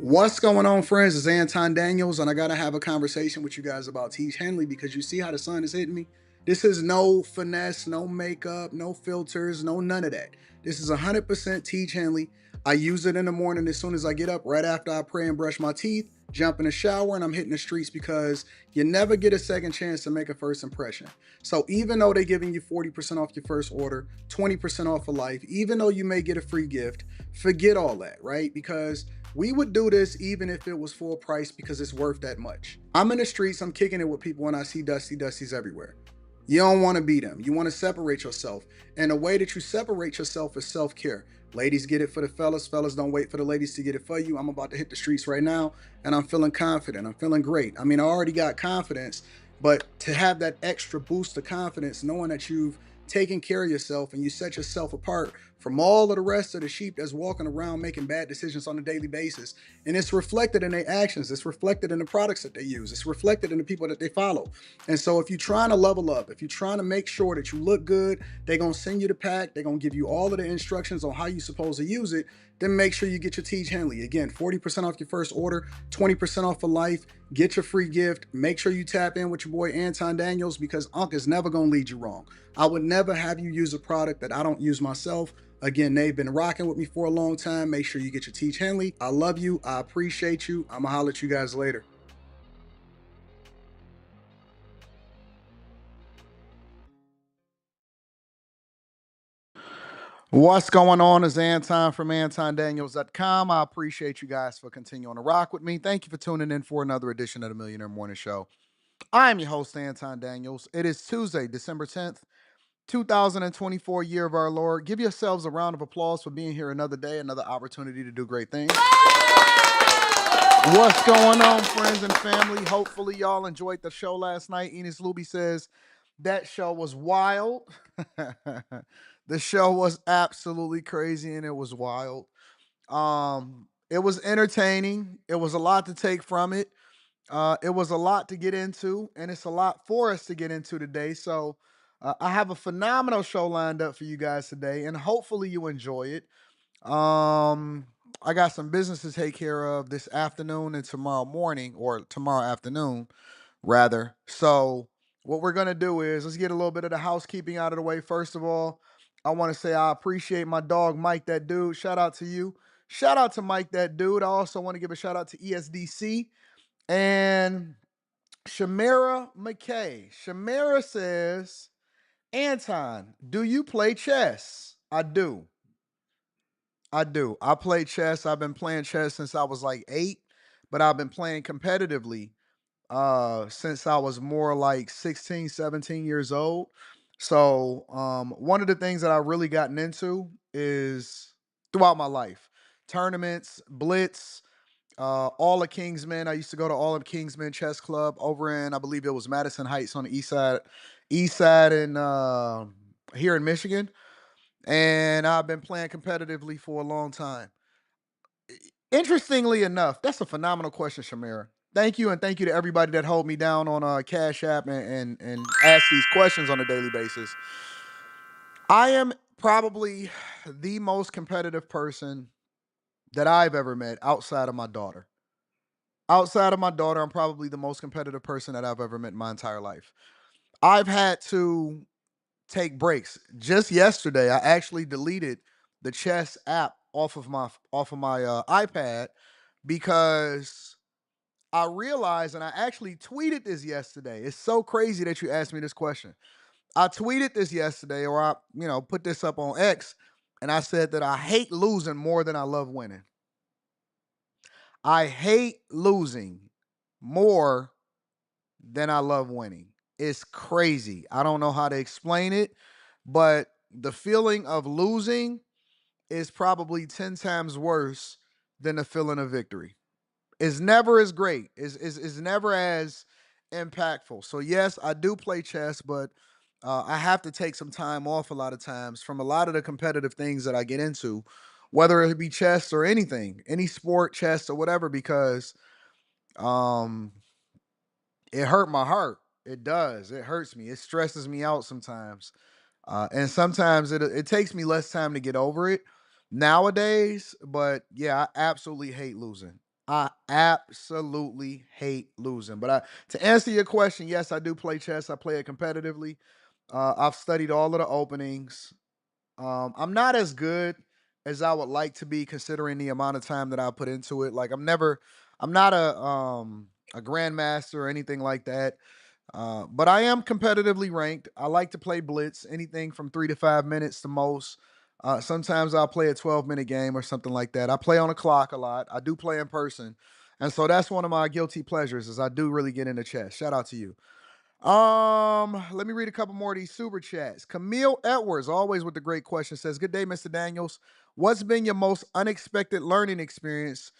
What's going on, friends? It's Anton Daniels, and I gotta have a conversation with you guys about Tiege Hanley because you see how the sun is hitting me. This is no finesse, no makeup, no filters, no none of that. This is 100% Tiege Hanley. I use it in the morning as soon as I get up, right after I pray and brush my teeth, jump in the shower, and I'm hitting the streets because you never get a second chance to make a first impression. So even though they're giving you 40% off your first order, 20% off for life, even though you may get a free gift, forget all that, right? Because we would do this even if it was full price because it's worth that much. I'm in the streets, I'm kicking it with people, and I see Dusties everywhere. You don't want to be them. You want to separate yourself. And the way that you separate yourself is self care. Ladies get it for the fellas. Fellas don't wait for the ladies to get it for you. I'm about to hit the streets right now, and I'm feeling confident. I'm feeling great. I mean, I already got confidence, but to have that extra boost of confidence, knowing that you've taken care of yourself and you set yourself apart from all of the rest of the sheep that's walking around making bad decisions on a daily basis. And it's reflected in their actions. It's reflected in the products that they use. It's reflected in the people that they follow. And so if you're trying to level up, if you're trying to make sure that you look good, they're going to send you the pack. They're going to give you all of the instructions on how you're supposed to use it. Then make sure you get your Tiege Hanley. Again, 40% off your first order, 20% off for life. Get your free gift. Make sure you tap in with your boy Anton Daniels because Unc is never going to lead you wrong. I would never have you use a product that I don't use myself. Again, they've been rocking with me for a long time. Make sure you get your Tiege Hanley. I love you. I appreciate you. I'm going to holler at you guys later. What's going on is Anton from AntonDaniels.com. I appreciate you guys for continuing to rock with me. Thank you for tuning in for another edition of the Millionaire Morning Show. I'm your host, Anton Daniels. It is Tuesday, December 10th, 2024, year of our Lord. Give yourselves a round of applause for being here another day, another opportunity to do great things. What's going on, friends and family? Hopefully, y'all enjoyed the show last night. Enos Luby says that show was wild. The show was absolutely crazy and it was wild. It was entertaining. It was a lot to take from it. It was a lot to get into, and it's a lot for us to get into today. So, I have a phenomenal show lined up for you guys today, and hopefully, you enjoy it. Um, I got some business to take care of this afternoon and tomorrow morning, or tomorrow afternoon, rather. So, what we're gonna do is let's get a little bit of the housekeeping out of the way. First of all, I want to say I appreciate my dog Mike, that dude. Shout out to you. Shout out to Mike, that dude. I also want to give a shout out to ESDC and Shamira McKay. Shamira says, Anton, do you play chess? I do. I do. I play chess. I've been playing chess since I was like 8, but I've been playing competitively since I was more like 16, 17 years old. So, one of the things that I really gotten into is throughout my life, tournaments, blitz, all of Kingsmen. I used to go to all of Kingsmen Chess Club over in, I believe it was Madison Heights on the east side in here in Michigan. And I've been playing competitively for a long time. Interestingly enough, that's a phenomenal question, Shamira. Thank you, and thank you to everybody that hold me down on Cash App and ask these questions on a daily basis. I am probably the most competitive person that I've ever met outside of my daughter. Outside of my daughter, I'm probably the most competitive person that I've ever met in my entire life. I've had to take breaks. Just yesterday, I actually deleted the chess app off of my iPad because I realized, and I actually tweeted this yesterday. It's so crazy that you asked me this question. I tweeted this yesterday, or I, put this up on X, and I said that I hate losing more than I love winning. I hate losing more than I love winning. It's crazy. I don't know how to explain it, but the feeling of losing is probably 10 times worse than the feeling of victory. It's never as great. Is never as impactful. So yes, I do play chess, but I have to take some time off a lot of times from a lot of the competitive things that I get into, whether it be chess or anything, any sport, chess or whatever, because um, it hurt my heart. It does. It hurts me. It stresses me out sometimes. And sometimes it takes me less time to get over it nowadays. But yeah, I absolutely hate losing. I absolutely hate losing. But to answer your question, yes, I do play chess. I play it competitively. I've studied all of the openings. I'm not as good as I would like to be, considering the amount of time that I put into it. Like I'm not a grandmaster or anything like that. But I am competitively ranked. I like to play blitz, anything from 3 to 5 minutes the most. Sometimes I'll play a 12-minute game or something like that. I play on a clock a lot. I do play in person. And so that's one of my guilty pleasures is I do really get into chess. Shout out to you. Let me read a couple more of these super chats. Camille Edwards, always with the great question, says, "Good day, Mr. Daniels. What's been your most unexpected learning experience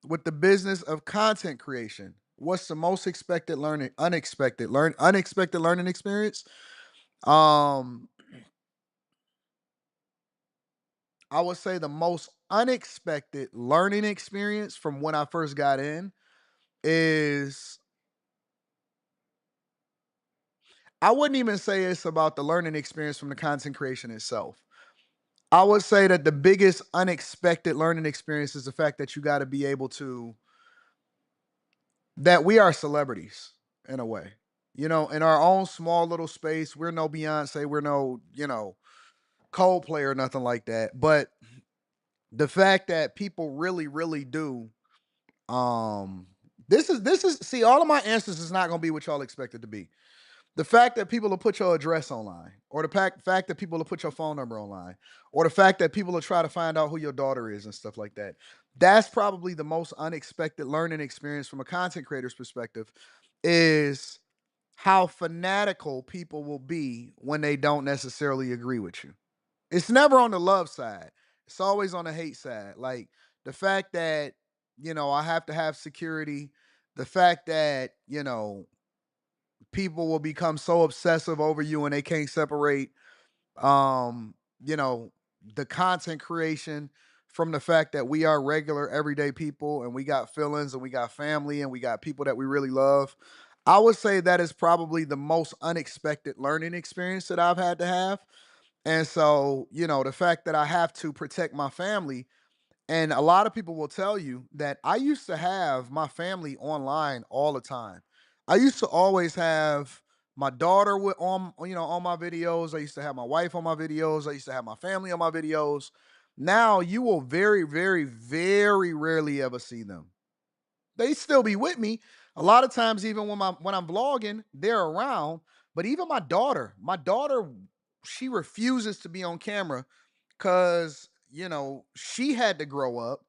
with the business of content creation? What's the most unexpected learning experience?" Um, I would say the most unexpected learning experience from when I first got in is I wouldn't even say it's about the learning experience from the content creation itself. I would say that the biggest unexpected learning experience is the fact that you got to be able to that we are celebrities in a way. In our own small little space, we're no Beyonce, we're no, Coldplay or nothing like that. But the fact that people really, really do, um, this is see, all of my answers is not gonna be what y'all expect it to be. The fact that people will put your address online, or the fact that people will put your phone number online, or the fact that people will try to find out who your daughter is and stuff like that. That's probably the most unexpected learning experience from a content creator's perspective, is how fanatical people will be when they don't necessarily agree with you. It's never on the love side. It's always on the hate side. Like the fact that, I have to have security, the fact that, people will become so obsessive over you and they can't separate um you know the content creation from the fact that we are regular everyday people and we got feelings and we got family and we got people that we really love. I would say that is probably the most unexpected learning experience that I've had to have. And so, the fact that I have to protect my family, and a lot of people will tell you that I used to have my family online all the time. I used to always have my daughter on my videos. I used to have my wife on my videos. I used to have my family on my videos. Now you will very, very, very rarely ever see them. They still be with me. A lot of times, even when I'm vlogging, they're around. But even my daughter, she refuses to be on camera because she had to grow up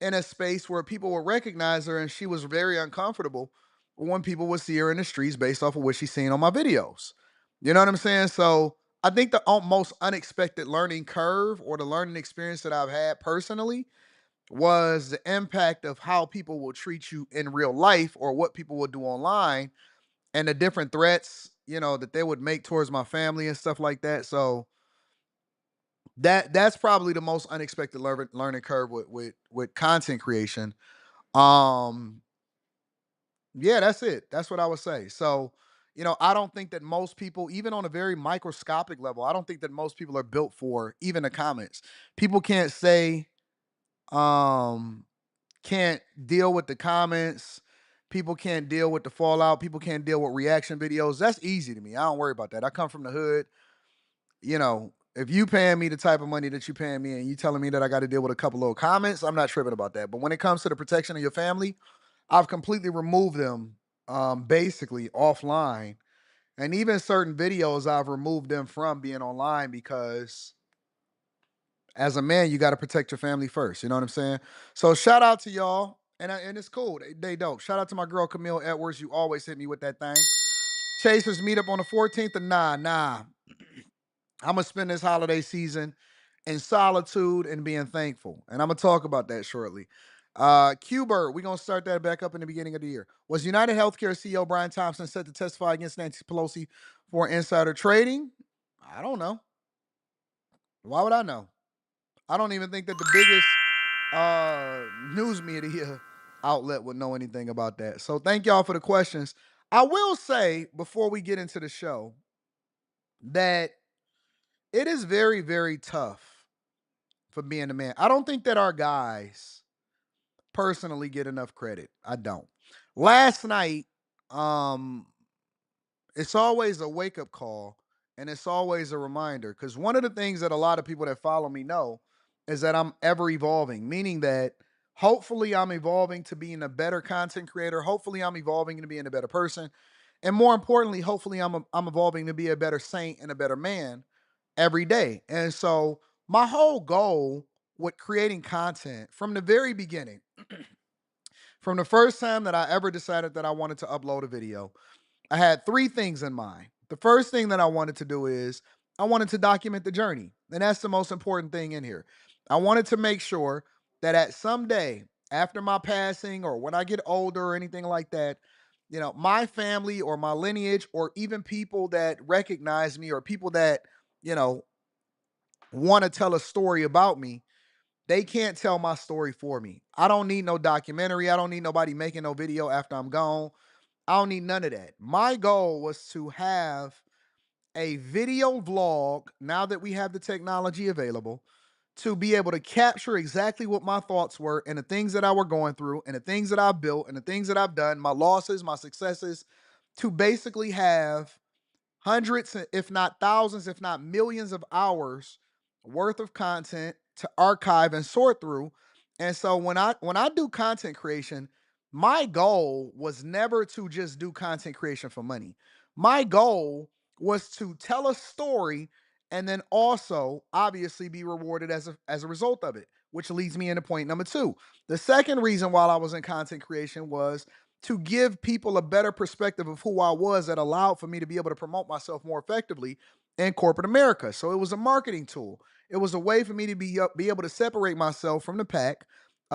in a space where people would recognize her, and she was very uncomfortable when people would see her in the streets based off of what she's seen on my videos. You know what I'm saying? So I think the most unexpected learning curve, or the learning experience that I've had personally, was the impact of how people will treat you in real life, or what people will do online, and the different threats that they would make towards my family and stuff like that. So that's probably the most unexpected learning curve with content creation. Um, yeah, that's it. That's what I would say. So, I don't think that most people, even on a very microscopic level, I don't think that most people are built for even the comments. People um, can't deal with the comments. People can't deal with the fallout. People can't deal with reaction videos. That's easy to me. I don't worry about that. I come from the hood. If you paying me the type of money that you paying me and you telling me that I got to deal with a couple little comments, I'm not tripping about that. But when it comes to the protection of your family, I've completely removed them basically offline. And even certain videos, I've removed them from being online because as a man, you got to protect your family first. You know what I'm saying? So shout out to y'all. And it's cool. They dope. Shout out to my girl Camille Edwards. You always hit me with that thing. Chasers meet up on the 14th. And nah. I'm gonna spend this holiday season in solitude and being thankful. And I'm gonna talk about that shortly. Qbert, we're gonna start that back up in the beginning of the year. Was United Healthcare CEO Brian Thompson set to testify against Nancy Pelosi for insider trading? I don't know. Why would I know? I don't even think that the biggest news media outlet would know anything about that. So thank y'all for the questions. I will say before we get into the show that it is very, very tough for being a man. I don't think that our guys personally get enough credit. I don't. Last night, um, it's always a wake up call and it's always a reminder because one of the things that a lot of people that follow me know is that I'm ever evolving, meaning that hopefully I'm evolving to being a better content creator. Hopefully I'm evolving to being a better person. And more importantly, hopefully I'm evolving to be a better saint and a better man every day. And so my whole goal with creating content from the very beginning, from the first time that I ever decided that I wanted to upload a video, I had three things in mind. The first thing that I wanted to do is I wanted to document the journey. And that's the most important thing in here. I wanted to make sure that at some day after my passing or when I get older or anything like that, my family or my lineage or even people that recognize me or people that, you know, want to tell a story about me, they can't tell my story for me. I don't need no documentary. I don't need nobody making no video after I'm gone. I don't need none of that. My goal was to have a video vlog now that we have the technology available to be able to capture exactly what my thoughts were and the things that I were going through and the things that I've built and the things that I've done, my losses, my successes, to basically have hundreds, if not thousands, if not millions of hours worth of content to archive and sort through. And so when I do content creation, my goal was never to just do content creation for money. My goal was to tell a story and then also obviously be rewarded as a result of it, which leads me into point number two. The second reason why I was in content creation was to give people a better perspective of who I was that allowed for me to be able to promote myself more effectively in corporate America. So it was a marketing tool. It was a way for me to be able to separate myself from the pack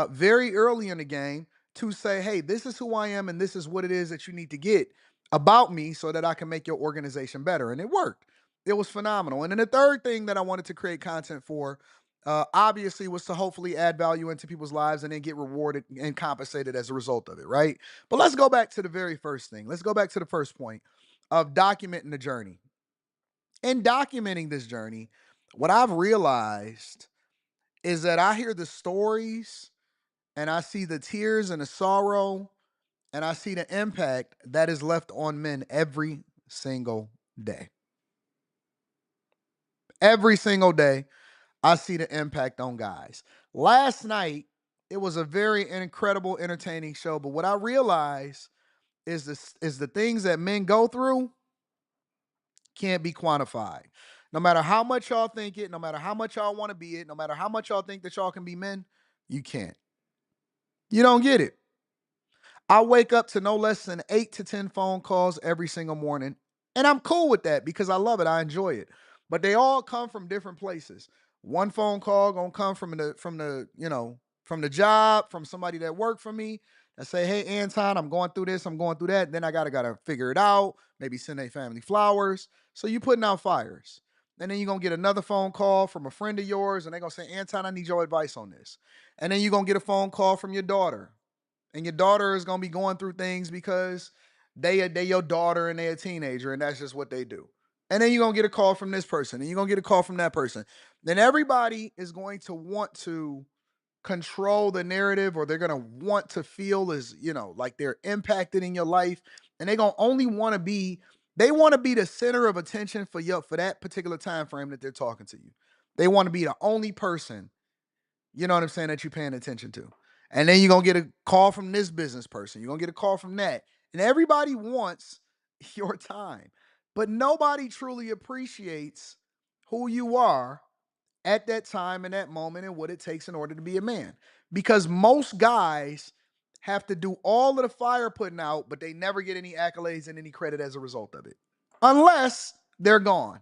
very early in the game to say, hey, this is who I am and this is what it is that you need to get about me so that I can make your organization better. And it worked. It was phenomenal. And then the third thing that I wanted to create content for obviously was to hopefully add value into people's lives and then get rewarded and compensated as a result of it, right? But let's go back to the very first thing. Let's go back to the first point of documenting the journey. In documenting this journey, what I've realized is that I hear the stories and I see the tears and the sorrow and I see the impact that is left on men every single day. Every single day, I see the impact on guys. Last night, it was a very incredible, entertaining show. But what I realized is the things that men go through can't be quantified. No matter how much y'all think it, no matter how much y'all want to be it, no matter how much y'all think that y'all can be men, you can't. You don't get it. I wake up to no less than 8 to 10 phone calls every single morning. And I'm cool with that because I love it. I enjoy it. But they all come from different places. One phone call gonna come from the job, from somebody that worked for me and say, hey, Anton, I'm going through this, I'm going through that. Then I gotta figure it out, maybe send a family flowers. So you putting out fires. And then you're gonna get another phone call from a friend of yours, and they're gonna say, Anton, I need your advice on this. And then you're gonna get a phone call from your daughter and your daughter is gonna be going through things because they your daughter and they're a teenager and that's just what they do. And then you're gonna get a call from this person and you're gonna get a call from that person. Then everybody is going to want to control the narrative or they're gonna want to feel as like they're impacted in your life and they're gonna only want to be they want to be the center of attention for that particular time frame that they're talking to you. They want to be the only person, you know what I'm saying, that you're paying attention to. And then you're going to get a call from this business person. You're going to get a call from that. And everybody wants your time. But nobody truly appreciates who you are at that time and that moment and what it takes in order to be a man. Because most guys have to do all of the fire putting out, but they never get any accolades and any credit as a result of it. Unless they're gone.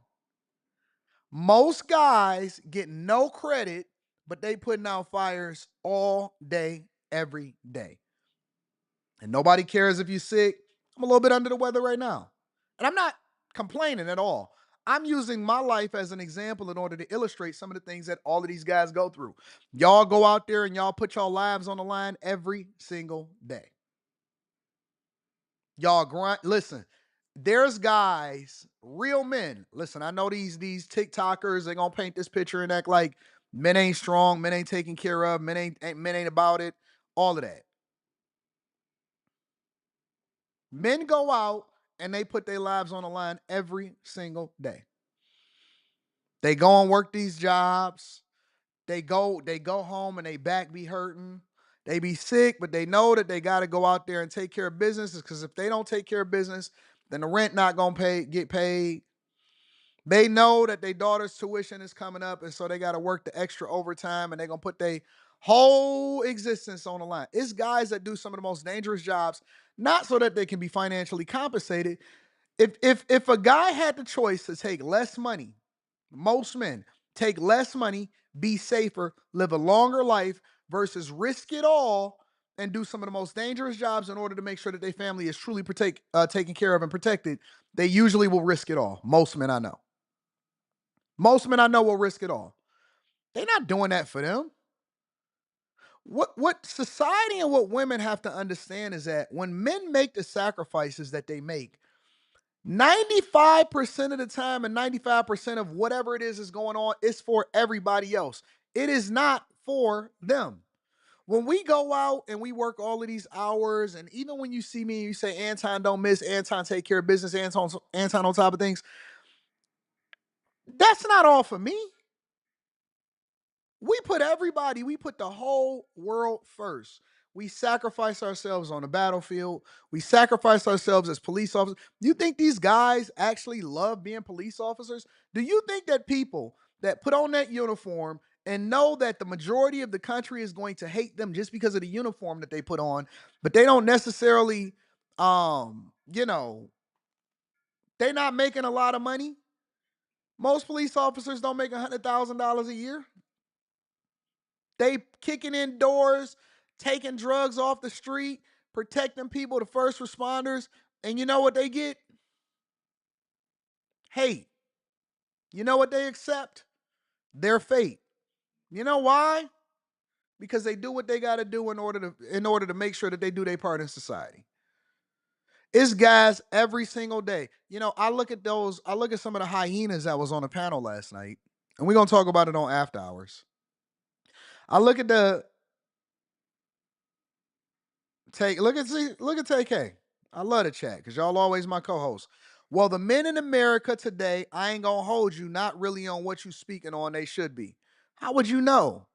Most guys get no credit, but they putting out fires all day, every day. And nobody cares if you're sick. I'm a little bit under the weather right now. And I'm not complaining at all. I'm using my life as an example in order to illustrate some of the things that all of these guys go through. Y'all go out there and y'all put y'all lives on the line every single day. Y'all grind. Listen, there's guys, real men. Listen, I know these TikTokers, they gonna paint this picture and act like men ain't strong, men ain't taken care of, men ain't about it, all of that. Men go out and they put their lives on the line every single day. They go and work these jobs. They go home and they back be hurting. They be sick, but they know that they got to go out there and take care of business, because if they don't take care of business, then the rent not going to get paid. They know that their daughter's tuition is coming up, and so they got to work the extra overtime, and they're going to put their whole existence on the line. It's guys that do some of the most dangerous jobs, not so that they can be financially compensated. If a guy had the choice to take less money, most men take less money, be safer, live a longer life, versus risk it all and do some of the most dangerous jobs in order to make sure that their family is truly taken care of and protected, they usually will risk it all. Most men I know. Most men I know will risk it all. They're not doing that for them. What society and what women have to understand is that when men make the sacrifices that they make, 95% of the time and 95% of whatever it is going on is for everybody else. It is not for them. When we go out and we work all of these hours, and even when you see me and you say, Anton don't miss, Anton take care of business, Anton on top of things, that's not all for me. We put the whole world first. We sacrifice ourselves on the battlefield. We sacrifice ourselves as police officers. You think these guys actually love being police officers? Do you think that people that put on that uniform and know that the majority of the country is going to hate them just because of the uniform that they put on, but they don't necessarily, you know, they're not making a lot of money? Most police officers don't make $100,000 a year. They kicking in doors, taking drugs off the street, protecting people, the first responders. And you know what they get? Hate. You know what they accept? Their fate. You know why? Because they do what they got to do in order to make sure that they do their part in society. It's guys every single day. I look at some of the hyenas that was on the panel last night, and we're gonna talk about it on after hours. I look at the look at TK. I love the chat because y'all always my co-host. Well, the men in America today, I ain't gonna hold you, not really on what you speaking on, they should be. How would you know?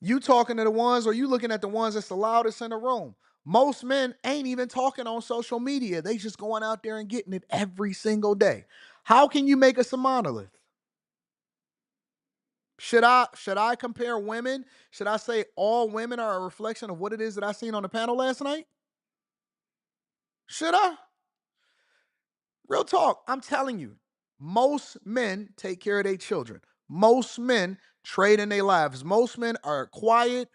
You talking to the ones, or you looking at the ones that's the loudest in the room? Most men ain't even talking on social media. They just going out there and getting it every single day. How can you make us a monolith? Should I compare women? Should I say all women are a reflection of what it is that I seen on the panel last night? Should I? Real talk. I'm telling you, most men take care of their children. Most men trade in their lives. Most men are quiet.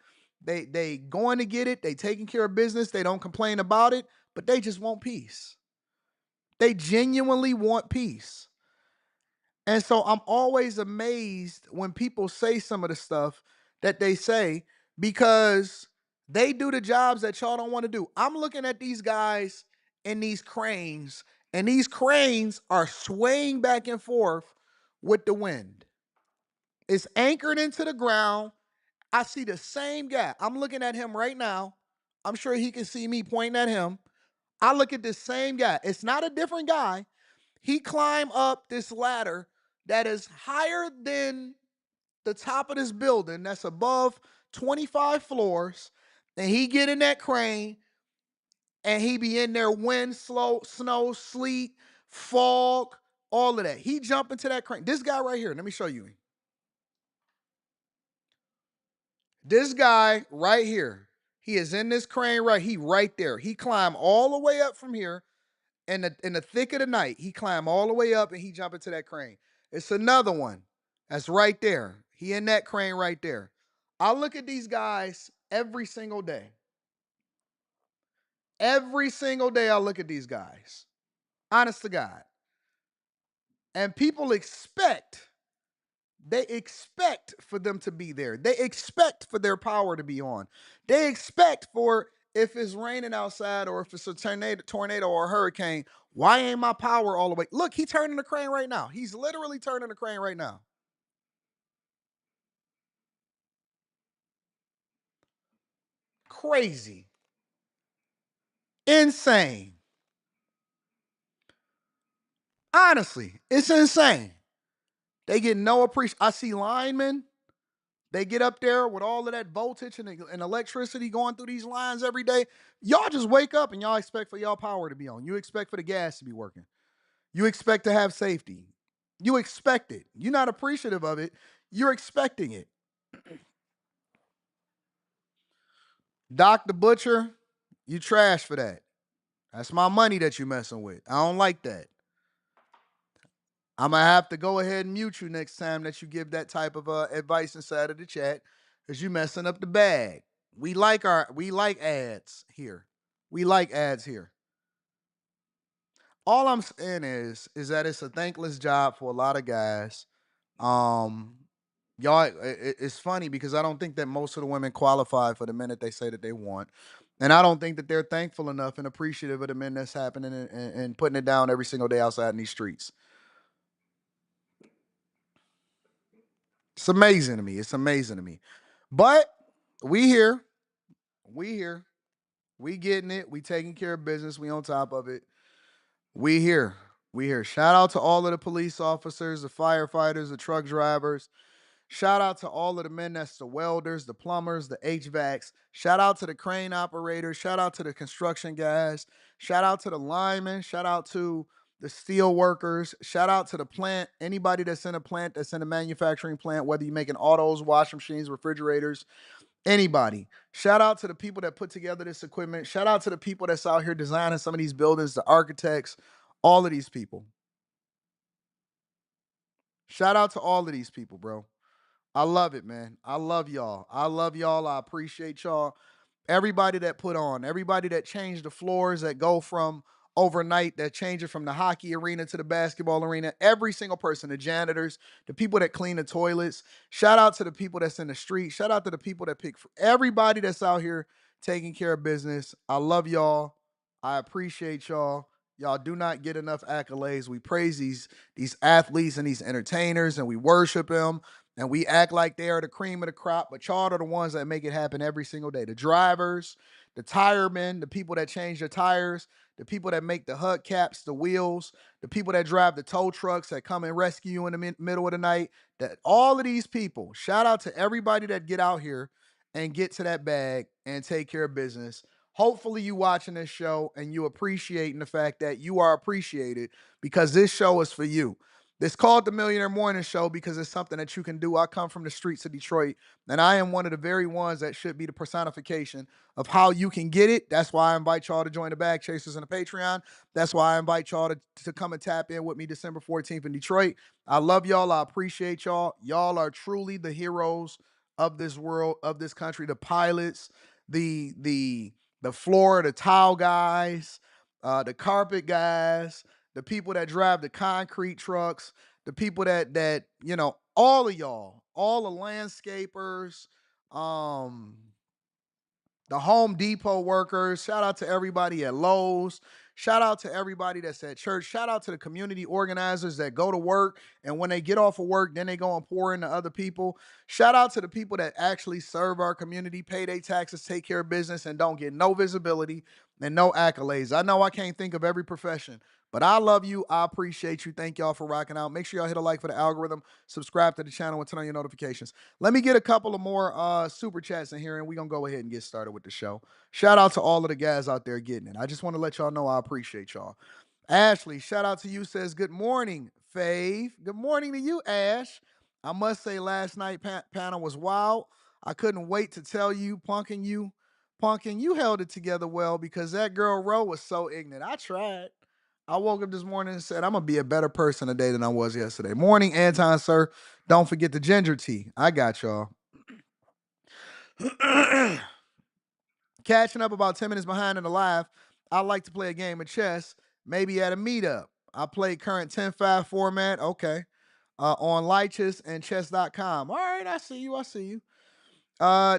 They going to get it. They taking care of business. They don't complain about it, but they just want peace. They genuinely want peace. And so I'm always amazed when people say some of the stuff that they say, because they do the jobs that y'all don't want to do. I'm looking at these guys in these cranes, and these cranes are swaying back and forth with the wind. It's anchored into the ground. I see the same guy. I'm looking at him right now. I'm sure he can see me pointing at him. I look at this same guy. It's not a different guy. He climbed up this ladder that is higher than the top of this building, that's above 25 floors, and he get in that crane and he be in there, wind, snow, sleet, fog, all of that. He jump into that crane. This guy right here, let me show you. This guy right here, he is in this crane he right there. He climbed all the way up from here. In the thick of the night, he climbed all the way up and he jump into that crane. It's another one that's right there. He in that crane right there. I look at these guys every single day. Every single day I look at these guys. Honest to God. And people they expect for them to be there. They expect for their power to be on. They expect for, if it's raining outside or if it's a tornado or a hurricane, why ain't my power all the way? Look, he's turning the crane right now. He's literally turning the crane right now. crazy. Insane. Honestly, it's insane. They get no appreciation. I see linemen. They get up there with all of that voltage and electricity going through these lines every day. Y'all just wake up and y'all expect for y'all power to be on. You expect for the gas to be working. You expect to have safety. You expect it. You're not appreciative of it. You're expecting it. Doc the Butcher, you trash for that. That's my money that you messing with. I don't like that. I'm gonna have to go ahead and mute you next time that you give that type of advice inside of the chat, because you messing up the bag. We like ads here. We like ads here. All I'm saying is that it's a thankless job for a lot of guys. Um, y'all, it's funny because I don't think that most of the women qualify for the men that they say that they want, and I don't think that they're thankful enough and appreciative of the men that's happening and putting it down every single day outside in these streets. It's amazing to me. It's amazing to me. But we here. We here. We getting it. We taking care of business. We on top of it. We here. We here. Shout out to all of the police officers, the firefighters, the truck drivers. Shout out to all of the men that's the welders, the plumbers, the HVACs. Shout out to the crane operators. Shout out to the construction guys. Shout out to the linemen. Shout out to the steel workers. Shout out to the plant. Anybody that's in a plant, that's in a manufacturing plant, whether you're making autos, washing machines, refrigerators, anybody. Shout out to the people that put together this equipment. Shout out to the people that's out here designing some of these buildings, the architects, all of these people. Shout out to all of these people, bro. I love it, man. I love y'all. I love y'all. I appreciate y'all. Everybody that put on, everybody that changed the floors, that go from overnight, that change it from the hockey arena to the basketball arena. Every single person, the janitors, the people that clean the toilets. Shout out to the people that's in the street. Shout out to the people that pick, everybody that's out here taking care of business. I love y'all. I appreciate y'all. Y'all do not get enough accolades. We praise these athletes and these entertainers, and we worship them, and we act like they are the cream of the crop, but y'all are the ones that make it happen every single day. The drivers, the tire men, the people that change the tires, the people that make the hubcaps, the wheels, the people that drive the tow trucks that come and rescue you in the middle of the night. That all of these people, shout out to everybody that get out here and get to that bag and take care of business. Hopefully you watching this show and you appreciating the fact that you are appreciated, because this show is for you. It's called the Millionaire Morning Show because it's something that you can do. I come from the streets of Detroit, and I am one of the very ones that should be the personification of how you can get it. That's why I invite y'all to join the Bag Chasers and the Patreon. That's why I invite y'all to come and tap in with me December 14th in Detroit. I love y'all. I appreciate y'all. Y'all are truly the heroes of this world, of this country. The pilots, the floor, the tile guys, the carpet guys, the people that drive the concrete trucks, the people that all of y'all, all the landscapers, um, the Home Depot workers. Shout out to everybody at Lowe's. Shout out to everybody that's at church. Shout out to the community organizers that go to work, and when they get off of work, then they go and pour into other people. Shout out to the people that actually serve our community, pay their taxes, take care of business, and don't get no visibility and no accolades. I know I can't think of every profession, but I love you. I appreciate you. Thank y'all for rocking out. Make sure y'all hit a like for the algorithm, subscribe to the channel, and turn on your notifications. Let me get a couple of more super chats in here, and we're going to go ahead and get started with the show. Shout out to all of the guys out there getting it. I just want to let y'all know I appreciate y'all. Ashley, shout out to you, says, good morning, Fave. Good morning to you, Ash. I must say last night panel was wild. I couldn't wait to tell you, Punkin, you held it together well, because that girl Ro was so ignorant. I tried. I woke up this morning and said, I'm going to be a better person today than I was yesterday. Morning, Anton, sir. Don't forget the ginger tea. I got y'all. Catching up about 10 minutes behind in the live. I like to play a game of chess, maybe at a meetup. I play current 10-5 format. Okay. On Lichess and chess.com. All right, I see you. I see you.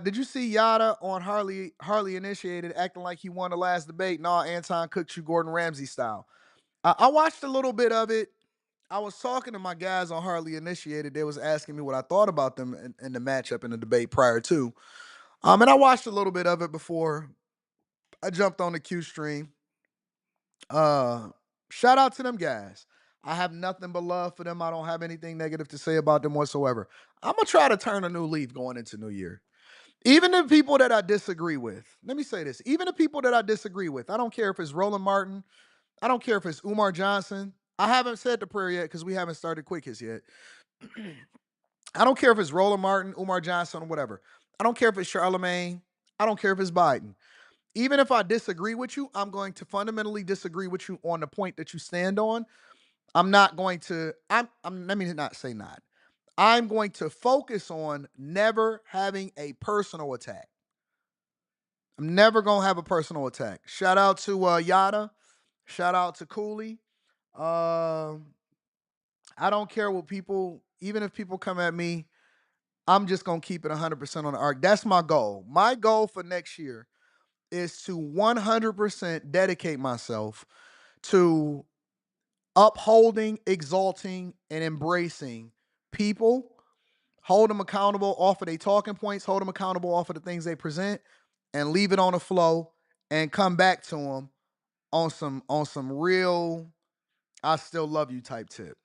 Did you see Yada on Harley Initiated acting like he won the last debate? No, Anton cooked you Gordon Ramsay style. I watched a little bit of it. I was talking to my guys on Harley Initiated. They was asking me what I thought about them in the matchup in the debate prior to. And I watched a little bit of it before I jumped on the Q stream. Uh, Shout out to them guys. I have nothing but love for them. I don't have anything negative to say about them whatsoever. I'm gonna try to turn a new leaf going into New Year. Even the people that I disagree with. Let me say this. Even the people that I disagree with. I don't care if it's Roland Martin. I don't care if it's Umar Johnson. I haven't said the prayer yet because we haven't started Quick Hits yet. I don't care if it's Roland Martin, Umar Johnson, or whatever. I don't care if it's Charlemagne. I don't care if it's Biden. Even if I disagree with you, I'm going to fundamentally disagree with you on the point that you stand on. I'm not going to, let me not say not. I'm going to focus on never having a personal attack. I'm never going to have a personal attack. Shout out to Yada. Shout out to Cooley. Um, I don't care what people, even if people come at me, I'm just going to keep it 100% on the arc. That's my goal. My goal for next year is to 100% dedicate myself to upholding, exalting, and embracing people, hold them accountable off of their talking points, hold them accountable off of the things they present, and leave it on the flow and come back to them on some real I still love you type tip.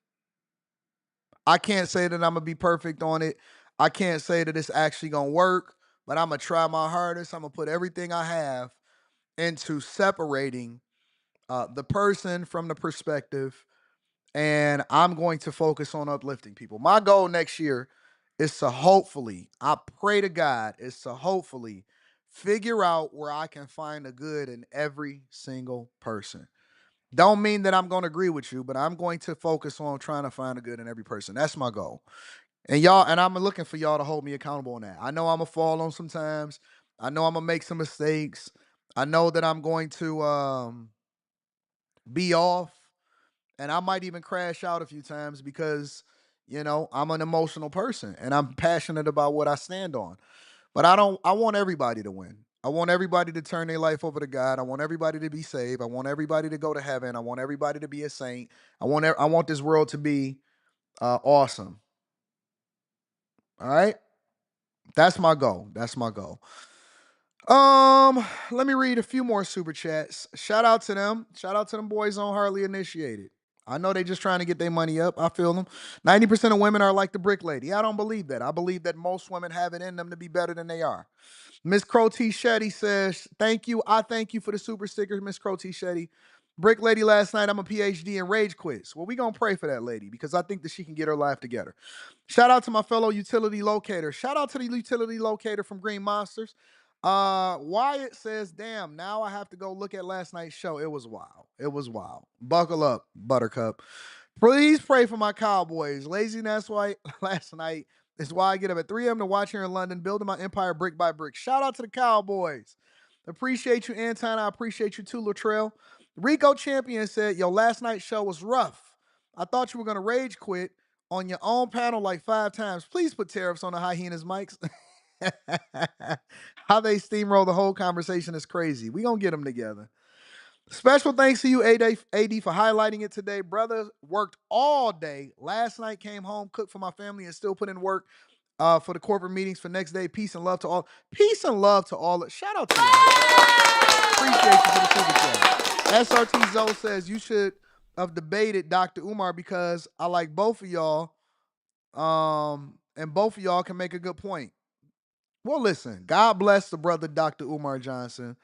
I can't say that I'm gonna be perfect on it. I can't say that it's actually gonna work, but I'm gonna try my hardest. I'm gonna put everything I have into separating the person from the perspective, and I'm going to focus on uplifting people. My goal next year is to hopefully, I pray to God, is to hopefully figure out where I can find the good in every single person. Don't mean that I'm going to agree with you, but I'm going to focus on trying to find the good in every person. That's my goal. And I'm looking for y'all to hold me accountable on that. I know I'm going to fall on sometimes. I know I'm going to make some mistakes. I know that I'm going to be off, and I might even crash out a few times because, I'm an emotional person and I'm passionate about what I stand on. But I want everybody to win. I want everybody to turn their life over to God. I want everybody to be saved. I want everybody to go to heaven. I want everybody to be a saint. I want this world to be awesome. All right? That's my goal. That's my goal. Let me read a few more super chats. Shout out to them. Shout out to them boys on Hardly Initiated. I know they just trying to get their money up. I feel them. 90% of women are like the brick lady. I don't believe that. I believe that most women have it in them to be better than they are. Miss Crow T. Shetty says, thank you. I thank you for the super stickers, Miss Crow T. Shetty. Brick lady last night, I'm a PhD in rage quiz. Well, we going to pray for that lady because I think that she can get her life together. Shout out to my fellow utility locator. Shout out to the utility locator from Green Monsters. Wyatt says, damn, now I have to go look at last night's show. It was wild. It was wild. Buckle up, Buttercup. Please pray for my Cowboys. Laziness white last night is why I get up at 3 a.m. to watch here in London, building my empire brick by brick. Shout out to the Cowboys. Appreciate you, Anton. I appreciate you too, Latrell. Rico Champion said, yo, last night's show was rough. I thought you were going to rage quit on your own panel like 5 times. Please put tariffs on the hyenas mics. How they steamroll the whole conversation is crazy. We going to get them together. Special thanks to you, AD, for highlighting it today. Brother worked all day. Last night came home, cooked for my family, and still put in work for the corporate meetings for next day. Peace and love to all. Peace and love to all. Shout out to y'all. Appreciate you for the super chat. SRT Zoe says you should have debated Dr. Umar because I like both of y'all. And both of y'all can make a good point. Well, listen, God bless the brother Dr. Umar Johnson.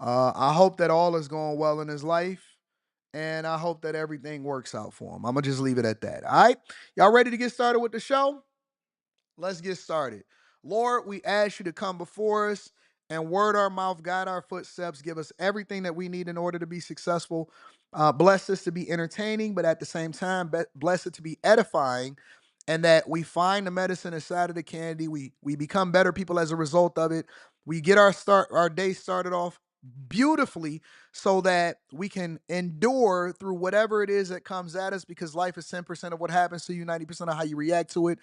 I hope that all is going well in his life, and I hope that everything works out for him. I'm going to just leave it at that. All right? Y'all ready to get started with the show? Let's get started. Lord, we ask you to come before us and word our mouth, guide our footsteps, give us everything that we need in order to be successful. Bless us to be entertaining, but at the same time, bless it to be edifying, and that we find the medicine inside of the candy. We become better people as a result of it. We get our day started off beautifully so that we can endure through whatever it is that comes at us, because life is 10% of what happens to you, 90% of how you react to it.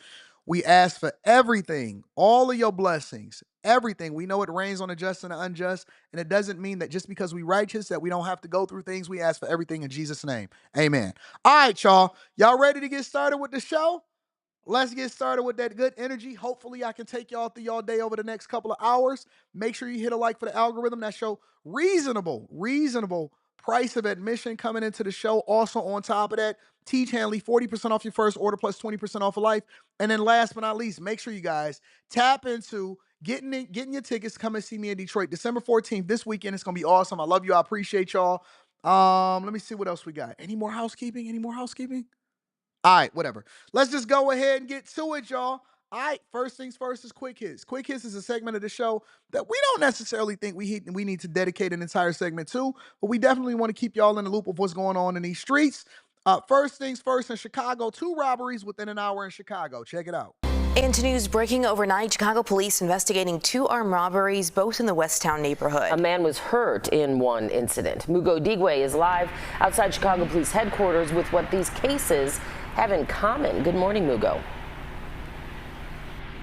We ask for everything, all of your blessings, everything. We know it rains on the just and the unjust, and it doesn't mean that just because we righteous that we don't have to go through things. We ask for everything in Jesus' name. Amen. All right, y'all. Y'all ready to get started with the show? Let's get started with that good energy. Hopefully, I can take y'all through y'all day over the next couple of hours. Make sure you hit a like for the algorithm. That show reasonable price of admission coming into the show. Also, on top of that, Tiege Hanley, 40% off your first order plus 20% off of life. And then last but not least, make sure you guys tap into getting your tickets. Come and see me in Detroit, December 14th. This weekend, it's gonna be awesome. I love you. I appreciate y'all. Let me see what else we got. Any more housekeeping? All right, whatever. Let's just go ahead and get to it, y'all. All right, first things first is Quick Hits. Quick Hits is a segment of the show that we don't necessarily think we need to dedicate an entire segment to, but we definitely want to keep y'all in the loop of what's going on in these streets. First things first, in Chicago, 2 robberies within an hour in Chicago. Check it out. Into news breaking overnight, Chicago police investigating 2 armed robberies, both in the Westtown neighborhood. A man was hurt in one incident. Mugo Digwe is live outside Chicago Police headquarters with what these cases have in common. Good morning, Mugo.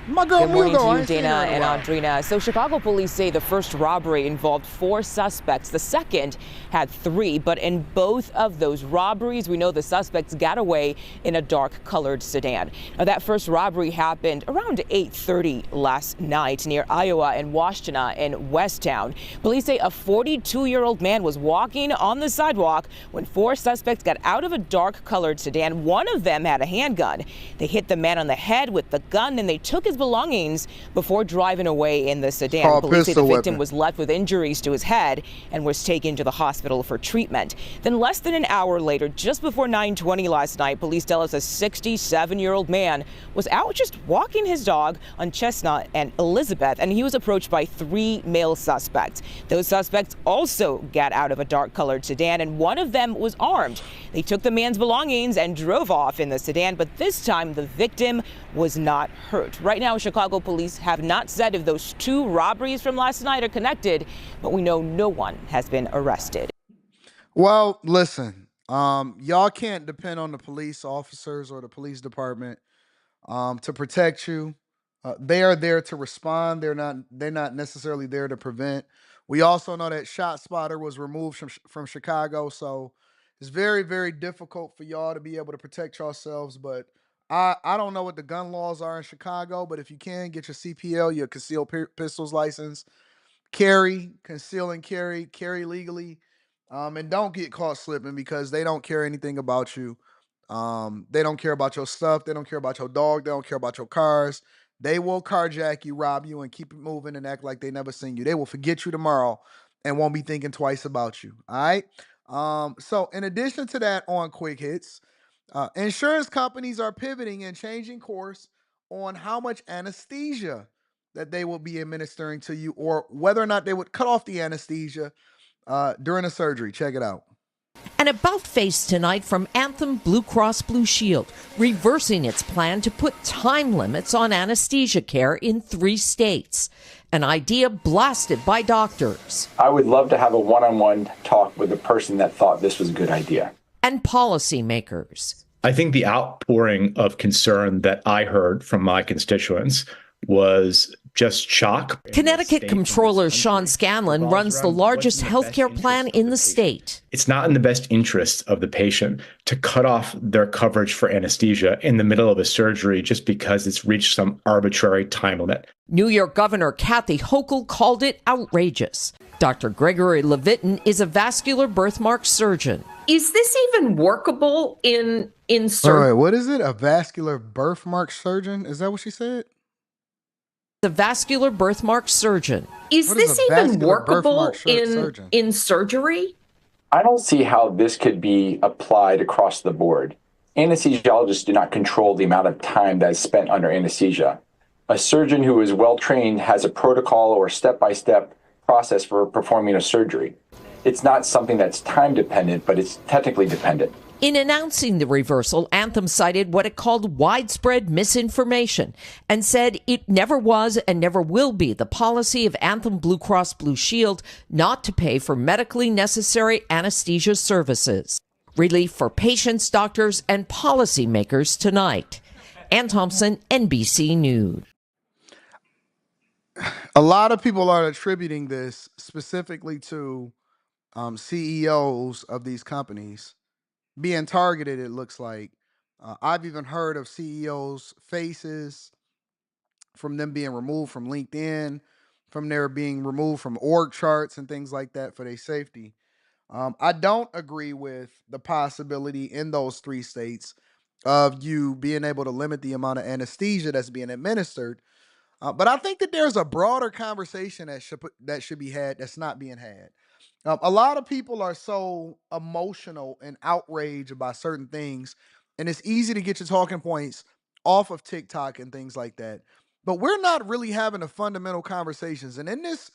Good morning to you, Dana and Audrina. So Chicago police say the first robbery involved 4 suspects. The second had 3, but in both of those robberies, we know the suspects got away in a dark-colored sedan. Now, that first robbery happened around 8:30 last night near Iowa and Washtenaw in Westtown. Police say a 42-year-old man was walking on the sidewalk when 4 suspects got out of a dark-colored sedan. One of them had a handgun. They hit the man on the head with the gun, and they took his belongings before driving away in the sedan. Police say the victim was left with injuries to his head and was taken to the hospital for treatment. Then less than an hour later, just before 9:20 last night, police tell us a 67-year-old man was out just walking his dog on Chestnut and Elizabeth, and he was approached by 3 male suspects. Those suspects also got out of a dark-colored sedan, and one of them was armed. They took the man's belongings and drove off in the sedan, but this time the victim was not hurt. Right now, Chicago police have not said if those 2 robberies from last night are connected, but we know no one has been arrested. Well, listen, y'all can't depend on the police officers or the police department to protect you. They are there to respond. They're not necessarily there to prevent. We also know that ShotSpotter was removed from Chicago, so it's very, very difficult for y'all to be able to protect yourselves. But I don't know what the gun laws are in Chicago, but if you can get your CPL, your concealed pistols license, conceal and carry legally, and don't get caught slipping because they don't care anything about you. They don't care about your stuff. They don't care about your dog. They don't care about your cars. They will carjack you, rob you, and keep it moving and act like they never seen you. They will forget you tomorrow and won't be thinking twice about you. All right. So in addition to that, on Quick Hits, insurance companies are pivoting and changing course on how much anesthesia that they will be administering to you, or whether or not they would cut off the anesthesia during a surgery. Check it out. An about-face tonight from Anthem Blue Cross Blue Shield, reversing its plan to put time limits on anesthesia care in 3 states. An idea blasted by doctors. I would love to have a one-on-one talk with the person that thought this was a good idea. And policymakers. I think the outpouring of concern that I heard from my constituents was just shock. Connecticut Comptroller Sean Scanlon runs the largest healthcare plan in the state. It's not in the best interest of the patient to cut off their coverage for anesthesia in the middle of a surgery just because it's reached some arbitrary time limit. New York Governor Kathy Hochul called it outrageous. Dr. Gregory Levitin is a vascular birthmark surgeon. Is this even workable in surgery? All right, what is it? A vascular birthmark surgeon? Is that what she said? The vascular birthmark surgeon. Is this even workable in surgery? I don't see how this could be applied across the board. Anesthesiologists do not control the amount of time that is spent under anesthesia. A surgeon who is well trained has a protocol or step-by-step process for performing a surgery. It's not something that's time dependent, but it's technically dependent. In announcing the reversal, Anthem cited what it called widespread misinformation and said it never was and never will be the policy of Anthem Blue Cross Blue Shield not to pay for medically necessary anesthesia services. Relief for patients, doctors, and policymakers tonight. Ann Thompson, NBC News. A lot of people are attributing this specifically to CEOs of these companies being targeted, it looks like, I've even heard of CEOs' faces, from them being removed from LinkedIn, from their being removed from org charts and things like that for their safety. I don't agree with the possibility in those 3 states of you being able to limit the amount of anesthesia that's being administered. But I think that there's a broader conversation that should be had that's not being had. A lot of people are so emotional and outraged by certain things, and it's easy to get your talking points off of TikTok and things like that. But we're not really having the fundamental conversations. And in this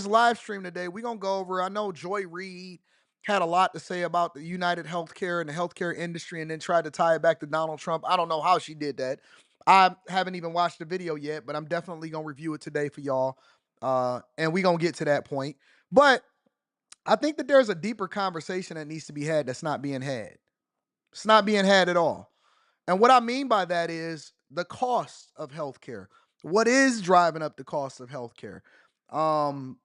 live stream today, we're gonna go over. I know Joy Reid had a lot to say about the United Healthcare and the healthcare industry, and then tried to tie it back to Donald Trump. I don't know how she did that. I haven't even watched the video yet, but I'm definitely gonna review it today for y'all. And we're gonna get to that point. But I think that there's a deeper conversation that needs to be had that's not being had. It's not being had at all. And what I mean by that is the cost of healthcare. What is driving up the cost of healthcare? Um,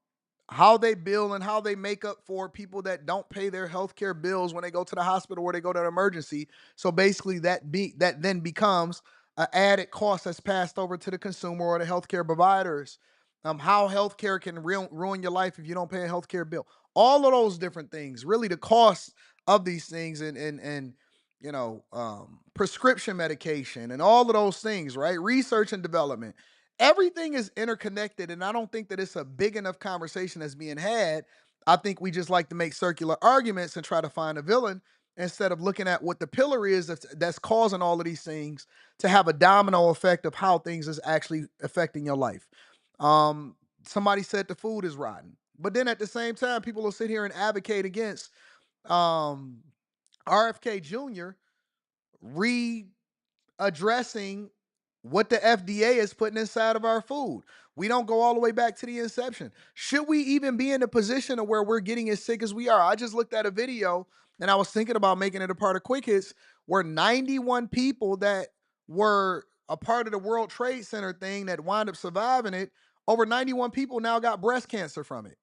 how they bill and how they make up for people that don't pay their healthcare bills when they go to the hospital or they go to an emergency. So basically, that then becomes an added cost that's passed over to the consumer or the healthcare providers. How healthcare can ruin your life if you don't pay a healthcare bill. All of those different things, really, the cost of these things, and prescription medication and all of those things, right? Research and development. Everything is interconnected, and I don't think that it's a big enough conversation that's being had. I think we just like to make circular arguments and try to find a villain instead of looking at what the pillar is that's causing all of these things to have a domino effect of how things is actually affecting your life. Somebody said the food is rotten, but then at the same time, people will sit here and advocate against um, RFK Jr. readdressing what the FDA is putting inside of our food. We don't go all the way back to the inception. Should we even be in a position of where we're getting as sick as we are? I just looked at a video and I was thinking about making it a part of Quick Hits where 91 people that were a part of the World Trade Center thing that wound up surviving it, over 91 people now got breast cancer from it.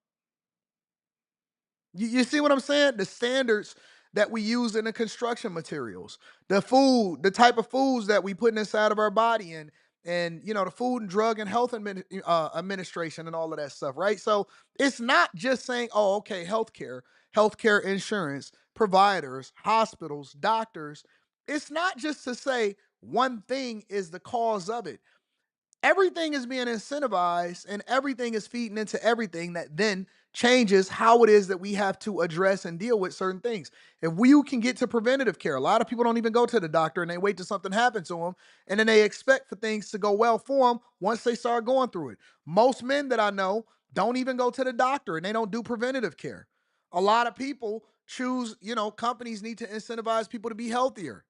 You see what I'm saying? The standards that we use in the construction materials, the food, the type of foods that we put inside of our body, and the Food and Drug and Health Administration and all of that stuff, right? So it's not just saying, oh, okay, healthcare insurance, providers, hospitals, doctors. It's not just to say one thing is the cause of it. Everything is being incentivized and everything is feeding into everything that then changes how it is that we have to address and deal with certain things. If we can get to preventative care, a lot of people don't even go to the doctor and they wait till something happens to them, and then they expect for things to go well for them once they start going through it. Most men that I know don't even go to the doctor and they don't do preventative care. A lot of people choose, companies need to incentivize people to be healthier.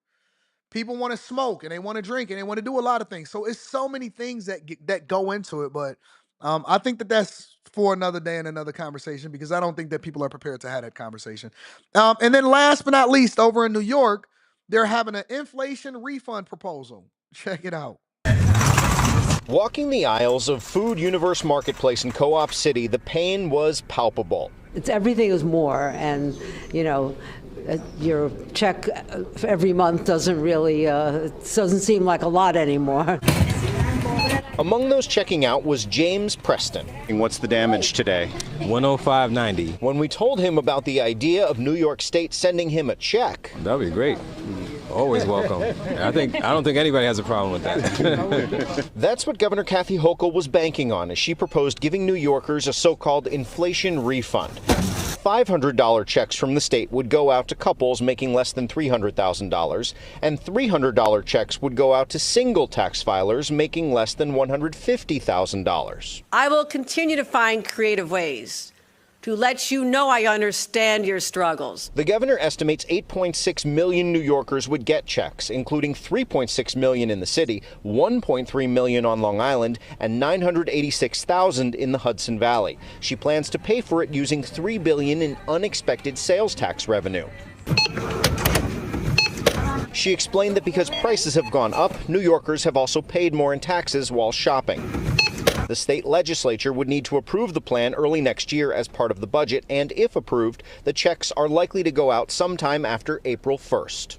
People want to smoke and they want to drink and they want to do a lot of things. So it's so many things that go into it. But I think that that's for another day and another conversation, because I don't think that people are prepared to have that conversation. And then last but not least, over in New York, they're having an inflation refund proposal. Check it out. Walking the aisles of Food Universe Marketplace in Co-op City, the pain was palpable. Everything is more, and your check every month doesn't seem like a lot anymore. Among those checking out was James Preston. What's the damage today? $105.90. When we told him about the idea of New York State sending him a check. That'd be great. Always welcome. I don't think anybody has a problem with that. That's what Governor Kathy Hochul was banking on as she proposed giving New Yorkers a so-called inflation refund. $500 checks from the state would go out to couples making less than $300,000, and $300 checks would go out to single tax filers making less than $150,000. I will continue to find creative ways to let you know I understand your struggles. The governor estimates 8.6 million New Yorkers would get checks, including 3.6 million in the city, 1.3 million on Long Island, and 986,000 in the Hudson Valley. She plans to pay for it using $3 billion in unexpected sales tax revenue. She explained that because prices have gone up, New Yorkers have also paid more in taxes while shopping. The state legislature would need to approve the plan early next year as part of the budget, and if approved, the checks are likely to go out sometime after April 1st.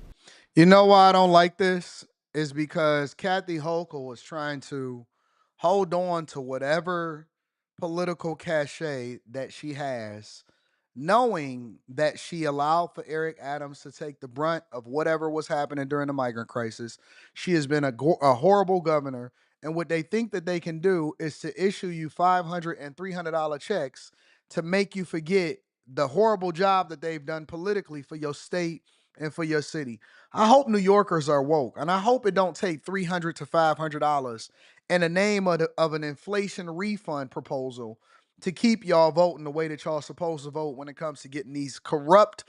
You know why I don't like this? Is because Kathy Hochul was trying to hold on to whatever political cachet that she has, knowing that she allowed for Eric Adams to take the brunt of whatever was happening during the migrant crisis. She has been a horrible governor. And what they think that they can do is to issue you $500 and $300 checks to make you forget the horrible job that they've done politically for your state and for your city. I hope New Yorkers are woke, and I hope it don't take $300 to $500 in the name of an inflation refund proposal to keep y'all voting the way that y'all supposed to vote when it comes to getting these corrupt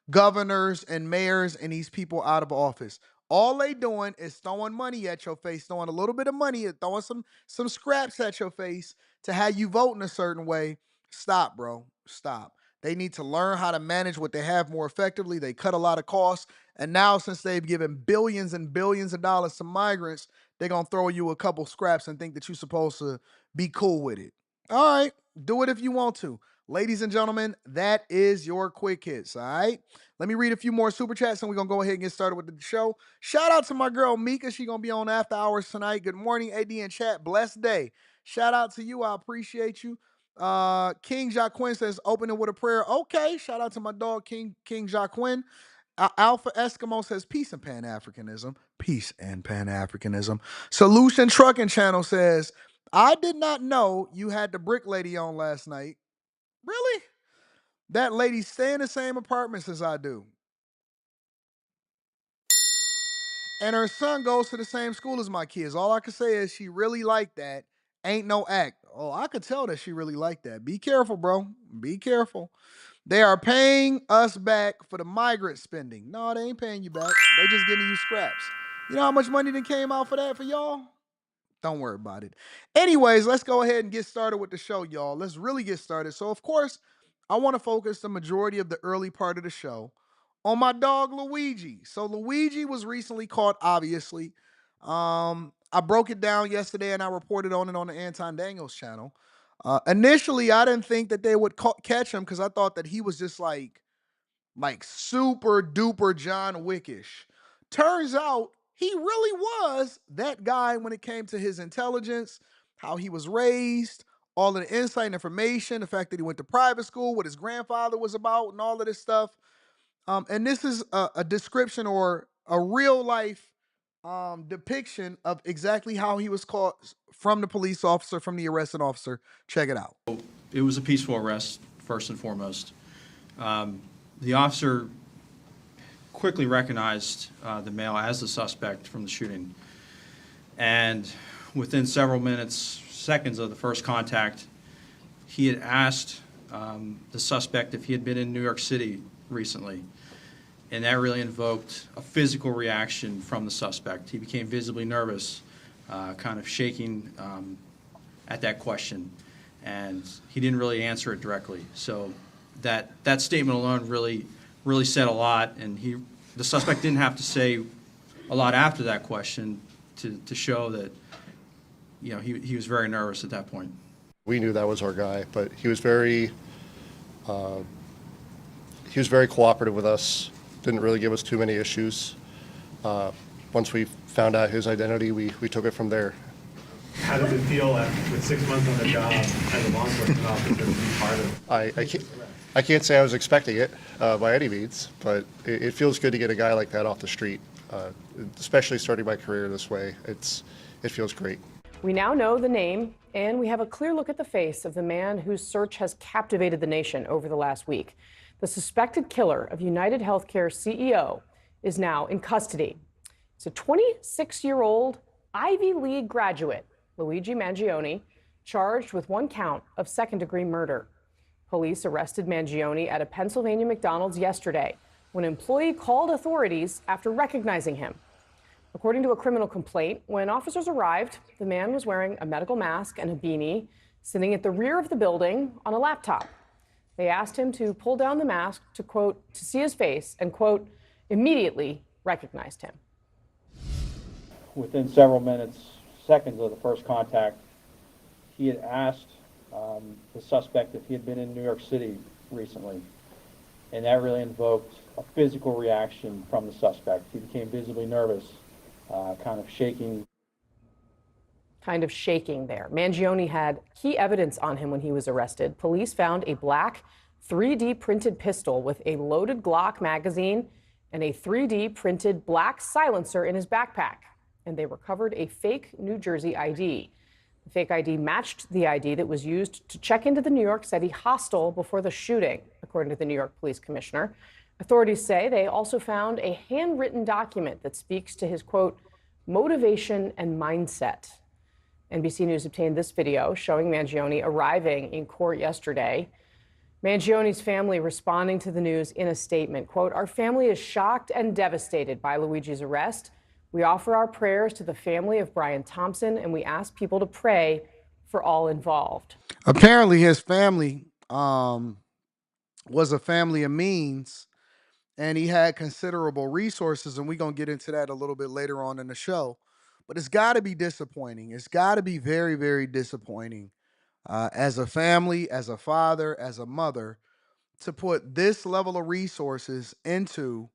governors and mayors and these people out of office. All they doing is throwing money at your face, throwing a little bit of money, and throwing some scraps at your face to have you voting a certain way. Stop, bro. Stop. They need to learn how to manage what they have more effectively. They cut a lot of costs. And now, since they've given billions and billions of dollars to migrants, they're going to throw you a couple scraps and think that you're supposed to be cool with it. All right, do it if you want to. Ladies and gentlemen, that is your quick hits, all right? Let me read a few more super chats and we're going to go ahead and get started with the show. Shout out to my girl Mika. She's going to be on After Hours tonight. Good morning, AD and chat. Blessed day. Shout out to you. I appreciate you. King Jacquin says, opening with a prayer. Okay, shout out to my dog, King Jacquin. Alpha Eskimo says, peace and Pan-Africanism. Peace and Pan-Africanism. Solution Trucking Channel says, I did not know you had the brick lady on last night. Really? That lady stay in the same apartments as I do. And her son goes to the same school as my kids. All I can say is she really liked that. Ain't no act. Oh, I could tell that she really liked that. Be careful, bro. Be careful. They are paying us back for the migrant spending. No, they ain't paying you back. They just giving you scraps. You know how much money that came out for that for y'all? Don't worry about it. Anyways, let's go ahead and get started with the show, y'all. Let's really get started. So, of course, I want to focus the majority of the early part of the show on my dog Luigi. So, Luigi was recently caught, obviously. I broke it down yesterday and I reported on it on the Anton Daniels channel. Initially, I didn't think that they would catch him because I thought that he was just like super duper John Wickish. Turns out he really was that guy when it came to his intelligence, how he was raised, all of the insight and information, the fact that he went to private school, what his grandfather was about, and all of this stuff. And this is a description or a real life depiction of exactly how he was caught from the police officer, from the arresting officer. Check it out. It was a peaceful arrest, first and foremost. The officer quickly recognized the male as the suspect from the shooting. And within several minutes, seconds of the first contact, he had asked the suspect if he had been in New York City recently. And that really invoked a physical reaction from the suspect. He became visibly nervous, kind of shaking at that question. And he didn't really answer it directly. So that statement alone really said a lot, and the suspect didn't have to say a lot after that question to show that he was very nervous at that point. We knew that was our guy, but he was very cooperative with us. Didn't really give us too many issues. Once we found out his identity, we took it from there. How does it feel with 6 months on the job as a law enforcement officer to be part of? I can't say I was expecting it by any means, but it feels good to get a guy like that off the street, especially starting my career this way. It feels great. We now know the name, and we have a clear look at the face of the man whose search has captivated the nation over the last week. The suspected killer of United Healthcare CEO is now in custody. It's a 26-year-old Ivy League graduate, Luigi Mangione, charged with one count of second-degree murder. Police arrested Mangione at a Pennsylvania McDonald's yesterday when an employee called authorities after recognizing him. According to a criminal complaint, when officers arrived, the man was wearing a medical mask and a beanie, sitting at the rear of the building on a laptop. They asked him to pull down the mask to, quote, to see his face, and, quote, immediately recognized him. Within several minutes, seconds of the first contact, he had asked the suspect if he had been in New York City recently. and that really invoked a physical reaction from the suspect. He became visibly nervous, kind of shaking. There. Mangione had key evidence on him when he was arrested. Police found a black 3D printed pistol with a loaded Glock magazine and a 3D printed black silencer in his backpack. And they recovered a fake New Jersey ID. The fake ID matched the ID that was used to check into the New York City hostel before the shooting, according to the New York Police Commissioner. Authorities say they also found a handwritten document that speaks to his, quote, motivation and mindset. NBC News obtained this video showing Mangione arriving in court yesterday. Mangione's family responding to the news in a statement, quote, our family is shocked and devastated by Luigi's arrest. We offer our prayers to the family of Brian Thompson, and we ask people to pray for all involved. Apparently his family was a family of means, and he had considerable resources, and we're going to get into that a little bit later on in the show. But it's got to be disappointing. It's got to be very, very disappointing as a family, as a father, as a mother, to put this level of resources into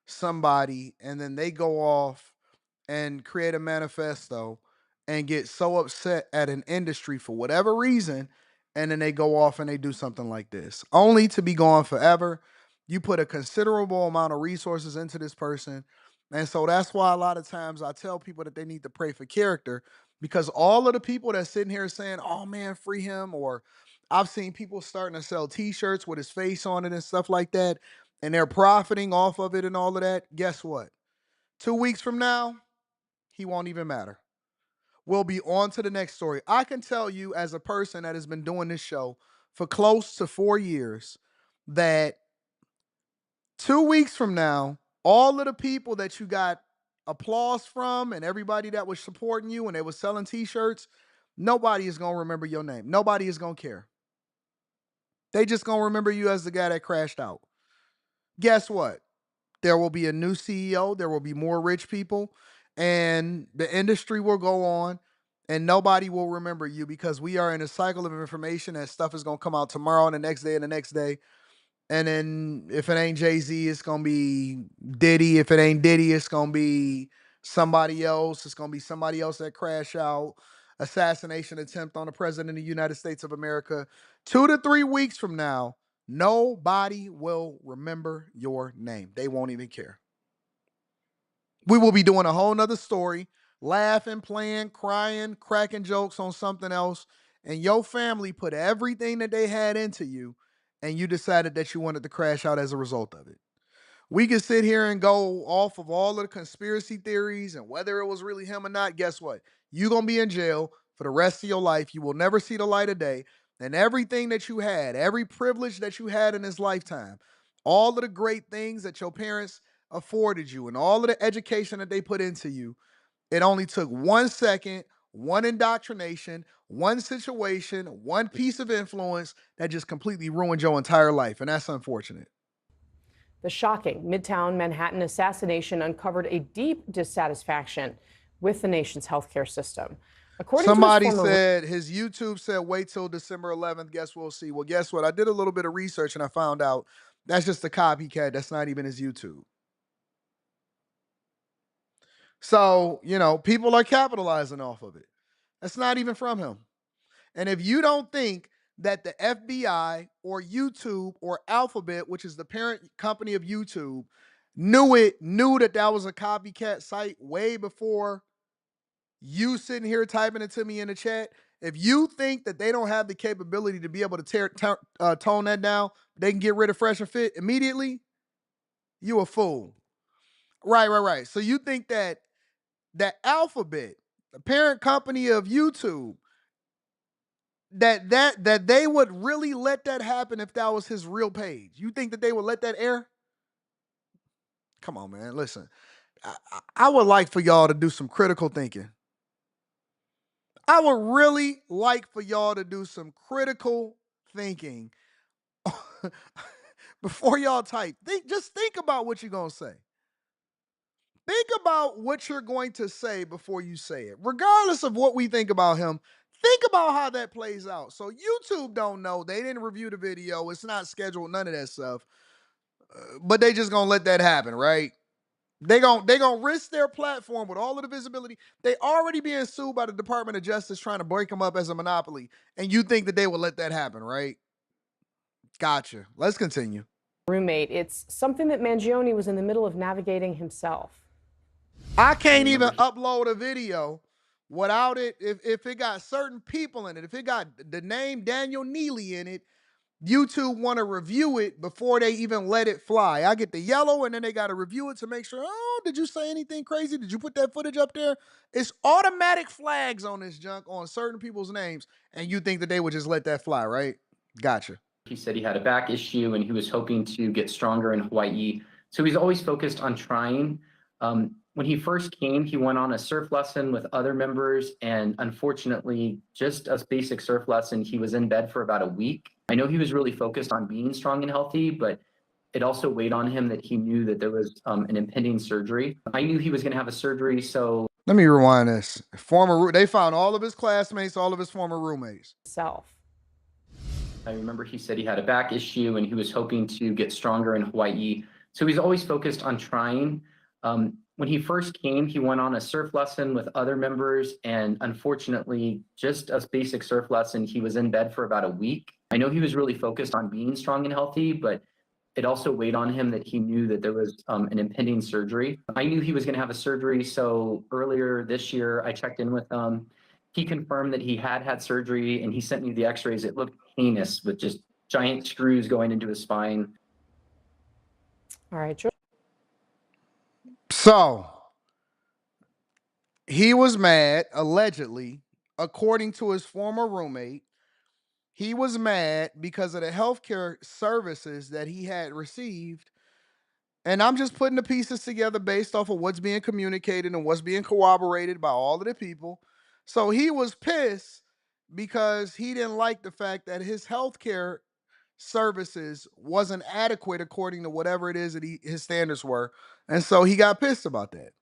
somebody, and then they go off and create a manifesto and get so upset at an industry for whatever reason, and then they go off and they do something like this, only to be gone forever. You put a considerable amount of resources into this person. And so that's why a lot of times I tell people that they need to pray for character, because all of the people that's sitting here saying, oh man, free him, or I've seen people starting to sell t-shirts with his face on it and stuff like that, and they're profiting off of it and all of that. Guess what? 2 weeks from now, he won't even matter. We'll be on to the next story. I can tell you, as a person that has been doing this show for close to 4 years, that 2 weeks from now, all of the people that you got applause from and everybody that was supporting you and they was selling t-shirts, nobody is going to remember your name. Nobody is going to care. They just going to remember you as the guy that crashed out. Guess what? There will be a new CEO. There will be more rich people, and the industry will go on, and nobody will remember you, because we are in a cycle of information and stuff is going to come out tomorrow and the next day and the next day. And then if it ain't Jay-Z, it's going to be Diddy. If it ain't Diddy, it's going to be somebody else. It's going to be somebody else that crashed out. Assassination attempt on the president of the United States of America. 2 to 3 weeks from now, nobody will remember your name. They won't even care. We will be doing a whole nother story, laughing, playing, crying, cracking jokes on something else. And your family put everything that they had into you, and you decided that you wanted to crash out as a result of it. We can sit here and go off of all of the conspiracy theories and whether it was really him or not. Guess what? You're going to be in jail for the rest of your life. You will never see the light of day. And everything that you had, every privilege that you had in this lifetime, all of the great things that your parents afforded you and all of the education that they put into you, it only took 1 second, one indoctrination, one situation, one piece of influence that just completely ruined your entire life. And that's unfortunate. The shocking Midtown Manhattan assassination uncovered a deep dissatisfaction with the nation's healthcare system. According Somebody to said his YouTube said wait till December 11th. Guess we'll see. Well, guess what? I did a little bit of research and I found out that's just a copycat. That's not even his YouTube. So, people are capitalizing off of it. That's not even from him. And if you don't think that the FBI or YouTube or Alphabet, which is the parent company of YouTube, knew that that was a copycat site way before you sitting here typing it to me in the chat, if you think that they don't have the capability to be able to tone that down, they can get rid of Fresh and Fit immediately, you a fool. Right. So you think that Alphabet, the parent company of YouTube, that they would really let that happen if that was his real page? You think that they would let that air? Come on, man. Listen, I would like for y'all to do some critical thinking. I would really like for y'all to do some critical thinking before y'all type. Just think about what you're going to say. Think about what you're going to say before you say it. Regardless of what we think about him, think about how that plays out. So YouTube don't know. They didn't review the video. It's not scheduled, none of that stuff. but they just gonna let that happen, right? They gonna risk their platform with all of the visibility. They already being sued by the Department of Justice trying to break them up as a monopoly, and you think that they will let that happen, right? Gotcha. Let's continue. Roommate, it's something that Mangione was in the middle of navigating himself. I can't even upload a video without it. If it got certain people in it, if it got the name Daniel Neely in it, YouTube want to review it before they even let it fly. I get the yellow, and then they got to review it to make sure, oh, did you say anything crazy? Did you put that footage up there? It's automatic flags on this junk on certain people's names, and you think that they would just let that fly, right? Gotcha. He said he had a back issue and he was hoping to get stronger in Hawaii. So he's always focused on trying. When he first came, he went on a surf lesson with other members, and unfortunately, just a basic surf lesson, he was in bed for about a week. I know he was really focused on being strong and healthy, but it also weighed on him that he knew that there was an impending surgery. I knew he was going to have a surgery, so... Let me rewind this. They found all of his classmates, all of his former roommates. I remember he said he had a back issue and he was hoping to get stronger in Hawaii. So he's always focused on trying. When he first came, he went on a surf lesson with other members, and unfortunately, just a basic surf lesson, he was in bed for about a week. I know he was really focused on being strong and healthy, but it also weighed on him that he knew that there was an impending surgery. I knew he was going to have a surgery, so earlier this year, I checked in with him. He confirmed that he had surgery, and he sent me the x-rays. It looked heinous with just giant screws going into his spine. All right. So he was mad, allegedly, according to his former roommate. He was mad because of the healthcare services that he had received. And I'm just putting the pieces together based off of what's being communicated and what's being corroborated by all of the people. So he was pissed because he didn't like the fact that his healthcare services wasn't adequate according to whatever it is that his standards were. And so he got pissed about that.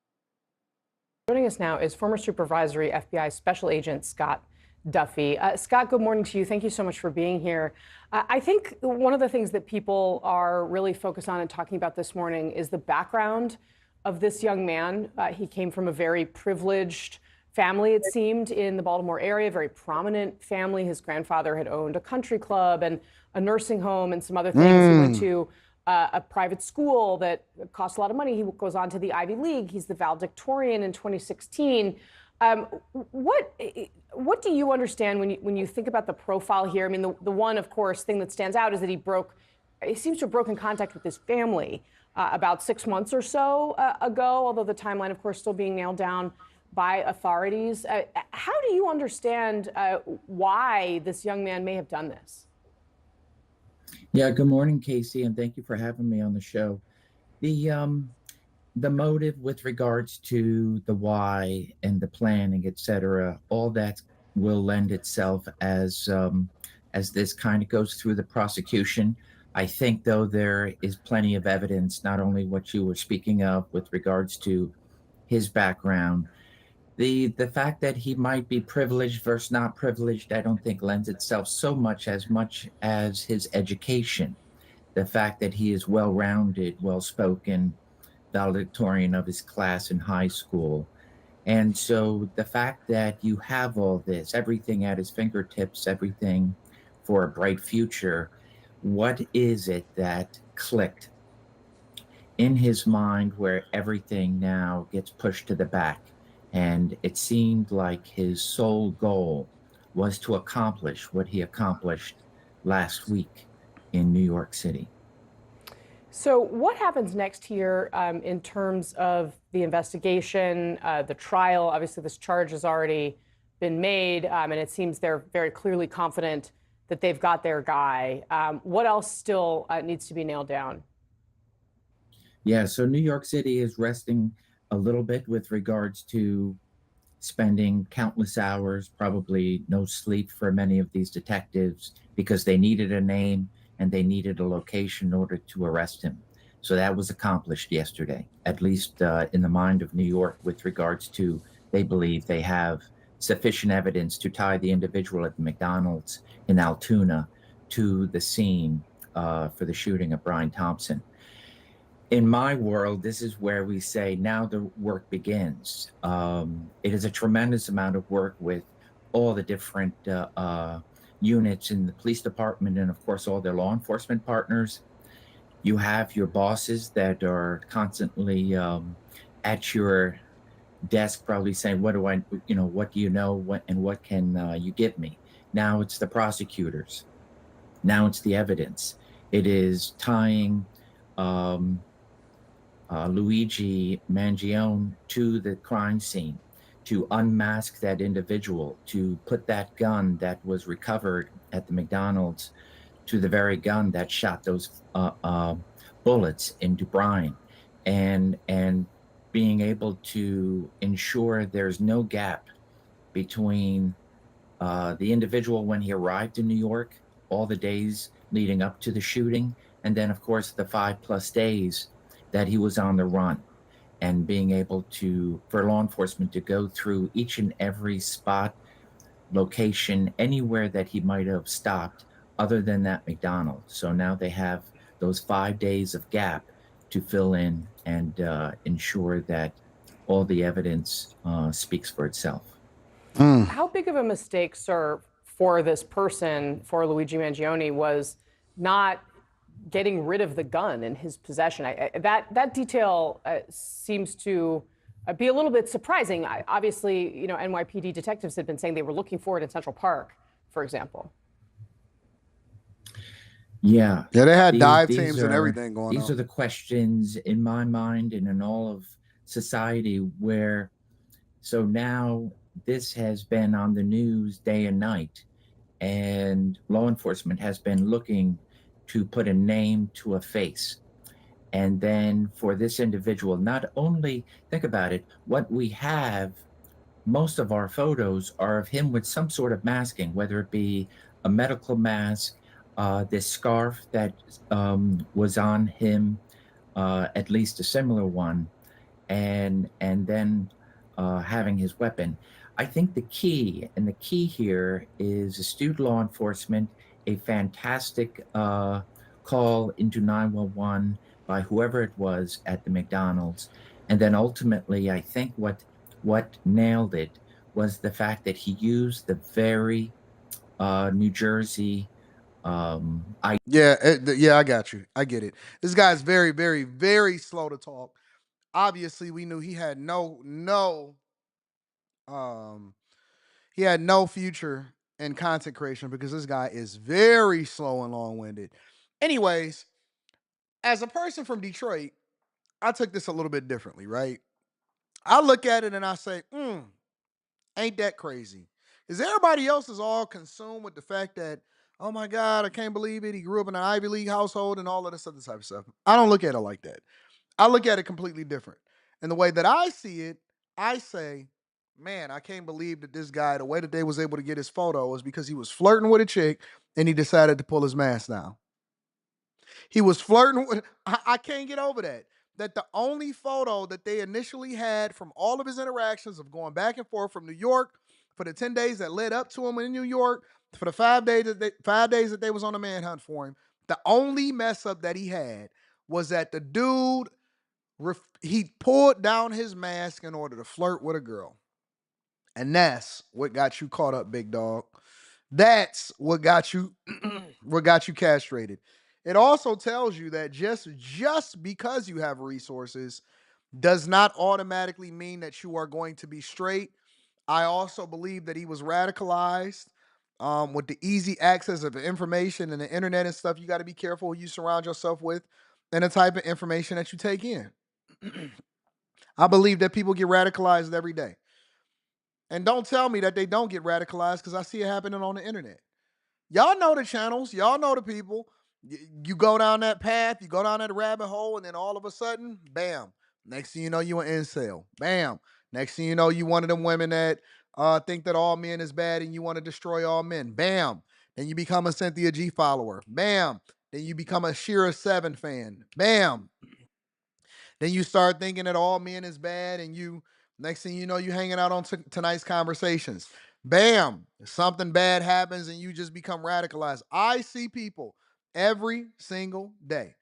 Joining us now is former supervisory FBI Special Agent Scott Duffy. Scott, good morning to you. Thank you so much for being here. I think one of the things that people are really focused on and talking about this morning is the background of this young man. He came from a very privileged family, it seemed, in the Baltimore area, very prominent family. His grandfather had owned a country club and a nursing home and some other things. He went to a private school that cost a lot of money. He goes on to the Ivy League. He's the valedictorian in 2016. What do you understand when you think about the profile here? I mean, the one, of course, thing that stands out is that he seems to have broken contact with his family about 6 months or so ago, although the timeline, of course, still being nailed down by authorities. How do you understand why this young man may have done this? Yeah, good morning, Casey, and thank you for having me on the show. The motive with regards to the why and the planning, et cetera, all that will lend itself as this kind of goes through the prosecution. I think, though, there is plenty of evidence, not only what you were speaking of with regards to his background. The fact that he might be privileged versus not privileged, I don't think lends itself so much as his education. The fact that he is well-rounded, well-spoken, valedictorian of his class in high school. And so the fact that you have all this, everything at his fingertips, everything for a bright future, what is it that clicked in his mind where everything now gets pushed to the back? And it seemed like his sole goal was to accomplish what he accomplished last week in New York City. So what happens next here in terms of the investigation, the trial? Obviously, this charge has already been made, and it seems they're very clearly confident that they've got their guy. What else still needs to be nailed down? Yeah, so New York City is resting a little bit with regards to spending countless hours, probably no sleep for many of these detectives, because they needed a name and they needed a location in order to arrest him. So that was accomplished yesterday, at least in the mind of New York, with regards to, they believe they have sufficient evidence to tie the individual at the McDonald's in Altoona to the scene for the shooting of Brian Thompson. in my world, this is where we say now the work begins. It is a tremendous amount of work with all the different units in the police department and, of course, all their law enforcement partners. You have your bosses that are constantly at your desk, probably saying, "What do I, what do you know, what can you give me?" Now it's the prosecutors. Now it's the evidence. It is tying Luigi Mangione to the crime scene, to unmask that individual, to put that gun that was recovered at the McDonald's to the very gun that shot those bullets into Brian, and being able to ensure there's no gap between the individual when he arrived in New York, all the days leading up to the shooting, and then, of course, the 5+ days that he was on the run, and being able for law enforcement to go through each and every spot, location, anywhere that he might have stopped other than that McDonald's. So now they have those 5 days of gap to fill in and ensure that all the evidence speaks for itself. How big of a mistake, sir, for this person, for Luigi Mangione, was not getting rid of the gun in his possession? That detail seems to be a little bit surprising. Obviously, NYPD detectives had been saying they were looking for it in Central Park, for example. Yeah. Yeah, they had dive teams and everything going on. These are the questions in my mind and in all of society where, so now this has been on the news day and night, and law enforcement has been looking to put a name to a face. And then for this individual, not only, think about it, what we have, most of our photos are of him with some sort of masking, whether it be a medical mask, this scarf that was on him, at least a similar one, and then having his weapon. I think the key here is astute law enforcement, a fantastic call into 911 by whoever it was at the McDonald's. And then ultimately, I think what nailed it was the fact that he used the very New Jersey I got you. I get it. This guy's very, very, very slow to talk. Obviously, we knew he had no future in content creation because this guy is very slow and long-winded. Anyways, as a person from Detroit, I took this a little bit differently, right? I look at it and I say, ain't that crazy? Because everybody else is all consumed with the fact that, oh my God, I can't believe it. He grew up in an Ivy League household and all of this other type of stuff. I don't look at it like that. I look at it completely different. And the way that I see it, I say, man, I can't believe that this guy, the way that they was able to get his photo was because he was flirting with a chick and he decided to pull his mask down. He was flirting with, I can't get over that. That the only photo that they initially had from all of his interactions of going back and forth from New York for the 10 days that led up to him in New York, for the 5 days that they was on a manhunt for him, the only mess up that he had was that the dude, he pulled down his mask in order to flirt with a girl. And that's what got you caught up, big dog. That's what got you castrated. It also tells you that just because you have resources does not automatically mean that you are going to be straight. I also believe that he was radicalized with the easy access of information and the internet and stuff. You got to be careful who you surround yourself with and the type of information that you take in. I believe that people get radicalized every day. And don't tell me that they don't get radicalized because I see it happening on the internet. Y'all know the channels. Y'all know the people. You go down that path, you go down that rabbit hole, and then all of a sudden, bam. Next thing you know, you an incel. Bam. Next thing you know, you one of them women that think that all men is bad and you want to destroy all men. Bam. Then you become a Cynthia G follower. Bam. Then you become a Shira 7 fan. Bam. Then you start thinking that all men is bad, and next thing you know, you hanging out on tonight's conversations. Bam, something bad happens and you just become radicalized. I see people every single day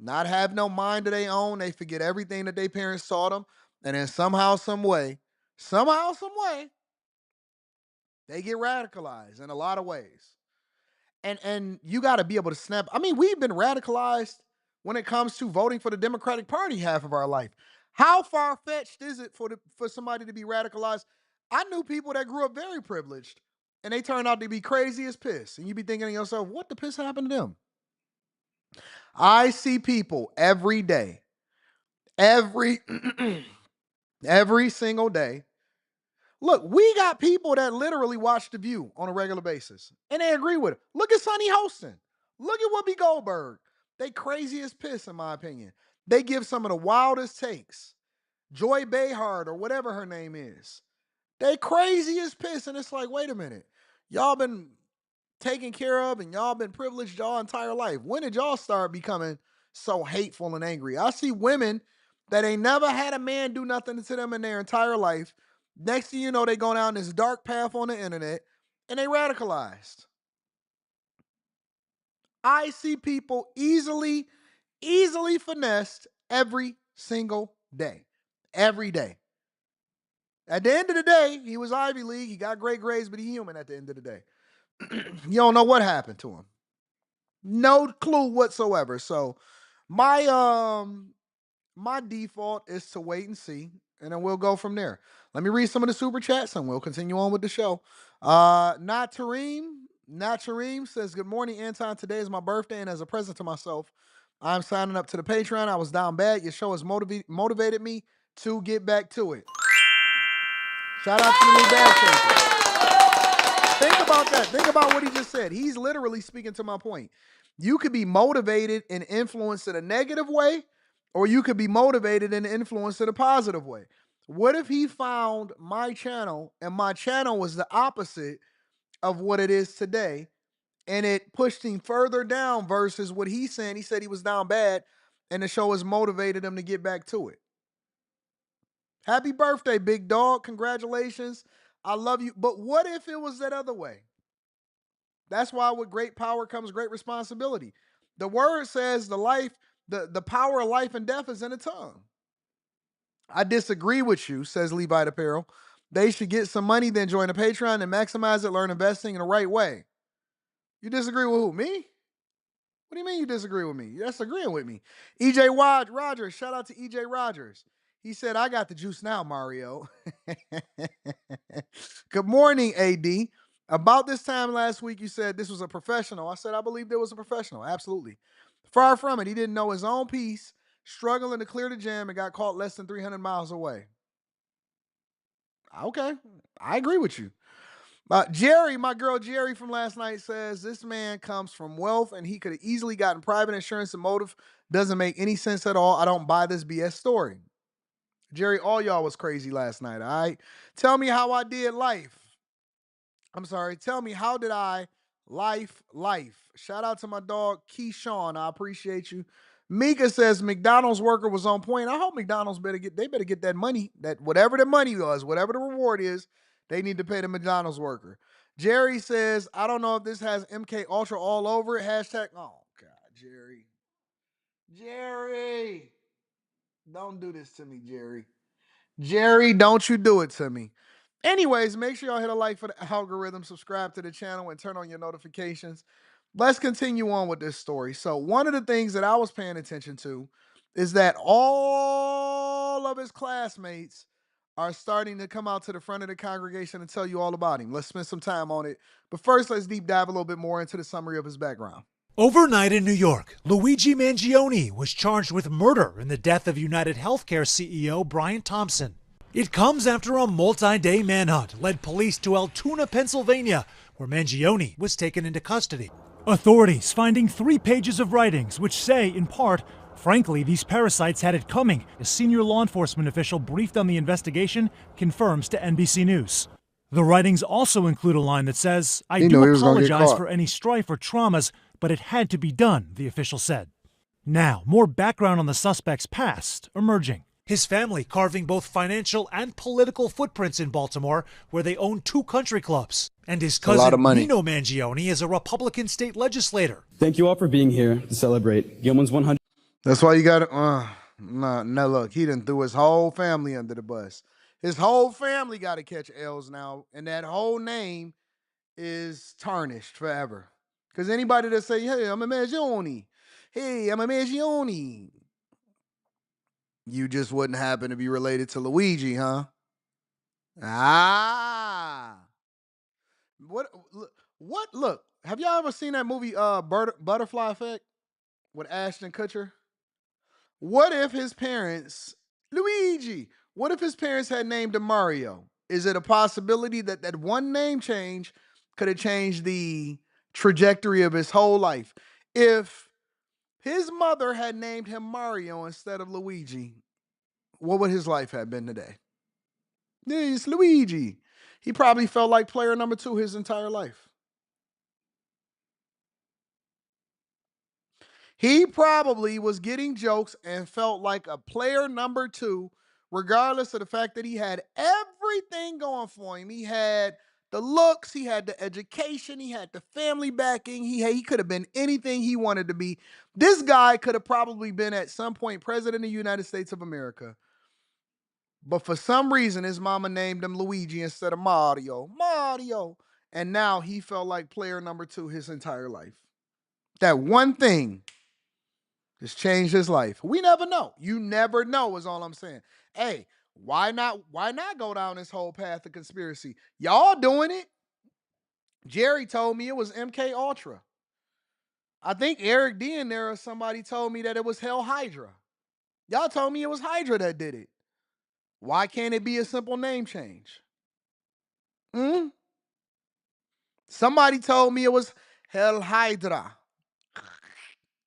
not have no mind of their own. They forget everything that their parents taught them. And then somehow, some way, they get radicalized in a lot of ways. And you got to be able to snap. I mean, we've been radicalized when it comes to voting for the Democratic Party half of our life. How far-fetched is it for somebody to be radicalized? I knew people that grew up very privileged, and they turned out to be crazy as piss. And you be thinking to yourself, what the piss happened to them? I see people every day, every single day. Look, we got people that literally watch The View on a regular basis, and they agree with it. Look at Sonny Hostin. Look at Whoopi Goldberg. They crazy as piss, in my opinion. They give some of the wildest takes. Joy Behar, or whatever her name is. They crazy as piss, and it's like, wait a minute. Y'all been taken care of, and y'all been privileged y'all entire life. When did y'all start becoming so hateful and angry? I see women that ain't never had a man do nothing to them in their entire life. Next thing you know, they go down this dark path on the internet, and they radicalized. I see people easily finessed every single day. Every day. At the end of the day, he was Ivy League. He got great grades, but he's human at the end of the day. You don't know what happened to him. No clue whatsoever. So my default is to wait and see, and then we'll go from there. Let me read some of the super chats, and we'll continue on with the show. Natareem says, good morning, Anton. Today is my birthday, and as a present to myself, I'm signing up to the Patreon. I was down bad. Your show has motivated me to get back to it. Shout out to the new bad chaser. Think about that. Think about what he just said. He's literally speaking to my point. You could be motivated and influenced in a negative way, or you could be motivated and influenced in a positive way. What if he found my channel and my channel was the opposite of what it is today, and it pushed him further down versus what he's saying? He said he was down bad, and the show has motivated him to get back to it. Happy birthday, big dog. Congratulations. I love you. But what if it was that other way? That's why with great power comes great responsibility. The word says the power of life and death is in the tongue. I disagree with you, says Levite Apparel. They should get some money, then join the Patreon and maximize it, learn investing in the right way. You disagree with who? Me? What do you mean you disagree with me? You're disagreeing with me. EJ Rogers, shout out to EJ Rogers. He said, I got the juice now, Mario. Good morning, AD. About this time last week, you said this was a professional. I said, I believe there was a professional. Absolutely. Far from it. He didn't know his own piece, struggling to clear the jam, and got caught less than 300 miles away. Okay. I agree with you. Jerry, my girl Jerry from last night, says this man comes from wealth and he could have easily gotten private insurance. The motive doesn't make any sense at all. I don't buy this BS story. Jerry, all y'all was crazy last night, all right? Tell me how I did life. I'm sorry. Tell me, how did I life? Shout out to my dog, Keyshawn. I appreciate you. Mika says McDonald's worker was on point. I hope McDonald's better get that money, that whatever the money was, whatever the reward is, they need to pay the McDonald's worker. Jerry says, I don't know if this has MK Ultra all over it. Hashtag, oh God, Jerry. Jerry. Don't do this to me, Jerry. Jerry, don't you do it to me. Anyways, make sure y'all hit a like for the algorithm, subscribe to the channel, and turn on your notifications. Let's continue on with this story. So one of the things that I was paying attention to is that all of his classmates are starting to come out to the front of the congregation and tell you all about him. Let's spend some time on it. But first, let's deep dive a little bit more into the summary of his background. Overnight in New York, Luigi Mangione was charged with murder in the death of United Healthcare CEO Brian Thompson. It comes after a multi-day manhunt led police to Altoona, Pennsylvania, where Mangione was taken into custody. Authorities finding 3 pages of writings which say, in part, frankly, these parasites had it coming. A senior law enforcement official briefed on the investigation confirms to NBC News. The writings also include a line that says, I do apologize for any strife or traumas, but it had to be done, the official said. Now, more background on the suspect's past emerging. His family carving both financial and political footprints in Baltimore, where they own 2 country clubs. And his cousin, Nino Mangione, is a Republican state legislator. Thank you all for being here to celebrate Gilman's 100. That's why you got to. No, look, he done threw his whole family under the bus. His whole family got to catch L's now, and that whole name is tarnished forever. Because anybody that say, "Hey, I'm a Mangione," "Hey, I'm a Mangione," you just wouldn't happen to be related to Luigi, huh? Ah, what? What? Look, have y'all ever seen that movie, Butterfly Effect, with Ashton Kutcher? What if his parents, Luigi, what if his parents had named him Mario? Is it a possibility that that one name change could have changed the trajectory of his whole life? If his mother had named him Mario instead of Luigi, what would his life have been today? Yeah, it's Luigi. He probably felt like player number 2 his entire life. He probably was getting jokes and felt like a player number 2, regardless of the fact that he had everything going for him. He had the looks, he had the education, he had the family backing. He could have been anything he wanted to be. This guy could have probably been at some point president of the United States of America. But for some reason, his mama named him Luigi instead of Mario. Mario. And now he felt like player number 2 his entire life. That one thing just changed his life. We never know. You never know is all I'm saying. Hey, why not go down this whole path of conspiracy? Y'all doing it. Jerry told me it was MK Ultra. I think Eric D in there or somebody told me that it was Hell Hydra. Y'all told me it was Hydra that did it. Why can't it be a simple name change? Somebody told me it was Hell Hydra.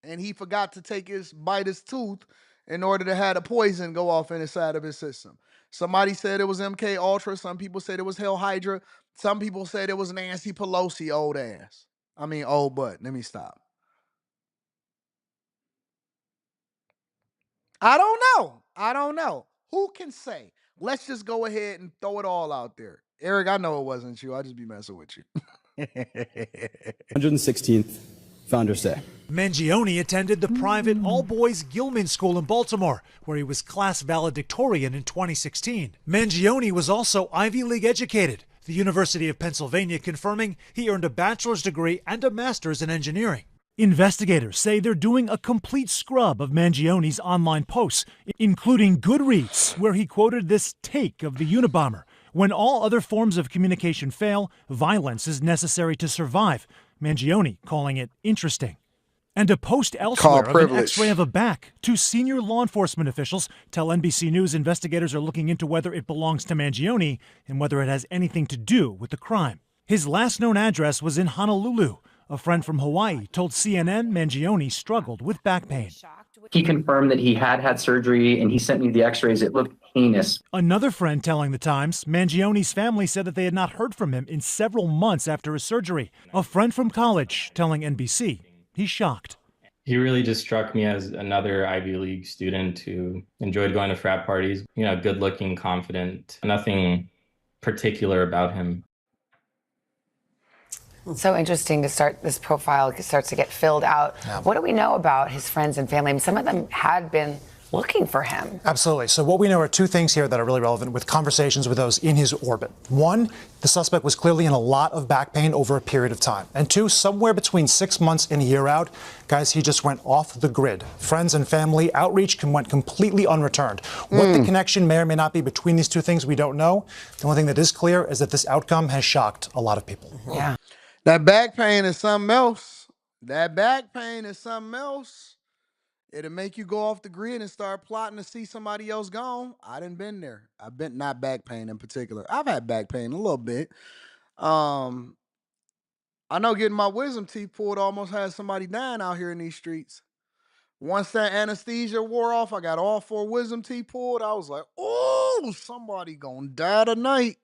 And he forgot to bite his tooth in order to have the poison go off in the side of his system. Somebody said it was MK Ultra. Some people said it was Hell Hydra. Some people said it was Nancy Pelosi, old ass. I mean, old butt. Let me stop. I don't know. Who can say? Let's just go ahead and throw it all out there. Eric, I know it wasn't you. I just be messing with you. 116th Founders Day. Mangione attended the private all-boys Gilman School in Baltimore, where he was class valedictorian in 2016. Mangione was also Ivy League educated, the University of Pennsylvania confirming he earned a bachelor's degree and a master's in engineering. Investigators say they're doing a complete scrub of Mangione's online posts, including Goodreads, where he quoted this take of the Unabomber: "When all other forms of communication fail, violence is necessary to survive." Mangione calling it interesting. And a post elsewhere of an x-ray of a back. 2 senior law enforcement officials tell NBC News investigators are looking into whether it belongs to Mangione and whether it has anything to do with the crime. His last known address was in Honolulu. A friend from Hawaii told CNN Mangione struggled with back pain. He confirmed that he had surgery, and he sent me the x-rays. It looked heinous. Another friend telling The Times, Mangione's family said that they had not heard from him in several months after his surgery. A friend from college telling NBC he's shocked. He really just struck me as another Ivy League student who enjoyed going to frat parties, good looking, confident, nothing particular about him. So interesting to start this profile starts to get filled out. Yeah. What do we know about his friends and family? I mean, some of them had been looking for him. Absolutely. So what we know are 2 things here that are really relevant with conversations with those in his orbit. 1, the suspect was clearly in a lot of back pain over a period of time. And 2, somewhere between 6 months and a year out, guys, he just went off the grid. Friends and family outreach went completely unreturned. What the connection may or may not be between these 2 things, we don't know. The only thing that is clear is that this outcome has shocked a lot of people. Yeah. That back pain is something else. It'll make you go off the grid and start plotting to see somebody else gone. I done been there. I've been, not back pain in particular. I've had back pain a little bit. I know getting my wisdom teeth pulled almost had somebody dying out here in these streets. Once that anesthesia wore off, I got all 4 wisdom teeth pulled. I was like, oh, somebody gonna die tonight.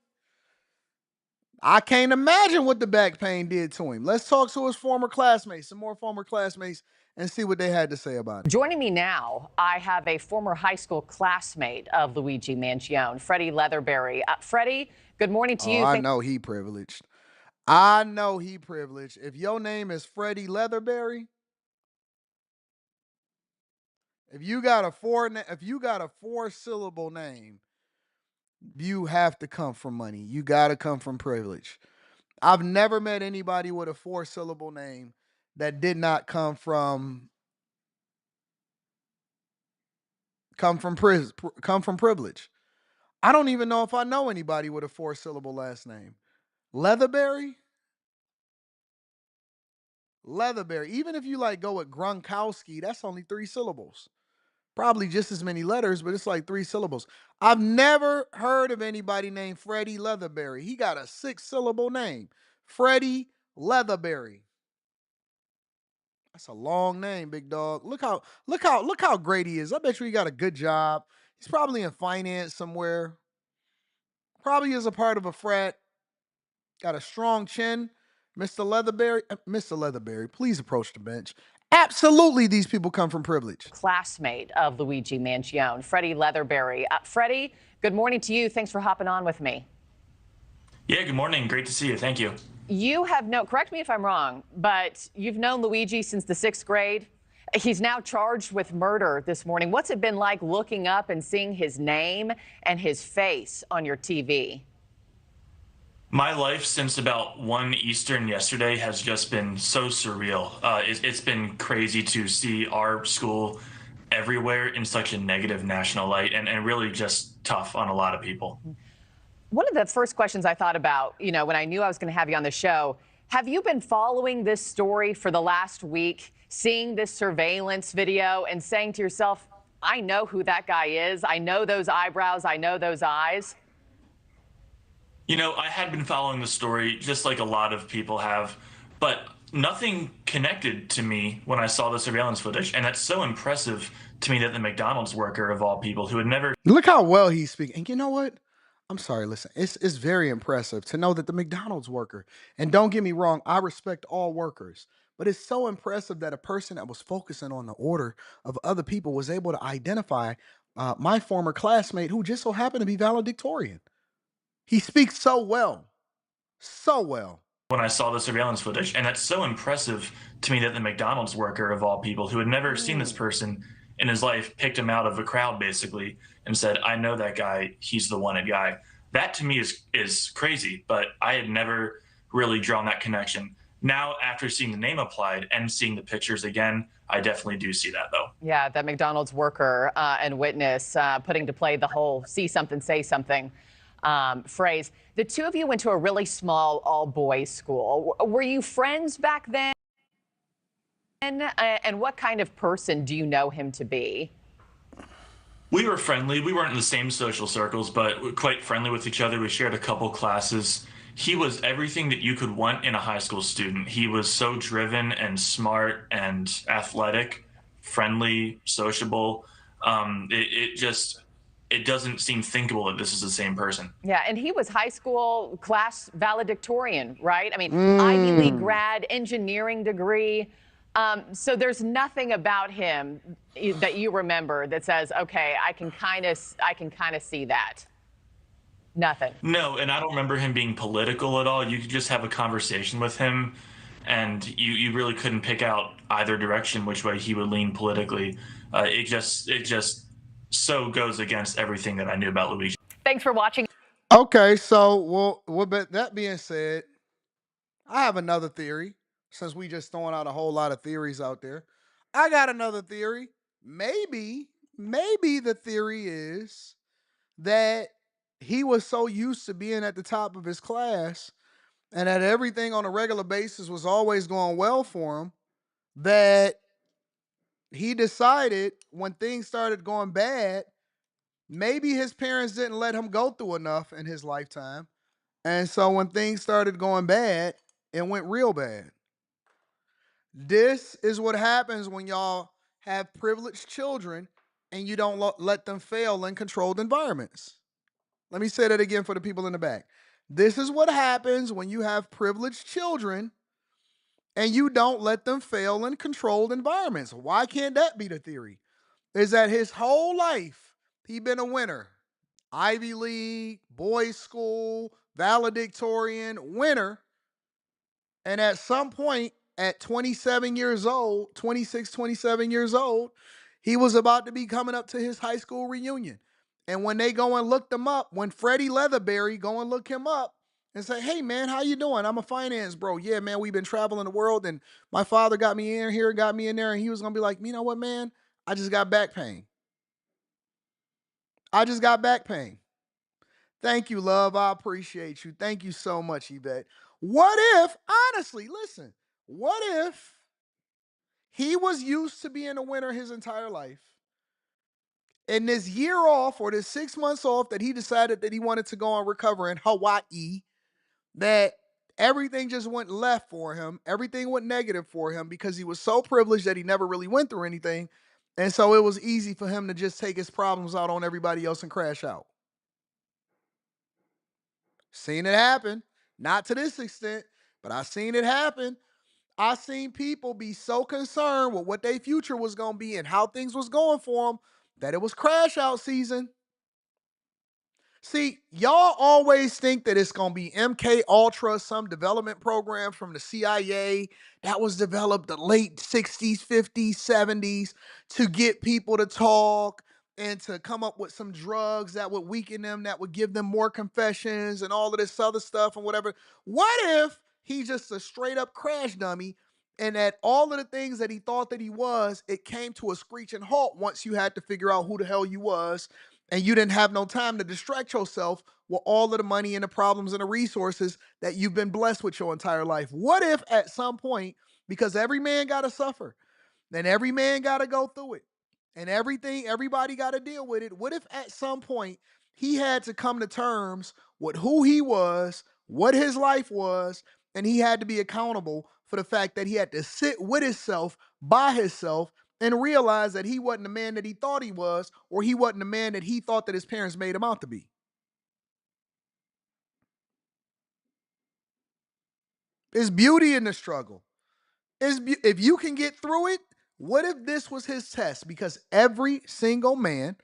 I can't imagine what the back pain did to him. Let's talk to his former classmates, some more former classmates, and see what they had to say about it. Joining me now, I have a former high school classmate of Luigi Mangione, Freddie Leatherberry. Freddie, good morning to you. I know he privileged. If your name is Freddie Leatherberry, If you got a four-syllable name, you have to come from money. You got to come from privilege. I've never met anybody with a four-syllable name that did not come from privilege. I don't even know if I know anybody with a four-syllable last name. Leatherberry? Leatherberry. Even if you like go with Gronkowski, that's only 3 syllables. Probably just as many letters, but it's like 3 syllables. I've never heard of anybody named Freddie Leatherberry. He got a 6-syllable name. Freddie Leatherberry. That's a long name, big dog. Look how great he is. I bet you he got a good job. He's probably in finance somewhere. Probably is a part of a frat. Got a strong chin. Mr. Leatherberry, please approach the bench. Absolutely, these people come from privilege. Classmate of Luigi Mangione, Freddie Leatherberry. Freddie, good morning to you. Thanks for hopping on with me. Yeah, good morning. Great to see you. Thank you. You have correct me if I'm wrong, but you've known Luigi since the 6th grade. He's now charged with murder this morning. What's it been like looking up and seeing his name and his face on your TV? My life since about 1 Eastern yesterday has just been so surreal. It's been crazy to see our school everywhere in such a negative national light and really just tough on a lot of people. One of the first questions I thought about, when I knew I was going to have you on the show, have you been following this story for the last week, seeing this surveillance video and saying to yourself, I know who that guy is. I know those eyebrows. I know those eyes. I had been following the story just like a lot of people have, but nothing connected to me when I saw the surveillance footage. And that's so impressive to me that the McDonald's worker of all people who had never... Look how well he's speaking. And you know what? I'm sorry, listen, it's very impressive to know that the McDonald's worker, and don't get me wrong, I respect all workers, but it's so impressive that a person that was focusing on the order of other people was able to identify my former classmate who just so happened to be valedictorian. He speaks so well. So well. When I saw the surveillance footage, and that's so impressive to me that the McDonald's worker of all people who had never seen this person in his life picked him out of a crowd basically and said, I know that guy, he's the wanted guy. That to me is crazy, but I had never really drawn that connection. Now, after seeing the name applied and seeing the pictures again, I definitely do see that, though. Yeah, that McDonald's worker and witness putting to play the whole see something, say something phrase. The two of you went to a really small all-boys school. Were you friends back then? And what kind of person do you know him to be? We were friendly. We weren't in the same social circles, but quite friendly with each other. We shared a couple classes. He was everything that you could want in a high school student. He was so driven and smart and athletic, friendly, sociable. It doesn't seem thinkable that this is the same person. Yeah, and he was high school class valedictorian, right? I mean, Ivy League grad, engineering degree. So there's nothing about him that you remember that says, okay, I can kind of see that. Nothing. No, and I don't remember him being political at all. You could just have a conversation with him, and you really couldn't pick out either direction which way he would lean politically. It just so goes against everything that I knew about Luigi. Thanks for watching. Okay, so but that being said, I have another theory. Since we just throwing out a whole lot of theories out there, I got another theory. Maybe the theory is that he was so used to being at the top of his class and that everything on a regular basis was always going well for him, that he decided when things started going bad, maybe his parents didn't let him go through enough in his lifetime. And so when things started going bad, it went real bad. This is what happens when y'all have privileged children and you don't let them fail in controlled environments. Let me say that again for the people in the back. This is what happens when you have privileged children and you don't let them fail in controlled environments. Why can't that be the theory? Is that his whole life, he been a winner. Ivy League, boys school, valedictorian, winner. And at some point, at 26, 27 years old, He was about to be coming up to his high school reunion. And when they go and looked him up, when Freddie Leatherberry go and look him up and say, hey, man, how you doing? I'm a finance bro. Yeah, man, we've been traveling the world, and my father got me in here, got me in there, and he was going to be like, you know what, man? I just got back pain. I just got back pain. Thank you, love. I appreciate you. Thank you so much, Yvette. What if, honestly, listen, what if he was used to being a winner his entire life? And this year off, or this 6 months off, that he decided that he wanted to go and recover in Hawaii, that everything just went left for him. Everything went negative for him because he was so privileged that he never really went through anything. And so it was easy for him to just take his problems out on everybody else and crash out. Seen it happen. Not to this extent, but I seen it happen. I seen people be so concerned with what their future was going to be and how things was going for them that it was crash out season. See, y'all always think that it's going to be MK Ultra, some development program from the CIA that was developed the late 60s, 50s, 70s to get people to talk and to come up with some drugs that would weaken them, that would give them more confessions and all of this other stuff and whatever. What if he's just a straight up crash dummy, and that all of the things that he thought that he was, it came to a screeching halt once you had to figure out who the hell you was, and you didn't have no time to distract yourself with all of the money and the problems and the resources that you've been blessed with your entire life? What if at some point, because every man got to suffer, then every man got to go through it, and everybody got to deal with it. What if at some point he had to come to terms with who he was, what his life was, and he had to be accountable for the fact that he had to sit with himself, by himself, and realize that he wasn't the man that he thought he was, or he wasn't the man that he thought that his parents made him out to be? There's beauty in the struggle. If you can get through it, what if this was his test? Because every single man,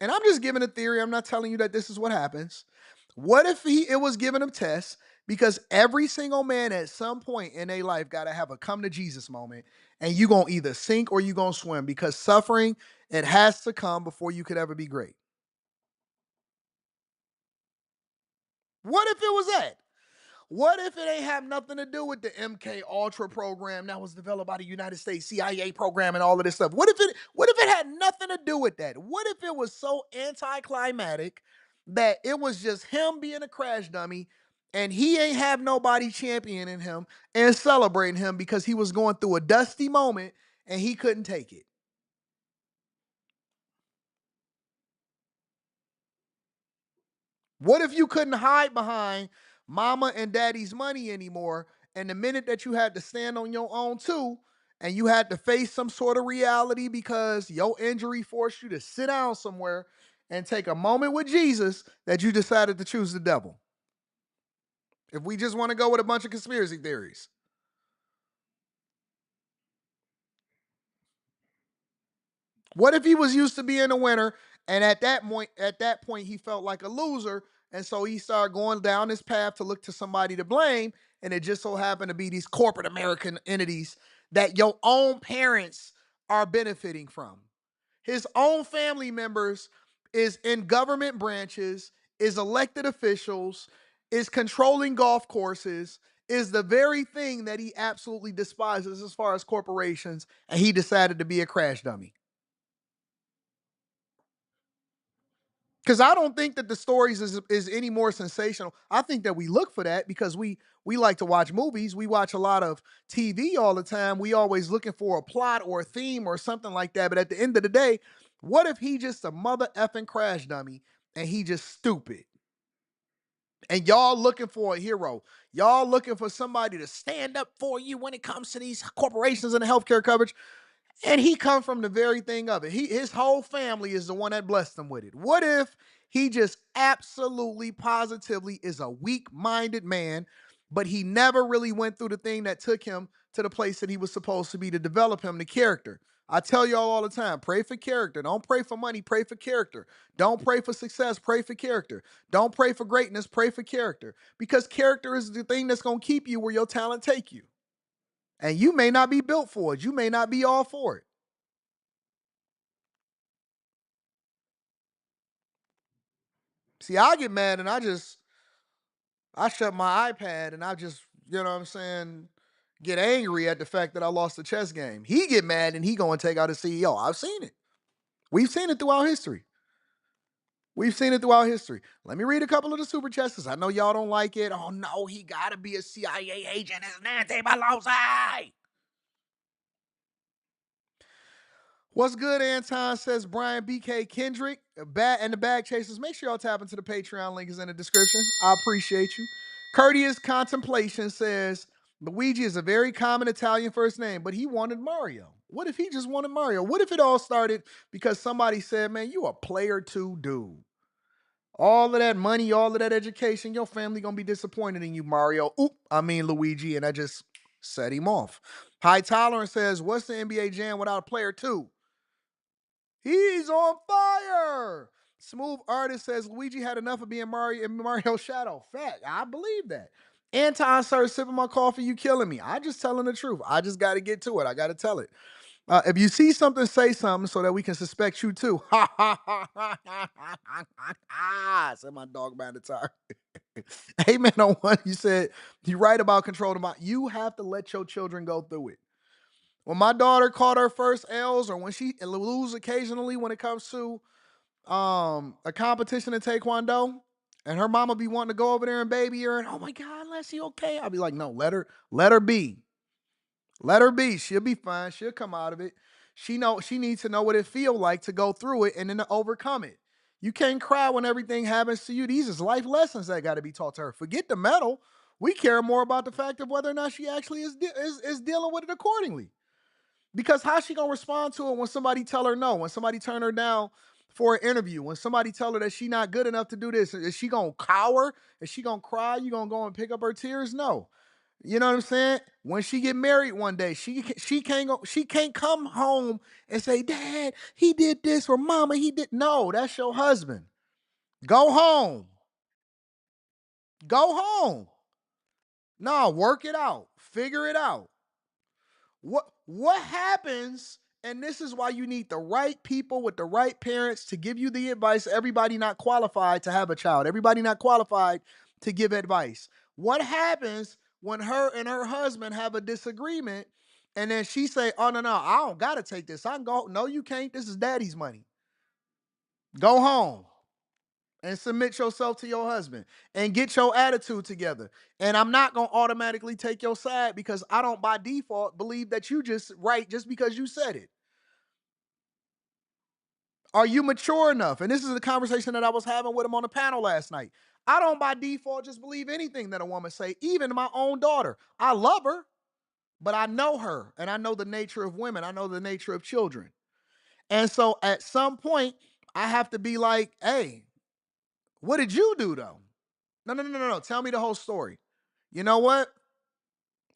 and I'm just giving a theory, I'm not telling you that this is what happens. What if it was giving him tests? Because every single man at some point in their life got to have a come to Jesus moment, and you going to either sink or you going to swim, because suffering, it has to come before you could ever be great. What if it was that? What if it ain't have nothing to do with the MK Ultra program that was developed by the United States CIA program and all of this stuff? What if it had nothing to do with that? What if it was so anticlimactic that it was just him being a crash dummy, and he ain't have nobody championing him and celebrating him because he was going through a dusty moment and he couldn't take it? What if you couldn't hide behind mama and daddy's money anymore, and the minute that you had to stand on your own too, and you had to face some sort of reality because your injury forced you to sit down somewhere and take a moment with Jesus, that you decided to choose the devil? If we just want to go with a bunch of conspiracy theories. What if he was used to being a winner, and at that point he felt like a loser, and so he started going down this path to look to somebody to blame, and it just so happened to be these corporate American entities that your own parents are benefiting from. His own family members is in government branches, is elected officials, is controlling golf courses, is the very thing that he absolutely despises as far as corporations, and he decided to be a crash dummy. Because I don't think that the stories is any more sensational. I think that we look for that because we like to watch movies. We watch a lot of TV all the time. We always looking for a plot or a theme or something like that. But at the end of the day, what if he just a mother effing crash dummy and he just stupid? And y'all looking for a hero. Y'all looking for somebody to stand up for you when it comes to these corporations and the healthcare coverage. And he come from the very thing of it. His whole family is the one that blessed him with it. What if he just absolutely, positively is a weak-minded man, but he never really went through the thing that took him to the place that he was supposed to be to develop him, the character? I tell y'all all the time, pray for character. Don't pray for money, pray for character. Don't pray for success, pray for character. Don't pray for greatness, pray for character. Because character is the thing that's going to keep you where your talent take you. And you may not be built for it. You may not be all for it. See, I get mad and I shut my iPad and I just, get angry at the fact that I lost the chess game. He get mad and he go and take out his CEO. I've seen it. We've seen it throughout history. Let me read a couple of the super chats because I know y'all don't like it. Oh no, he gotta be a CIA agent. It's Nancy Pelosi. What's good, Anton, says Brian BK Kendrick. And the Bag Chasers. Make sure y'all tap into the Patreon link is in the description. I appreciate you. Courteous Contemplation says, Luigi is a very common Italian first name, but he wanted Mario. What if he just wanted Mario? What if it all started because somebody said, man, you a player 2 dude. All of that money, all of that education, your family gonna be disappointed in you, Mario. Luigi, and I just set him off. High Tolerance says, what's the NBA Jam without a player 2? He's on fire. Smooth Artist says Luigi had enough of being Mario in Mario's shadow. Fact, I believe that. Anton started sipping my coffee, you killing me. I just telling the truth. I just got to get to it. I got to tell it. If you see something, say something so that we can suspect you too. Ha ha ha ha ha ha ha. Said my dog behind the tire. Hey man, on one, you said you right about control the mind. You have to let your children go through it. When my daughter caught her first L's, or when she lose occasionally when it comes to a competition in Taekwondo, and her mama be wanting to go over there and baby her, and oh my God, Leslie, okay? I'll be like, no, let her be. Let her be. She'll be fine. She'll come out of it. She needs to know what it feels like to go through it and then to overcome it. You can't cry when everything happens to you. These is life lessons that got to be taught to her. Forget the medal. We care more about the fact of whether or not she actually is dealing with it accordingly. Because how's she gonna respond to it when somebody tell her no, when somebody turn her down for an interview, when somebody tell her that she not good enough to do this? Is she gonna cower? Is she gonna cry? You gonna go and pick up her tears? No. You know what I'm saying? When she get married one day, she can't come home and say, Dad, he did this, or Mama, he did. No, that's your husband. Go home. Go home. No, work it out. Figure it out. What happens, and this is why you need the right people with the right parents to give you the advice. Everybody not qualified to have a child. Everybody not qualified to give advice. What happens when her and her husband have a disagreement and then she say, oh, no, I don't got to take this. I can go. No, you can't. This is daddy's money. Go home and submit yourself to your husband and get your attitude together. And I'm not going to automatically take your side because I don't by default believe that you just right just because you said it. Are you mature enough? And this is the conversation that I was having with him on the panel last night. I don't by default just believe anything that a woman say, even my own daughter. I love her, but I know her and I know the nature of women. I know the nature of children. And so at some point, I have to be like, hey, what did you do though? No. Tell me the whole story. You know what?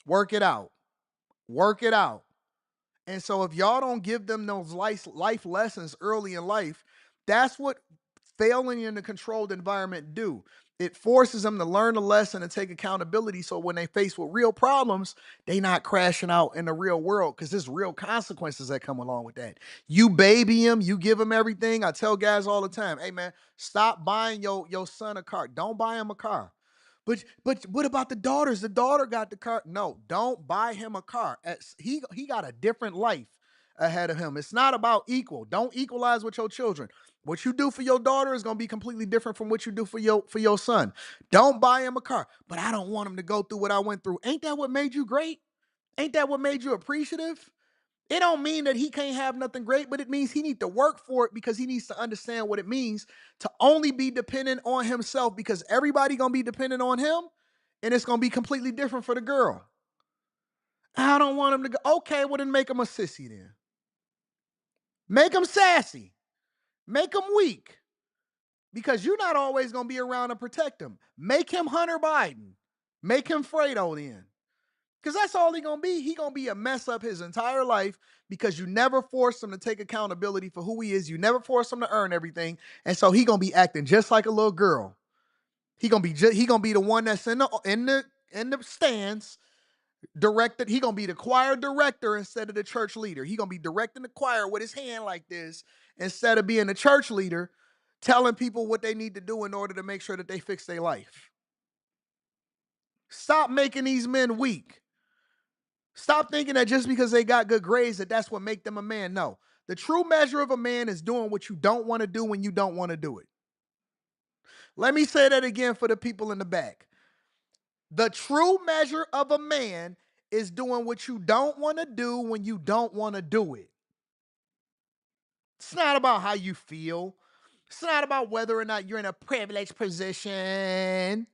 Work it out. Work it out. And so if y'all don't give them those life lessons early in life, that's what failing in a controlled environment do. It forces them to learn the lesson and take accountability. So when they face with real problems, they not crashing out in the real world because there's real consequences that come along with that. You baby them, you give them everything. I tell guys all the time, hey man, stop buying your son a car. Don't buy him a car. But what about the daughters? The daughter got the car. No, don't buy him a car. He got a different life ahead of him. It's not about equal. Don't equalize with your children. What you do for your daughter is going to be completely different from what you do for your son. Don't buy him a car. But I don't want him to go through what I went through. Ain't that what made you great? Ain't that what made you appreciative? It don't mean that he can't have nothing great, but it means he needs to work for it because he needs to understand what it means to only be dependent on himself because everybody going to be dependent on him and it's going to be completely different for the girl. I don't want him to go, okay, well then make him a sissy then. Make him sassy. Make him weak because you're not always going to be around to protect him. Make him Hunter Biden. Make him Fredo then. Because that's all he gonna be. He gonna be a mess up his entire life because you never forced him to take accountability for who he is. You never forced him to earn everything, and so he gonna be acting just like a little girl. He gonna be the one that's in the stands, directed. He gonna be the choir director instead of the church leader. He gonna be directing the choir with his hand like this instead of being the church leader. telling people what they need to do in order to make sure that they fix their life. Stop making these men weak. Stop thinking that just because they got good grades that that's what make them a man. No. The true measure of a man is doing what you don't want to do when you don't want to do it. Let me say that again for the people in the back. The true measure of a man is doing what you don't want to do when you don't want to do it. It's not about how you feel. It's not about whether or not you're in a privileged position.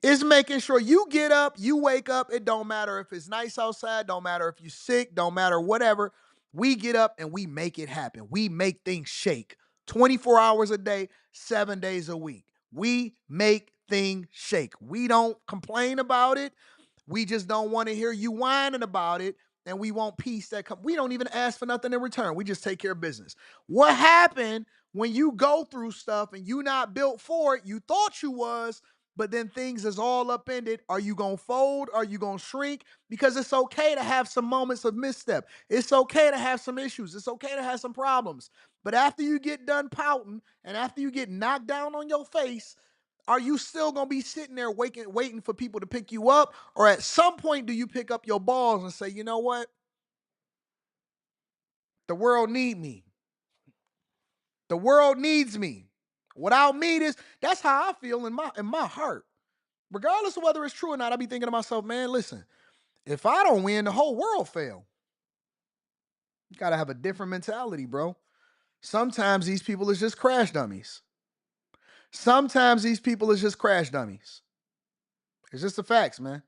It's making sure you get up, you wake up. It don't matter if it's nice outside, don't matter if you're sick, don't matter whatever. We get up and we make it happen. We make things shake 24 hours a day, 7 days a week. We make things shake. We don't complain about it. We just don't want to hear you whining about it. And we want peace that comes. We don't even ask for nothing in return. We just take care of business. What happened when you go through stuff and you not built for it? You thought you was, but then things is all upended. Are you going to fold? Are you going to shrink? Because it's okay to have some moments of misstep. It's okay to have some issues. It's okay to have some problems. But after you get done pouting and after you get knocked down on your face, are you still going to be sitting there waiting for people to pick you up? Or at some point, do you pick up your balls and say, you know what? The world need me. The world needs me. Without me, that's how I feel in my heart. Regardless of whether it's true or not, I be thinking to myself, man, listen, if I don't win, the whole world fail. You got to have a different mentality, bro. Sometimes these people is just crash dummies. Sometimes these people is just crash dummies. It's just the facts, man.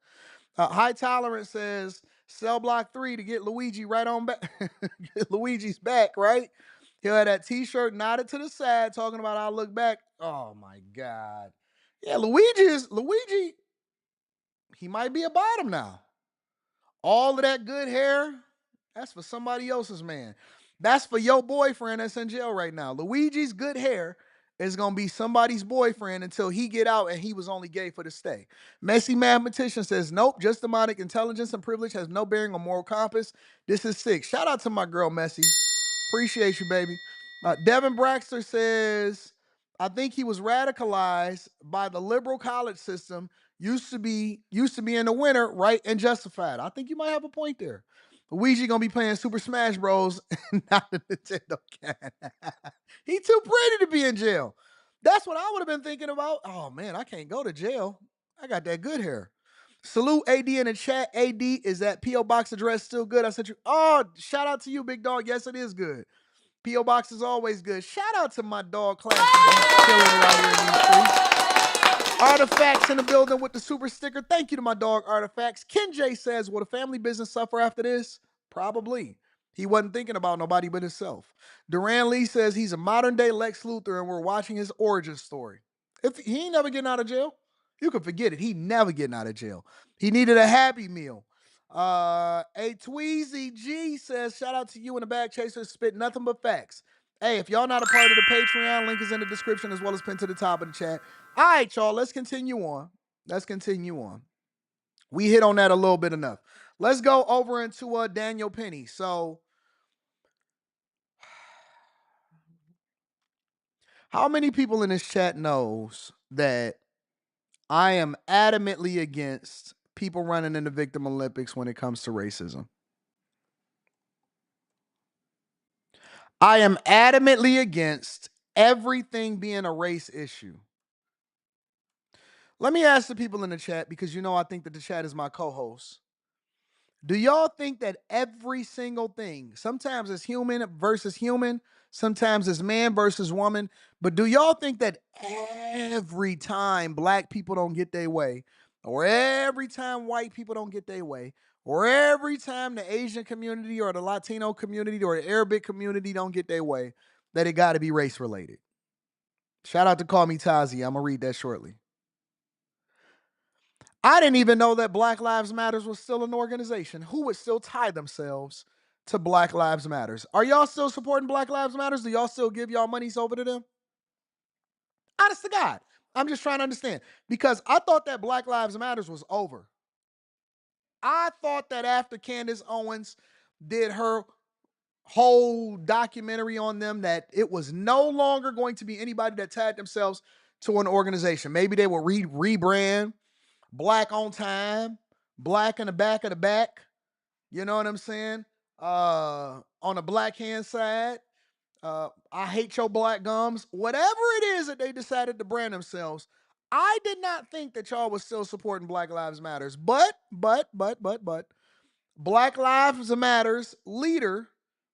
High Tolerance says, cell block 3 to get Luigi right on back. Get Luigi's back, right? He'll have that t-shirt nodded to the side talking about I'll look back. Oh, my God. Yeah, Luigi, he might be a bottom now. All of that good hair, that's for somebody else's man. That's for your boyfriend that's in jail right now. Luigi's good hair is going to be somebody's boyfriend until he get out and he was only gay for the stay. Messy Mathematician says, nope, just demonic intelligence and privilege has no bearing on moral compass. This is sick. Shout out to my girl, Messy. Appreciate you, baby. Devin Braxter says, I think he was radicalized by the liberal college system. Used to be in the winner, right, and justified. I think you might have a point there. Luigi gonna be playing Super Smash Bros. Not the Nintendo can. He too pretty to be in jail. That's what I would have been thinking about. Oh man, I can't go to jail. I got that good hair. Salute AD in the chat. AD, is that P.O. Box address still good? I sent you. Oh, shout out to you, big dog. Yes, it is good. P.O. Box is always good. Shout out to my dog Classy. He's killing it out here in these streets. Artifacts in the building with the super sticker. Thank you to my dog Artifacts. Ken J says, will the family business suffer after this? Probably. He wasn't thinking about nobody but himself. Duran Lee says he's a modern day Lex Luthor and we're watching his origin story. If he ain't never getting out of jail, you can forget it. He never getting out of jail. He needed a Happy Meal. A Tweezy G says, shout out to you in the Bag Chasers. Spit nothing but facts. Hey, if y'all not a part of the Patreon, link is in the description as well as pinned to the top of the chat. All right, y'all, let's continue on. We hit on that a little bit enough. Let's go over into Daniel Penny. So, how many people in this chat knows that I am adamantly against people running in the Victim Olympics when it comes to racism? I am adamantly against everything being a race issue. Let me ask the people in the chat, because I think that the chat is my co-host. Do y'all think that every single thing, sometimes it's human versus human, sometimes it's man versus woman, but do y'all think that every time black people don't get their way, or every time white people don't get their way, or every time the Asian community or the Latino community or the Arabic community don't get their way, that it got to be race related? Shout out to Call Me Tazi. I'm going to read that shortly. I didn't even know that Black Lives Matters was still an organization. Who would still tie themselves to Black Lives Matters? Are y'all still supporting Black Lives Matters? Do y'all still give y'all monies over to them? Honest to God. I'm just trying to understand. Because I thought that Black Lives Matters was over. I thought that after Candace Owens did her whole documentary on them that it was no longer going to be anybody that tagged themselves to an organization. Maybe they will rebrand Black on Time, Black in the back of the back. You know what I'm saying? On the black hand side, I hate your black gums. Whatever it is that they decided to brand themselves, I did not think that y'all was still supporting Black Lives Matters. But, Black Lives Matters leader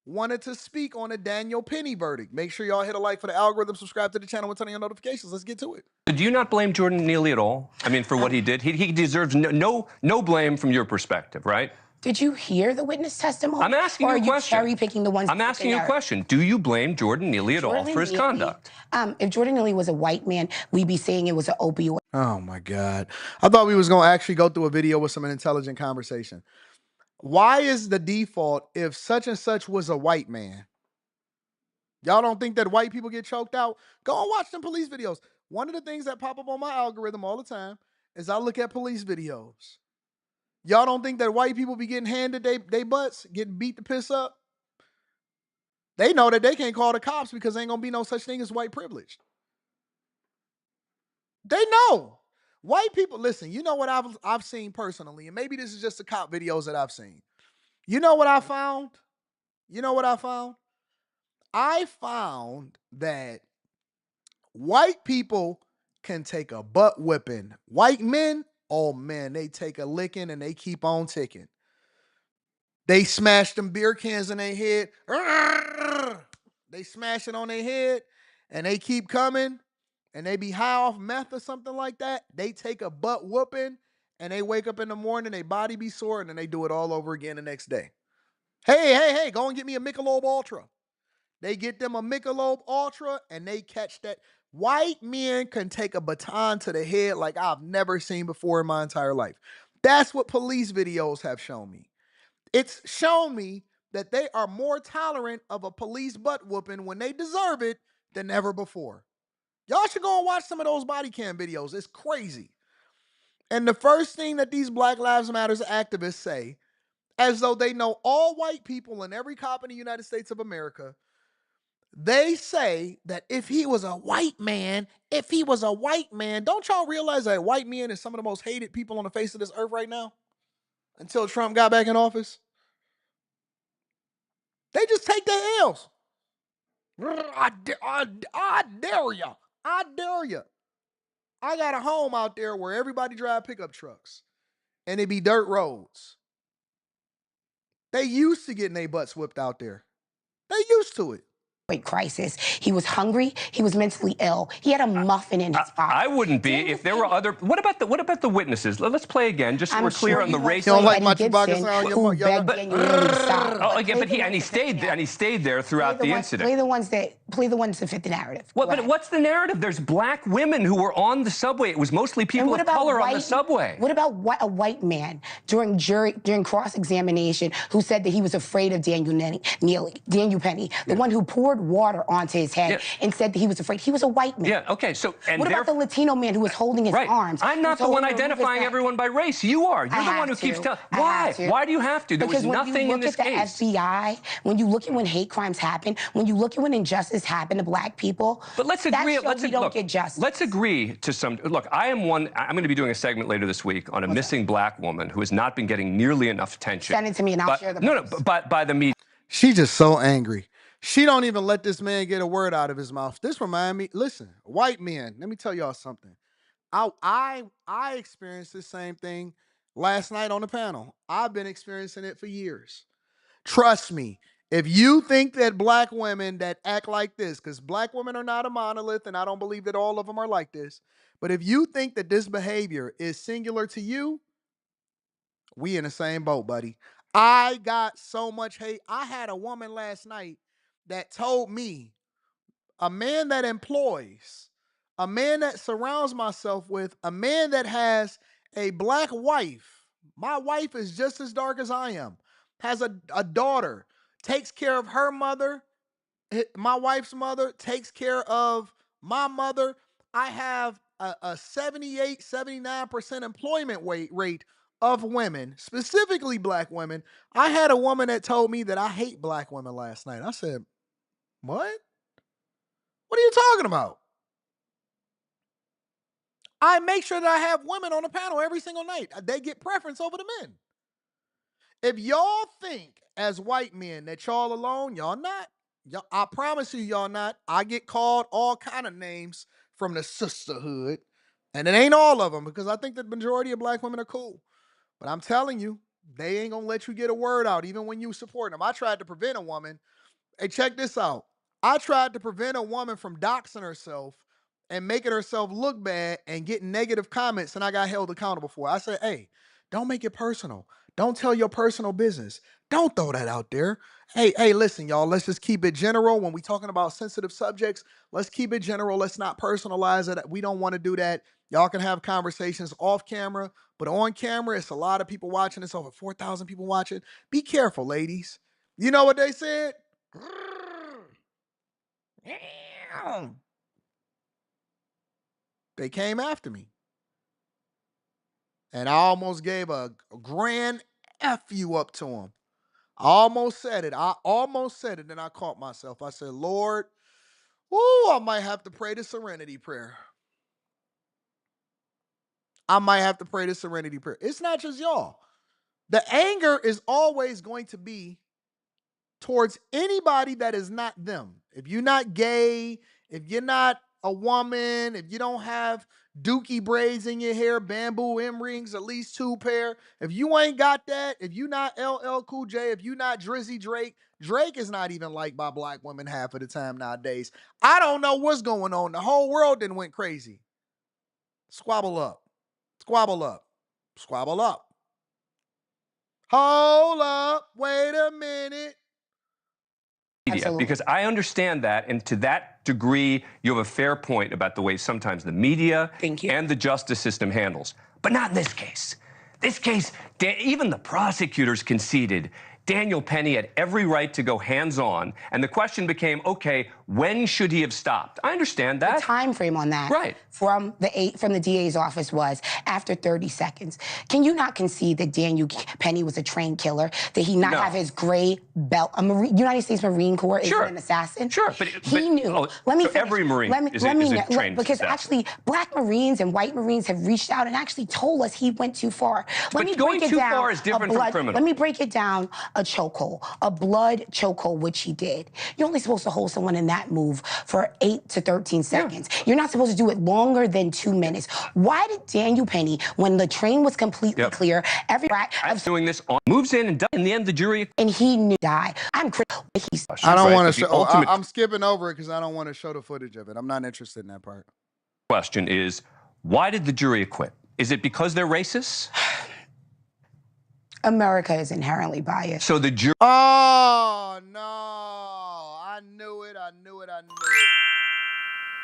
wanted to speak on a Daniel Penny verdict. Make sure y'all hit a like for the algorithm, subscribe to the channel, and turn on your notifications. Let's get to it. Do you not blame Jordan Neely at all? I mean, for what he did? He deserves no blame from your perspective, right? Did you hear the witness testimony? I'm asking you a question. Or are you cherry picking the ones? I'm asking you a question. Do you blame Jordan Neely at all for his conduct? If Jordan Neely was a white man, we'd be saying it was an opioid. Oh my God. I thought we was going to actually go through a video with some intelligent conversation. Why is the default if such and such was a white man? Y'all don't think that white people get choked out? Go and watch them police videos. One of the things that pop up on my algorithm all the time is I look at police videos. Y'all don't think that white people be getting handed they butts, getting beat to piss up? They know that they can't call the cops because there ain't gonna be no such thing as white privilege. They know. White people, listen, you know what I've seen personally, and maybe this is just the cop videos that I've seen. You know what I found? I found that white people can take a butt whipping. White men, oh man, they take a licking and they keep on ticking. They smash them beer cans in their head. They smash it on their head and they keep coming and they be high off meth or something like that. They take a butt whooping and they wake up in the morning, their body be sore, and then they do it all over again the next day. Hey, go and get me a Michelob Ultra. They get them a Michelob Ultra and they catch that. White men can take a baton to the head like I've never seen before in my entire life. That's what police videos have shown me. It's shown me that they are more tolerant of a police butt whooping when they deserve it than ever before. Y'all should go and watch some of those body cam videos. It's crazy. And the first thing that these Black Lives Matter activists say, as though they know all white people and every cop in the United States of America, they say that if he was a white man, don't y'all realize that white men is some of the most hated people on the face of this earth right now? Until Trump got back in office. They just take their L's. I dare ya. I dare ya. I got a home out there where everybody drive pickup trucks. And it be dirt roads. They used to getting their butts whipped out there. They used to it. Crisis. He was hungry. He was mentally ill. He had a muffin in his pocket. I wouldn't be if there were other. What about the witnesses? Let's play again, just so we're clear on the race. You don't like my Chewbacca sound? And he stayed there throughout the incident. Play the ones that fit the narrative. But what's the narrative? There's black women who were on the subway. It was mostly people of color on the subway. What about a white man during cross-examination who said that he was afraid of Daniel Penny, the one who poured water onto his head and said that he was afraid? He was a white man. Yeah, okay, so... What about the Latino man who was holding his arms? I'm not the one identifying everyone by race. You are. You're the one who keeps telling... Why? Why do you have to? There was nothing in this case. Because when you look at the FBI, when you look at when hate crimes happen, when you look at when injustice happen to black people, but let's agree. Don't get justice. Let's agree to some... Look, I'm going to be doing a segment later this week on a missing black woman who has not been getting nearly enough attention. Send it to me and I'll share the post. By the media. She's just so angry. She don't even let this man get a word out of his mouth. This remind me, listen, white men, let me tell y'all something. I experienced the same thing last night on the panel. I've been experiencing it for years. Trust me, if you think that black women that act like this, because black women are not a monolith, and I don't believe that all of them are like this, but if you think that this behavior is singular to you, we in the same boat, buddy. I got so much hate. I had a woman last night that told me, a man that employs, a man that surrounds myself with, a man that has a black wife, my wife is just as dark as I am, has a daughter, takes care of her mother, my wife's mother, takes care of my mother. I have a 78, 79% employment rate of women, specifically black women. I had a woman that told me that I hate black women last night. I said, what? What are you talking about? I make sure that I have women on the panel every single night. They get preference over the men. If y'all think as white men that y'all alone, y'all not. I promise you, y'all not. I get called all kind of names from the sisterhood. And it ain't all of them, because I think the majority of black women are cool. But I'm telling you, they ain't gonna let you get a word out, even when you support them. I tried to prevent a woman. Hey, check this out. I tried to prevent a woman from doxing herself and making herself look bad and getting negative comments, and I got held accountable for it. I said, hey, don't make it personal. Don't tell your personal business. Don't throw that out there. Hey, listen, y'all, let's just keep it general. When we talking about sensitive subjects, let's keep it general. Let's not personalize it. We don't want to do that. Y'all can have conversations off camera, but on camera, it's a lot of people watching. It's over 4,000 people watching. Be careful, ladies. You know what they said? They came after me. And I almost gave a grand F you up to them. I almost said it. Then I caught myself. I said, Lord, I might have to pray the serenity prayer. It's not just y'all. The anger is always going to be towards anybody that is not them. If you're not gay, if you're not a woman, if you don't have dookie braids in your hair, bamboo earrings, at least 2 pair, if you ain't got that, if you're not LL Cool J, if you're not Drizzy Drake, Drake is not even liked by black women half of the time nowadays. I don't know what's going on. The whole world then went crazy. Squabble up. Squabble up. Squabble up. Hold up. Wait a minute. Absolutely. Because I understand that, and to that degree, you have a fair point about the way sometimes the media and the justice system handles. But not in this case. This case, even the prosecutors conceded Daniel Penny had every right to go hands-on, and the question became, okay, when should he have stopped? I understand that. The time frame on that from the DA's office was after 30 seconds. Can you not concede that Daniel Penny was a trained killer, that he not have his gray belt? United States Marine Corps isn't an assassin? Sure, but he knew. Let me finish. Every Marine is a trained because assassin. actually, black Marines and white Marines have reached out and actually told us he went too far. But going too far is different from criminal. Let me break it down. A chokehold, a blood chokehold, which he did. You're only supposed to hold someone in that move for 8 to 13 seconds. You're not supposed to do it longer than 2 minutes. Why did Daniel Penny, when the train was completely clear, every doing this moves in and does, in the end the jury and he knew die. I'm critical. I don't want to show. I'm skipping over it because I don't want to show the footage of it. I'm not interested in that part. Question is, why did the jury acquit? Is it because they're racist? America is inherently biased. So the jury. Oh, no. I knew it.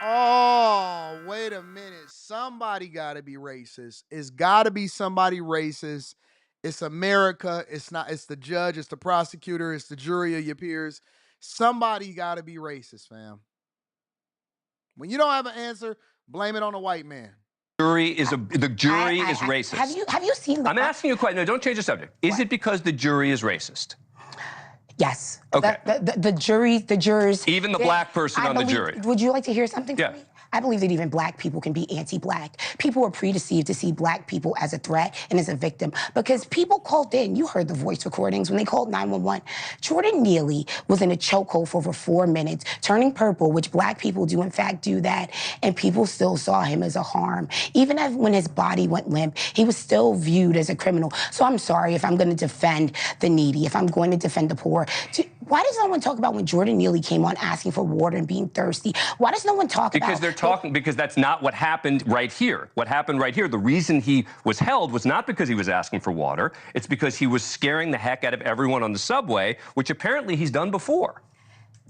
Oh, wait a minute. Somebody got to be racist. It's got to be somebody racist. It's America. It's not. It's the judge. It's the prosecutor. It's the jury of your peers. Somebody got to be racist, fam. When you don't have an answer, blame it on a white man. The jury is racist. Have you seen? I'm asking you a question. No, don't change the subject. Is it because the jury is racist? Yes. Okay. The jurors. Even the black person on the jury. Would you like to hear something from Yeah. me? I believe that even black people can be anti-black. People are predeceived to see black people as a threat and as a victim because people called in. You heard the voice recordings when they called 911. Jordan Neely was in a chokehold for over 4 minutes, turning purple, which black people do in fact do that, and people still saw him as a harm. Even when his body went limp, he was still viewed as a criminal. So I'm sorry if I'm going to defend the needy, if I'm going to defend the poor. Why does no one talk about when Jordan Neely came on asking for water and being thirsty? Why does no one talk about... Because that's not what happened right here. What happened right here, the reason he was held was not because he was asking for water. It's because he was scaring the heck out of everyone on the subway, which apparently he's done before.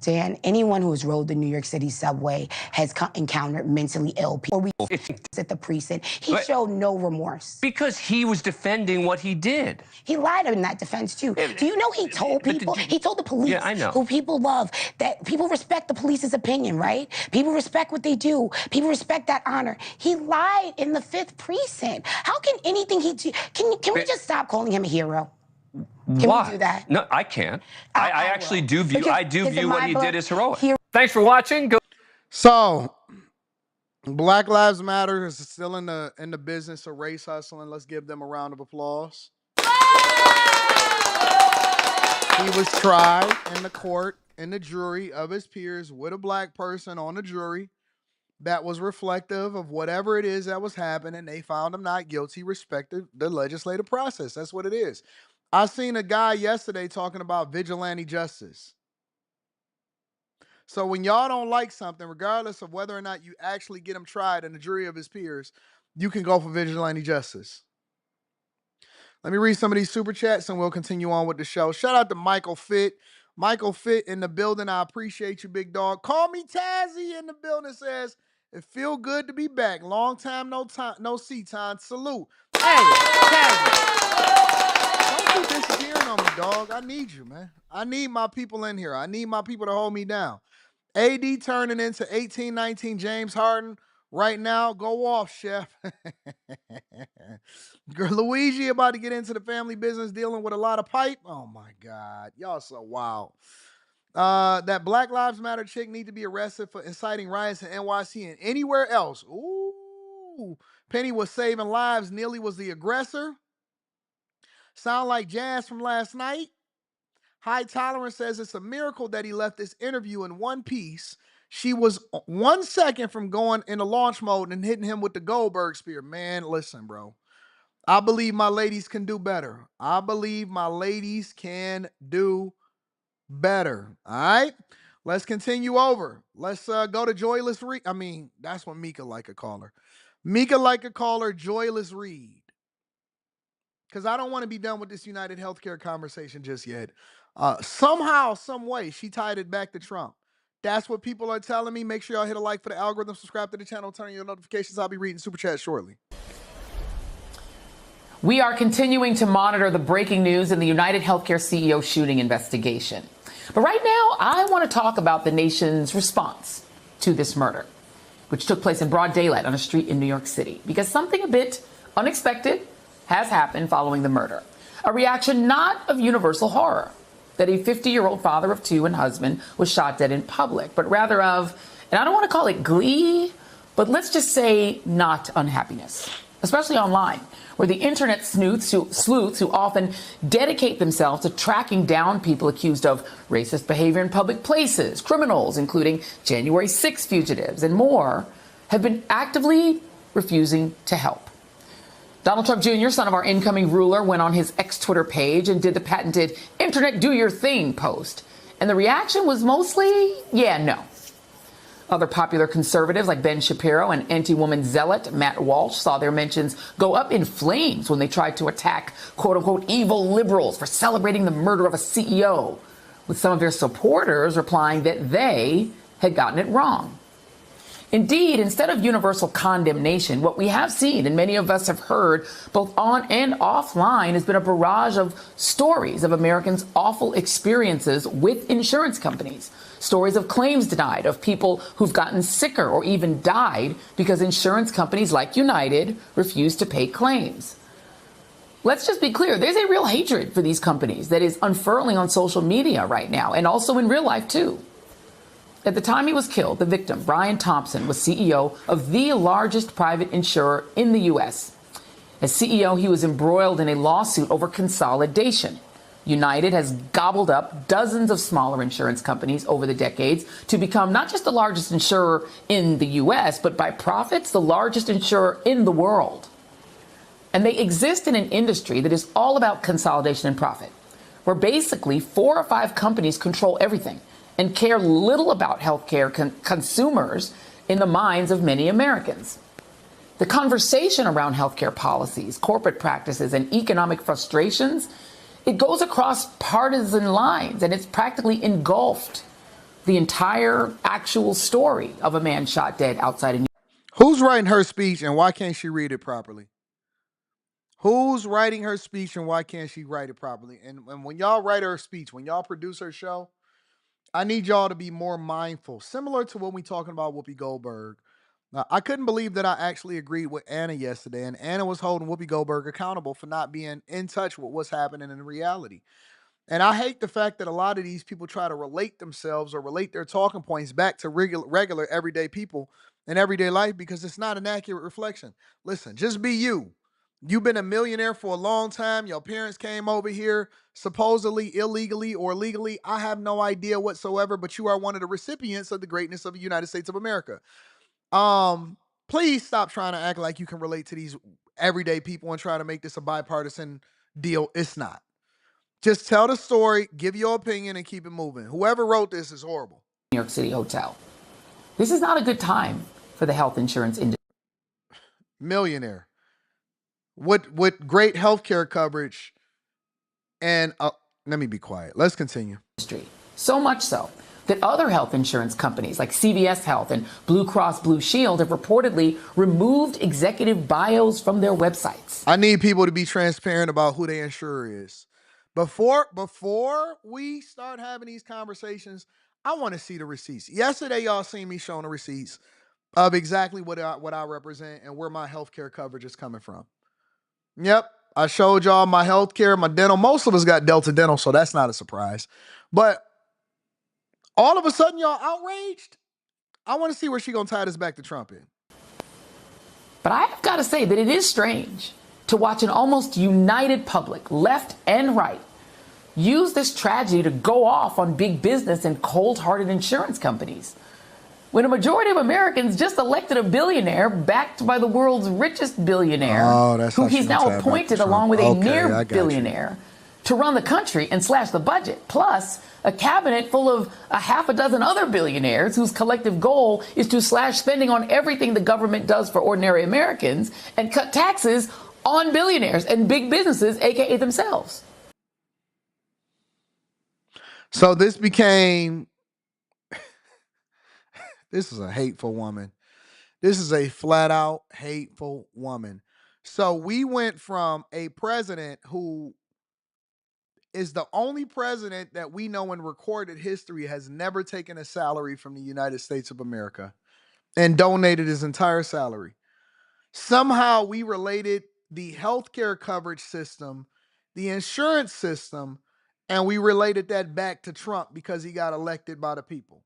Dan, anyone who has rode the New York City subway has encountered mentally ill people. We at the precinct. He showed no remorse. Because he was defending what he did. He lied in that defense, too. Do you know he told people, he told the police, Yeah, I know. who people love, that people respect the police's opinion, right? People respect what they do. People respect that honor. He lied in the 5th precinct. How can anything he do, can we just stop calling him a hero? Can Why? we do that? No, I can't. I actually do view. Because I do in view my what he book, did as heroic. Thanks for watching. Go. So, Black Lives Matter is still in the business of race hustling. Let's give them a round of applause. He was tried in the court, in the jury of his peers, with a black person on the jury that was reflective of whatever it is that was happening. They found him not guilty, respected the legislative process. That's what it is. I seen a guy yesterday talking about vigilante justice. So when y'all don't like something, regardless of whether or not you actually get him tried in the jury of his peers, you can go for vigilante justice. Let me read some of these super chats and we'll continue on with the show. Shout out to Michael Fitt. Michael Fitt in the building. I appreciate you, big dog. Call me Tazzy in the building. Says, it feel good to be back. Long time no see, time. Salute. Hey, Tazzy. Don't keep disappearing on me, dog. I need you, man. I need my people in here. I need my people to hold me down. AD turning into 1819 James Harden right now. Go off, chef. Luigi about to get into the family business, dealing with a lot of pipe. Oh my God, y'all so wild. That Black Lives Matter chick need to be arrested for inciting riots in NYC and anywhere else. Ooh, Penny was saving lives. Neely was the aggressor. Sound like Jazz from last night. High Tolerance says it's a miracle that he left this interview in one piece. She was 1 second from going into launch mode and hitting him with the Goldberg spear. Man, listen, bro. I believe my ladies can do better. I believe my ladies can do better. All right? Let's continue over. Let's go to Joyless Reid. I mean, that's what Mika like to call her. Mika like to call her Joyless Reid. Because I don't want to be done with this United Healthcare conversation just yet. Somehow, some way, she tied it back to Trump. That's what people are telling me. Make sure y'all hit a like for the algorithm, subscribe to the channel, turn on your notifications. I'll be reading Super Chat shortly. We are continuing to monitor the breaking news in the United Healthcare CEO shooting investigation. But right now, I want to talk about the nation's response to this murder, which took place in broad daylight on a street in New York City, because something a bit unexpected has happened following the murder. A reaction not of universal horror, that a 50-year-old father of 2 and husband was shot dead in public, but rather of, and I don't want to call it glee, but let's just say not unhappiness, especially online, where the internet sleuths who often dedicate themselves to tracking down people accused of racist behavior in public places, criminals, including January 6 fugitives and more, have been actively refusing to help. Donald Trump Jr., son of our incoming ruler, went on his ex-Twitter page and did the patented "Internet do your thing" post. And the reaction was mostly, yeah, no. Other popular conservatives like Ben Shapiro and anti-woman zealot Matt Walsh saw their mentions go up in flames when they tried to attack quote-unquote evil liberals for celebrating the murder of a CEO, with some of their supporters replying that they had gotten it wrong. Indeed, instead of universal condemnation, what we have seen, and many of us have heard both on and offline, has been a barrage of stories of Americans' awful experiences with insurance companies. Stories of claims denied, of people who've gotten sicker or even died because insurance companies like United refuse to pay claims. Let's just be clear, there's a real hatred for these companies that is unfurling on social media right now, and also in real life too. At the time he was killed, the victim, Brian Thompson, was CEO of the largest private insurer in the U.S. As CEO, he was embroiled in a lawsuit over consolidation. United has gobbled up dozens of smaller insurance companies over the decades to become not just the largest insurer in the U.S., but by profits, the largest insurer in the world. And they exist in an industry that is all about consolidation and profit, where basically 4 or 5 companies control everything and care little about healthcare consumers in the minds of many Americans. The conversation around healthcare policies, corporate practices, and economic frustrations, it goes across partisan lines, and it's practically engulfed the entire actual story of a man shot dead outside of New York. Who's writing her speech and why can't she read it properly? Who's writing her speech and why can't she write it properly? And when y'all write her speech, when y'all produce her show, I need y'all to be more mindful. Similar to when we talking about Whoopi Goldberg. Now, I couldn't believe that I actually agreed with Anna yesterday, and Anna was holding Whoopi Goldberg accountable for not being in touch with what's happening in reality. And I hate the fact that a lot of these people try to relate themselves or relate their talking points back to regular everyday people in everyday life because it's not an accurate reflection. Listen, just be you. You've been a millionaire for a long time. Your parents came over here supposedly illegally or legally. I have no idea whatsoever, but you are one of the recipients of the greatness of the United States of America. Please stop trying to act like you can relate to these everyday people and try to make this a bipartisan deal. It's not. Just tell the story, give your opinion, and keep it moving. Whoever wrote this is horrible. New York City hotel. This is not a good time for the health insurance industry. Millionaire. With great healthcare coverage and let me be quiet. Let's continue. So much so that other health insurance companies like CVS Health and Blue Cross Blue Shield have reportedly removed executive bios from their websites. I need people to be transparent about who their insurer is. Before we start having these conversations, I want to see the receipts. Yesterday, y'all seen me showing the receipts of exactly what I represent and where my healthcare coverage is coming from. Yep, I showed y'all my healthcare, my dental. Most of us got Delta Dental, so that's not a surprise. But all of a sudden, y'all outraged? I want to see where she gonna tie this back to Trump in. But I've got to say that it is strange to watch an almost united public, left and right, use this tragedy to go off on big business and cold-hearted insurance companies. When a majority of Americans just elected a billionaire backed by the world's richest billionaire, who he's now appointed along with a near billionaire to run the country and slash the budget, plus a cabinet full of a half a dozen other billionaires whose collective goal is to slash spending on everything the government does for ordinary Americans and cut taxes on billionaires and big businesses, aka themselves. So this became, this is a hateful woman. This is a flat out hateful woman. So we went from a president who is the only president that we know in recorded history has never taken a salary from the United States of America and donated his entire salary. Somehow we related the healthcare coverage system, the insurance system, and we related that back to Trump because he got elected by the people.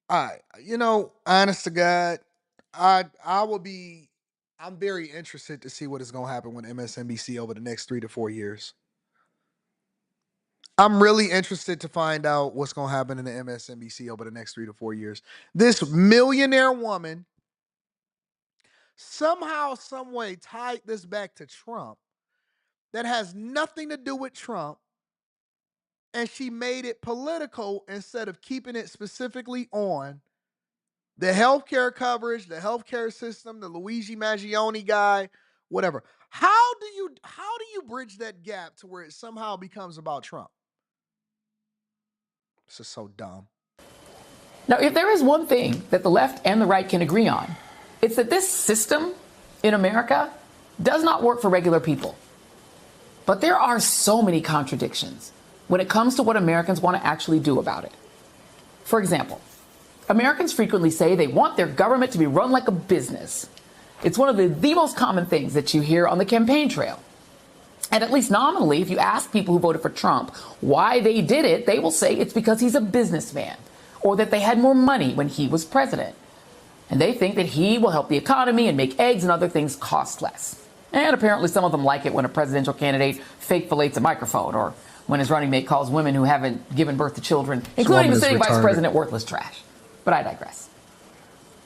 All right, honest to God, I'm very interested to see what is going to happen with MSNBC over the next 3 to 4 years. I'm really interested to find out what's going to happen in the MSNBC over the next 3 to 4 years. This millionaire woman somehow, some way tied this back to Trump that has nothing to do with Trump, and she made it political instead of keeping it specifically on the healthcare coverage, the healthcare system, the Luigi Mangione guy, whatever. How do you bridge that gap to where it somehow becomes about Trump? This is so dumb. Now, if there is one thing that the left and the right can agree on, it's that this system in America does not work for regular people. But there are so many contradictions when it comes to what Americans want to actually do about it. For example, Americans frequently say they want their government to be run like a business. It's one of the most common things that you hear on the campaign trail. And at least nominally, if you ask people who voted for Trump why they did it, they will say it's because he's a businessman or that they had more money when he was president. And they think that he will help the economy and make eggs and other things cost less. And apparently some of them like it when a presidential candidate fake fillets a microphone or when his running mate calls women who haven't given birth to children, including the sitting vice president, worthless trash. But I digress.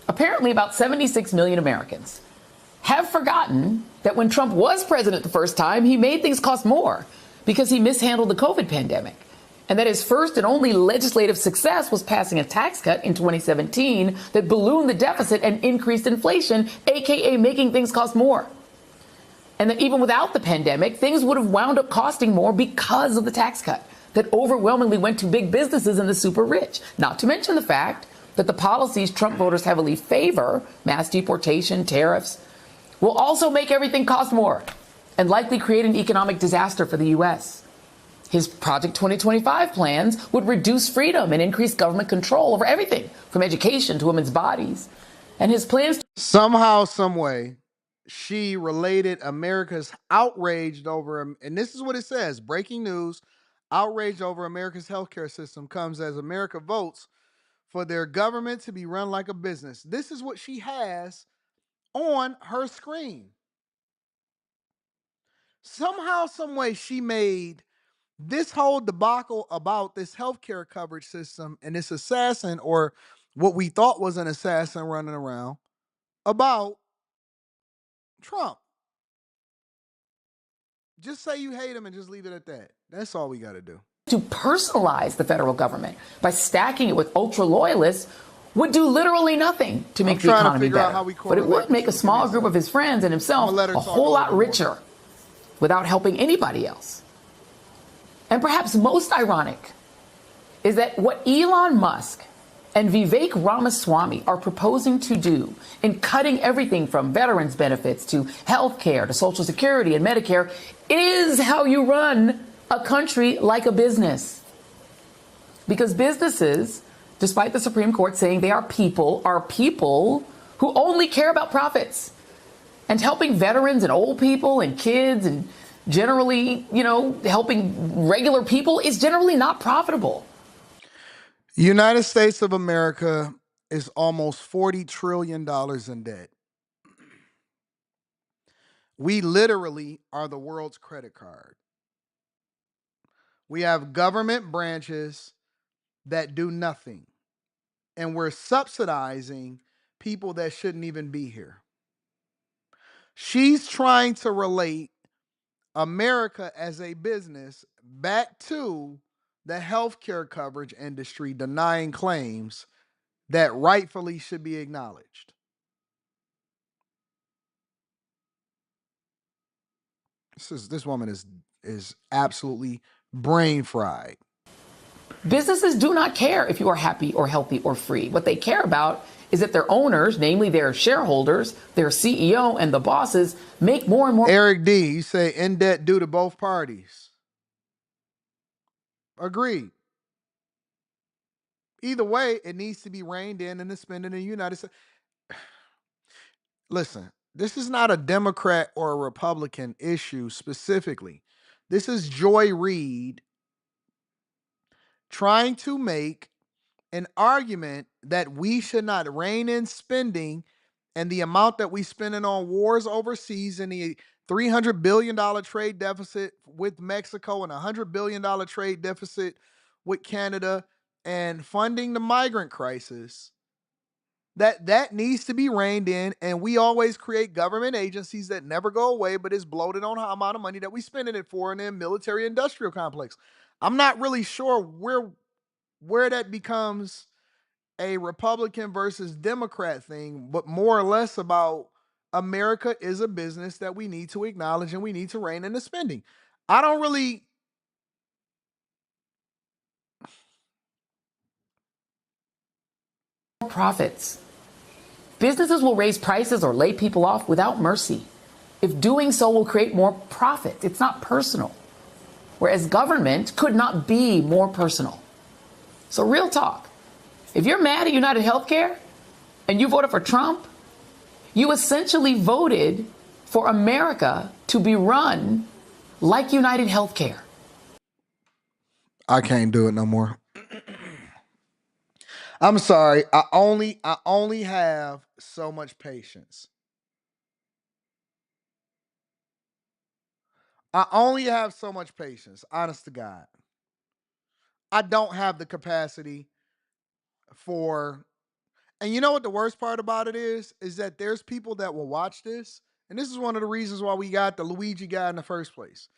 Apparently about 76 million Americans have forgotten that when Trump was president the first time, he made things cost more because he mishandled the COVID pandemic. And that his first and only legislative success was passing a tax cut in 2017 that ballooned the deficit and increased inflation, aka making things cost more. And that even without the pandemic, things would have wound up costing more because of the tax cut. that overwhelmingly went to big businesses and the super rich. Not to mention the fact that the policies Trump voters heavily favor, mass deportation, tariffs, will also make everything cost more and likely create an economic disaster for the U.S. His Project 2025 plans would reduce freedom and increase government control over everything from education to women's bodies. And his plans... Somehow, some way, she related America's outraged over, and this is what it says, breaking news, outrage over America's healthcare system comes as America votes for their government to be run like a business. This is what she has on her screen. Somehow, some way, she made this whole debacle about this healthcare coverage system and this assassin, or what we thought was an assassin running around, about Trump. Just say you hate him and just leave it at that. That's all we got to do. To personalize the federal government by stacking it with ultra loyalists would do literally nothing to make the economy better. But it would make a small group of his friends and himself a whole lot richer without helping anybody else. And perhaps most ironic is that what Elon Musk and Vivek Ramaswamy are proposing to do in cutting everything from veterans benefits to health care to Social Security and Medicare is how you run a country like a business. Because businesses, despite the Supreme Court saying they are people who only care about profits. And helping veterans and old people and kids and generally, helping regular people is generally not profitable. United States of America is almost $40 trillion in debt. We literally are the world's credit card. We have government branches that do nothing. And we're subsidizing people that shouldn't even be here. She's trying to relate America as a business back to the healthcare coverage industry, denying claims that rightfully should be acknowledged. This woman is absolutely brain fried. Businesses do not care if you are happy or healthy or free. What they care about is that their owners, namely their shareholders, their CEO and the bosses, make more and more. Eric D., you say in debt due to both parties. Agreed. Either way, it needs to be reined in the spending in the United States. Listen, this is not a Democrat or a Republican issue specifically. This is Joy Reid trying to make an argument that we should not rein in spending and the amount that we spending on wars overseas and the $300 billion trade deficit with Mexico and $100 billion trade deficit with Canada and funding the migrant crisis. That needs to be reined in, and we always create government agencies that never go away, but is bloated on how amount of money that we spending it for in the military industrial complex. I'm not really sure where that becomes a Republican versus Democrat thing, but more or less about America is a business that we need to acknowledge and we need to rein in the spending. I don't really... Profits. Businesses will raise prices or lay people off without mercy. If doing so will create more profit, it's not personal. Whereas government could not be more personal. So real talk. If you're mad at United Healthcare and you voted for Trump, you essentially voted for America to be run like United Healthcare. I can't do it no more. I'm sorry. I only have so much patience. I only have so much patience, honest to God. I don't have the capacity for... And you know what the worst part about it is that there's people that will watch this, and this is one of the reasons why we got the Luigi guy in the first place.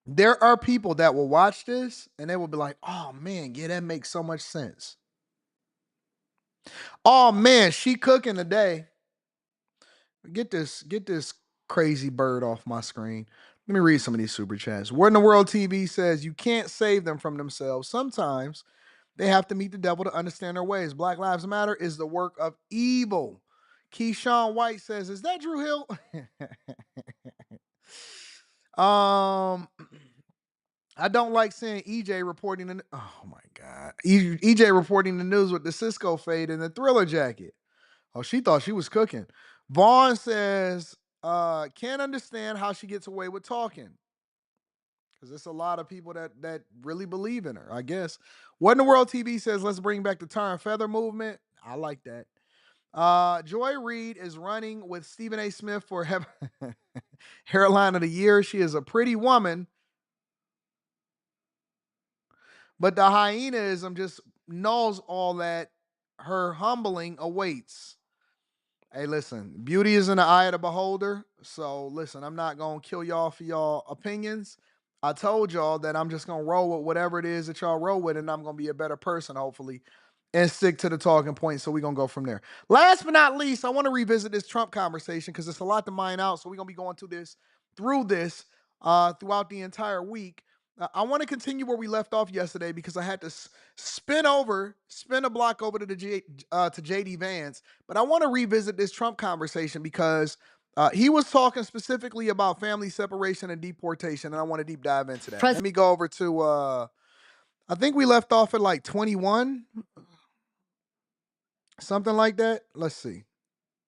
There are people that will watch this and they will be like, oh man, yeah, that makes so much sense. Oh man, she cooking today. Get this crazy bird off my screen. Let me read some of these super chats. Where in the World TV says you can't save them from themselves. Sometimes they have to meet the devil to understand their ways. Black Lives Matter is the work of evil. Keyshawn White says, is that Drew Hill? I don't like seeing EJ reporting oh my God. EJ reporting the news with the Cisco fade and the Thriller jacket. Oh, she thought she was cooking. Vaughn says, can't understand how she gets away with talking. Because there's a lot of people that really believe in her, I guess. What in the World TV says, let's bring back the tar and feather movement. I like that. Joy Reid is running with Stephen A. Smith for Hairline of the Year. She is a pretty woman. But the hyenaism just knows all that. Her humbling awaits. Hey, listen, beauty is in the eye of the beholder. So, listen, I'm not going to kill y'all for y'all opinions. I told y'all that I'm just going to roll with whatever it is that y'all roll with, and I'm going to be a better person, hopefully, and stick to the talking points. So we're going to go from there. Last but not least, I want to revisit this Trump conversation because it's a lot to mine out. So we're going to be going through this throughout the entire week. I want to continue where we left off yesterday because I had to spin a block over to JD Vance. But I want to revisit this Trump conversation because he was talking specifically about family separation and deportation, and I want to deep dive into that. Let me go over to, I think we left off at like 21, something like that. Let's see.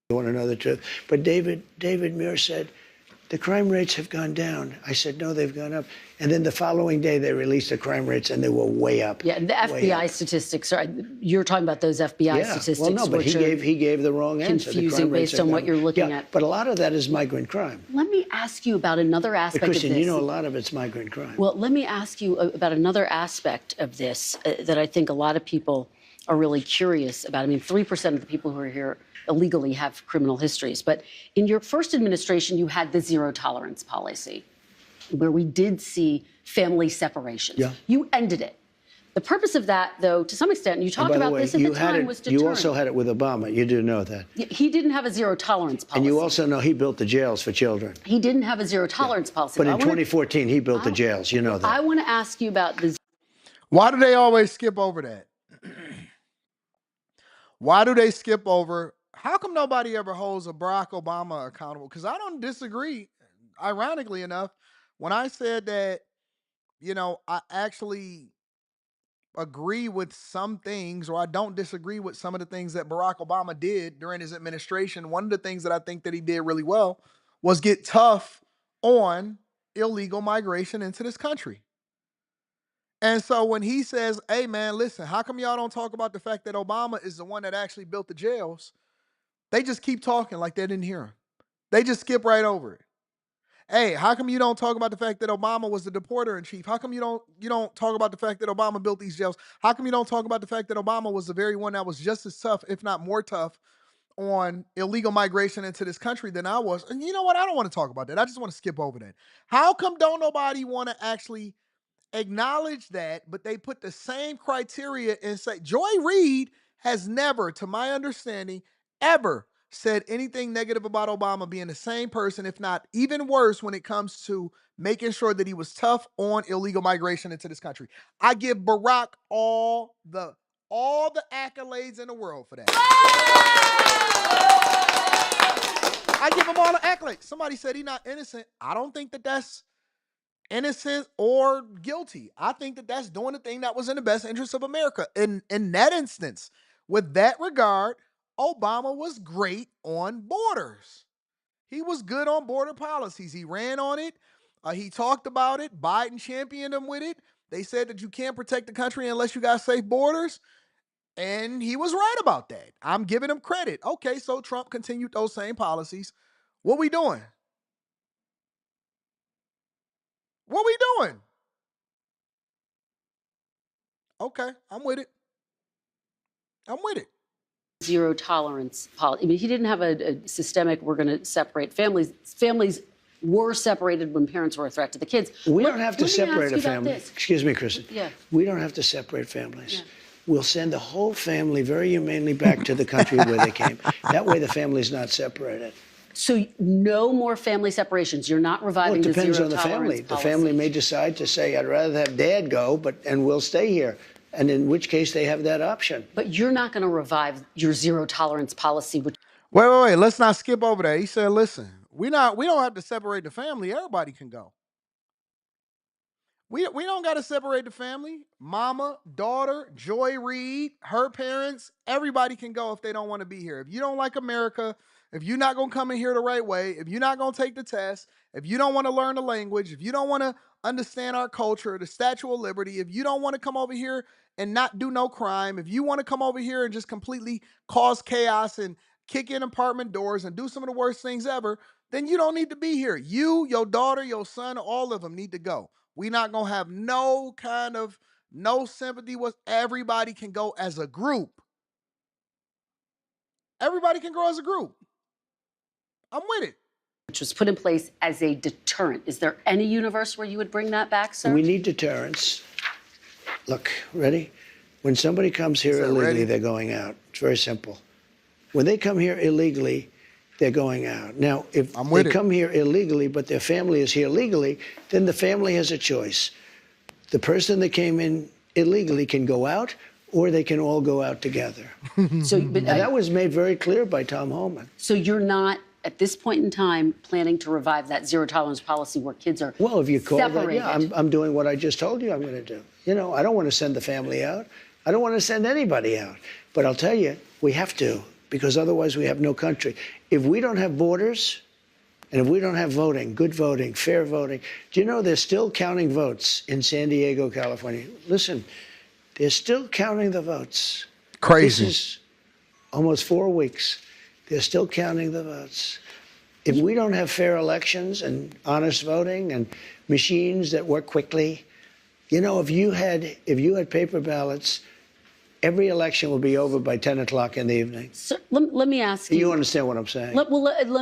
You want to know the truth. But David Muir said, the crime rates have gone down. I said, no, they've gone up. And then the following day, they released the crime rates, and they were way up. Yeah, the FBI statistics are. You're talking about those FBI statistics. Well, no, but he gave the wrong answer. Confusing based on what you're looking at. But a lot of that is migrant crime. Let me ask you about another aspect of this. Christian, you know a lot of it's migrant crime. Well, let me ask you about another aspect of this that I think a lot of people are really curious about. I mean, 3% of the people who are here illegally have criminal histories. But in your first administration, you had the zero tolerance policy, where we did see family separations. Yeah. You ended it. The purpose of that, though, to some extent, you talked about this at the time, was deterrent. You also had it with Obama. You do know that. He didn't have a zero tolerance policy. And you also know he built the jails for children. He didn't have a zero tolerance policy. But in 2014, he built the jails. You know that. I want to ask you about the. Why do they always skip over that? Why do they skip over? How come nobody ever holds a Barack Obama accountable? Because I don't disagree. Ironically enough, when I said that, I actually agree with some things, or I don't disagree with some of the things that Barack Obama did during his administration. One of the things that I think that he did really well was get tough on illegal migration into this country. And so when he says, hey, man, listen, how come y'all don't talk about the fact that Obama is the one that actually built the jails? They just keep talking like they didn't hear him. They just skip right over it. Hey, how come you don't talk about the fact that Obama was the deporter in chief? How come you don't talk about the fact that Obama built these jails? How come you don't talk about the fact that Obama was the very one that was just as tough, if not more tough, on illegal migration into this country than I was? And you know what? I don't want to talk about that. I just want to skip over that. How come don't nobody want to actually acknowledge that, but they put the same criteria and say, Joy Reid has never, to my understanding, ever said anything negative about Obama being the same person, if not even worse, when it comes to making sure that he was tough on illegal migration into this country. I give Barack all the accolades in the world for that. I give him all the accolades. Somebody said he's not innocent. I don't think that that's innocent or guilty. I think that that's doing the thing that was in the best interest of America. In that instance, with that regard, Obama was great on borders. He was good on border policies. He ran on it. He talked about it. Biden championed him with it. They said that you can't protect the country unless you got safe borders. And he was right about that. I'm giving him credit. Okay, so Trump continued those same policies. What we doing? What we doing? Okay, I'm with it. I'm with it. Zero tolerance policy. I mean, he didn't have a systemic, we're going to separate families. Families were separated when parents were a threat to the kids. We don't have to separate a family. Excuse me, Kristen. Yeah. We don't have to separate families. Yeah. We'll send the whole family very humanely back to the country where they came. That way the family's not separated. So no more family separations. You're not reviving Well, it the depends zero on the tolerance family. The policy. family may decide to say, I'd rather have dad go, and we'll stay here. And in which case they have that option. But you're not going to revive your zero tolerance policy, which Wait. Let's not skip over that. He said, listen, we don't have to separate the family. Everybody can go. We don't got to separate the family. Mama, daughter, Joy Reid, her parents, everybody can go if they don't want to be here. If you don't like America, if you're not going to come in here the right way, if you're not going to take the test, if you don't want to learn the language, if you don't want to understand our culture, the Statue of Liberty, if you don't want to come over here and not do no crime, if you want to come over here and just completely cause chaos and kick in apartment doors and do some of the worst things ever, then you don't need to be here. You, your daughter, your son, all of them need to go. We're not going to have no sympathy with everybody can go as a group. Everybody can grow as a group. I'm with it. which was put in place as a deterrent. Is there any universe where you would bring that back, sir? We need deterrence. Look, ready? When somebody comes here illegally, they're going out. It's very simple. When they come here illegally, they're going out. Now, if they come here illegally, but their family is here legally, then the family has a choice. The person that came in illegally can go out, or they can all go out together. And that was made very clear by Tom Homan. So you're not, at this point in time, planning to revive that zero tolerance policy where kids are Well, if you call separated. that, yeah, I'm doing what I just told you I'm going to do. You know, I don't want to send the family out. I don't want to send anybody out. But I'll tell you, we have to, because otherwise we have no country. If we don't have borders, and if we don't have voting, good voting, fair voting, do you know they're still counting votes in San Diego, California? Listen, they're still counting the votes. Crazy. This is almost 4 weeks. They're still counting the votes. If we don't have fair elections and honest voting and machines that work quickly, you know, if you had paper ballots, every election will be over by 10 o'clock in the evening. So, let me ask you. You understand what I'm saying? Let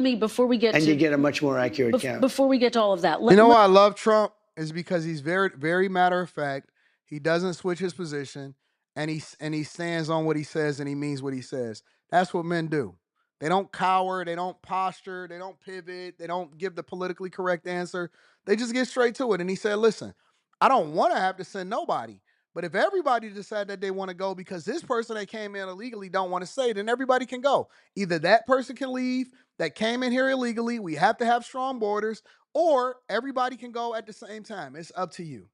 me, before we get and to... you get a much more accurate count. Before we get to all of that. You know why I love Trump? Is because he's very, very matter of fact. He doesn't switch his position, and he stands on what he says, and he means what he says. That's what men do. They don't cower, they don't posture, they don't pivot, they don't give the politically correct answer. They just get straight to it. And he said, listen, I don't want to have to send nobody. But if everybody decide that they want to go because this person that came in illegally don't want to stay, then everybody can go. Either that person can leave that came in here illegally, we have to have strong borders, or everybody can go at the same time. It's up to you.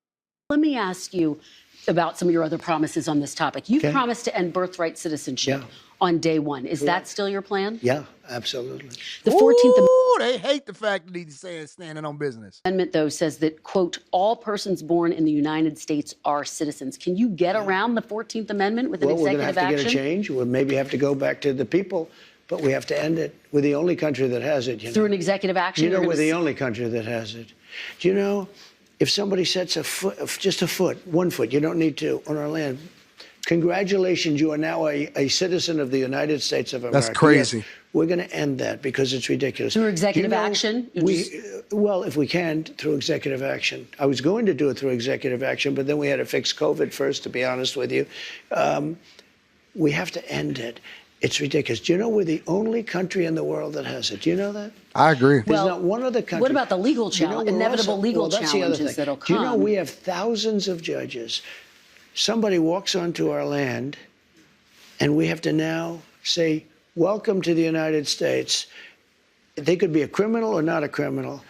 Let me ask you about some of your other promises on this topic. You've promised to end birthright citizenship on day one. Is that still your plan? Yeah, absolutely. The 14th they hate the fact that he's saying standing on business. Amendment, though, says that, quote, all persons born in the United States are citizens. Can you get around the 14th Amendment with an executive action? We're going to have to get a change. We'll maybe have to go back to the people, but we have to end it. We're the only country that has it. Through an executive action? You know, we're the only country that has it. Do you know, if somebody sets a foot, just a foot, 1 foot, you don't need to, on our land, congratulations, you are now a citizen of the United States of America. That's crazy. Yes, we're going to end that because it's ridiculous. Through executive action? Well, if we can, through executive action. I was going to do it through executive action, but then we had to fix COVID first, to be honest with you. We have to end it. It's ridiculous. Do you know we're the only country in the world that has it? Do you know that? I agree. There's not one other country. What about the legal challenge, inevitable legal challenges that'll come? Do you know we have thousands of judges? Somebody walks onto our land, and we have to now say, welcome to the United States. They could be a criminal or not a criminal.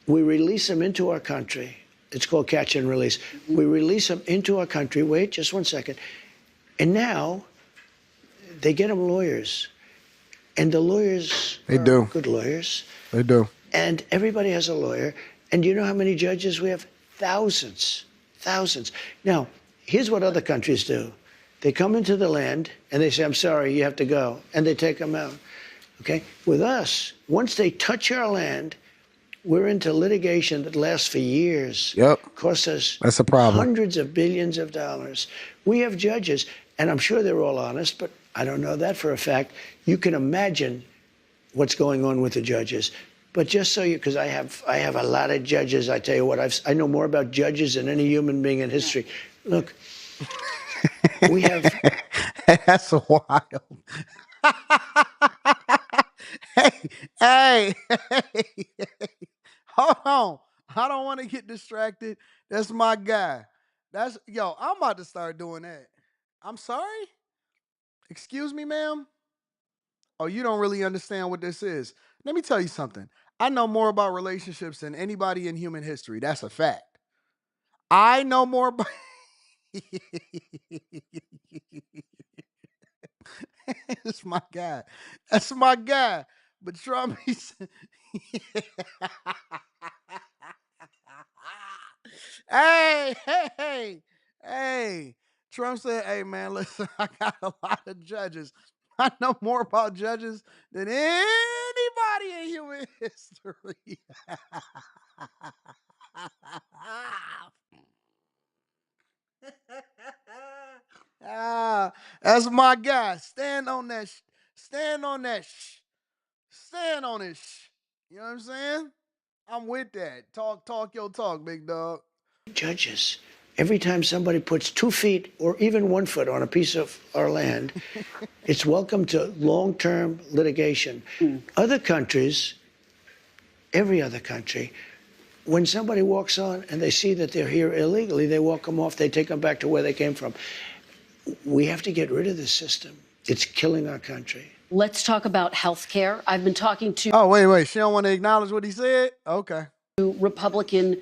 We release them into our country. It's called catch and release. We release them into our country. Wait, just 1 second. And now they get them lawyers. And the lawyers are good lawyers. They do. And everybody has a lawyer. And do you know how many judges we have? Thousands. Thousands. Now, here's what other countries do. They come into the land and they say, I'm sorry, you have to go. And they take them out. Okay? With us, once they touch our land, we're into litigation that lasts for years. Yep. Costs us That's a problem. hundreds of billions of dollars. We have judges, and I'm sure they're all honest, but I don't know that for a fact. You can imagine what's going on with the judges. But just so you, because I have a lot of judges, I tell you what, I know more about judges than any human being in history. Look, we have... That's wild. hey, hold on. I don't want to get distracted. That's my guy. I'm about to start doing that. I'm sorry? Excuse me, ma'am? Oh, you don't really understand what this is. Let me tell you something. I know more about relationships than anybody in human history. That's a fact. I know more about. That's my guy. That's my guy. But Trump, he's. Hey, hey, hey, hey. Trump said, hey, man, listen, I got a lot of judges. I know more about judges than anybody in human history. That's my guy. Stand on that. Stand on that. Stand on it. You know what I'm saying? I'm with that. Talk your talk, big dog. Judges. Every time somebody puts 2 feet or even 1 foot on a piece of our land, it's welcome to long-term litigation. Other countries, every other country, when somebody walks on and they see that they're here illegally, they walk them off, they take them back to where they came from. We have to get rid of this system. It's killing our country. Let's talk about health care. I've been talking to Oh, wait. She don't want to acknowledge what he said? Okay. Republican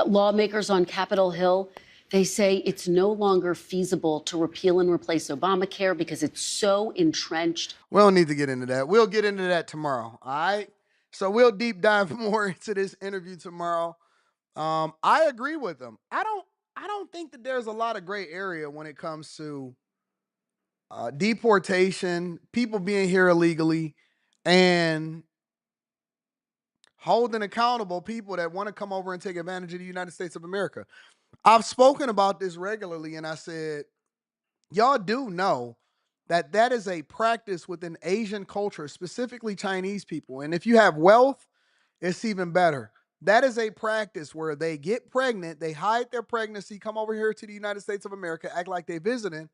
lawmakers on Capitol Hill. They say it's no longer feasible to repeal and replace Obamacare because it's so entrenched. We don't need to get into that. We'll get into that tomorrow. All right. So we'll deep dive more into this interview tomorrow. I agree with him. I don't think that there's a lot of gray area when it comes to deportation, people being here illegally, and holding accountable people that want to come over and take advantage of the United States of America. I've spoken about this regularly, and I said, y'all do know that that is a practice within Asian culture, specifically Chinese people. And if you have wealth, it's even better. That is a practice where they get pregnant, they hide their pregnancy, come over here to the United States of America, act like they're visiting,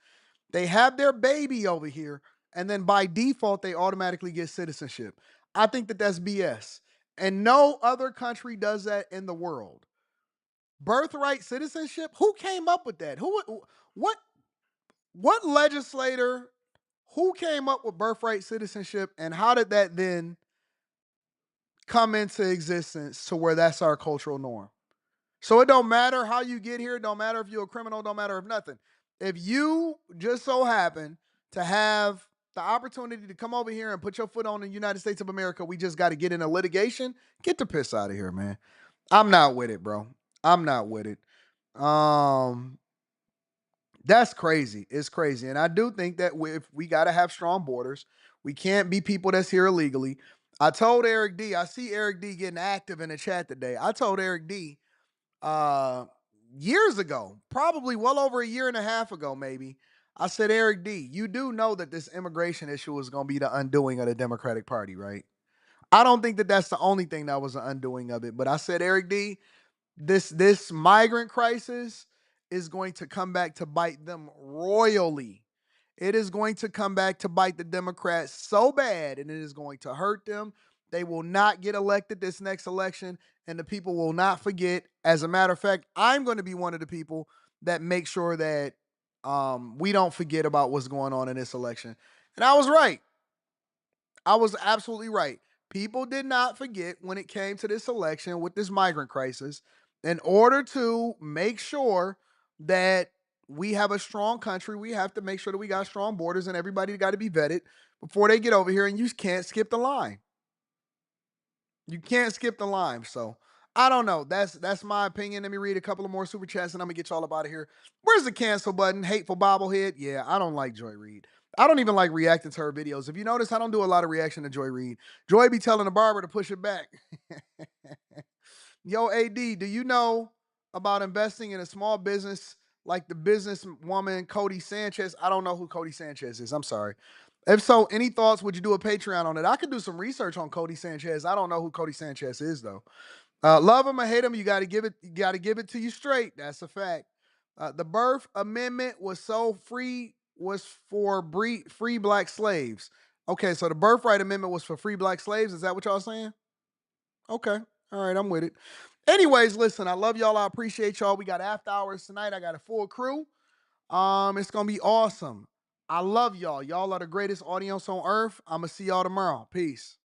they have their baby over here, and then by default, they automatically get citizenship. I think that that's BS. And no other country does that in the world. Birthright citizenship? Who came up with that? What legislator, who came up with birthright citizenship, and how did that then come into existence to where that's our cultural norm? So it don't matter how you get here, it don't matter if you're a criminal, it don't matter if nothing. If you just so happen to have the opportunity to come over here and put your foot on the United States of America, we just got to get in a litigation. Get the piss out of here, man. I'm not with it, bro. I'm not with it. That's crazy. It's crazy. And I do think that if we got to have strong borders, we can't be people that's here illegally. I told Eric D, I see Eric D getting active in the chat today. I told Eric D years ago, probably well over a year and a half ago, maybe. I said, Eric D, you do know that this immigration issue is going to be the undoing of the Democratic Party, right? I don't think that that's the only thing that was the undoing of it. But I said, Eric D, this migrant crisis is going to come back to bite them royally. It is going to come back to bite the Democrats so bad, and it is going to hurt them. They will not get elected this next election, and the people will not forget. As a matter of fact, I'm going to be one of the people that make sure that we don't forget about what's going on in this election. And I was right. I was absolutely right. People did not forget when it came to this election with this migrant crisis. In order to make sure that we have a strong country, we have to make sure that we got strong borders and everybody got to be vetted before they get over here, and you can't skip the line. You can't skip the line. So I don't know. That's my opinion. Let me read a couple of more super chats and I'm gonna get y'all up out of here. Where's the cancel button? Hateful bobblehead. Yeah, I don't like Joy Reid. I don't even like reacting to her videos. If you notice, I don't do a lot of reaction to Joy Reid. Joy be telling the barber to push it back. Yo, AD, do you know about investing in a small business like the businesswoman Cody Sanchez? I don't know who Cody Sanchez is. I'm sorry. If so, any thoughts? Would you do a Patreon on it? I could do some research on Cody Sanchez. I don't know who Cody Sanchez is though. Love him or hate him, you got to give it to you straight. That's a fact. The birth amendment was so free was for free black slaves. Okay, so the birthright amendment was for free black slaves. Is that what y'all saying? Okay. All right, I'm with it. Anyways, listen, I love y'all. I appreciate y'all. We got after hours tonight. I got a full crew. It's gonna be awesome. I love y'all. Y'all are the greatest audience on earth. I'm gonna see y'all tomorrow. Peace.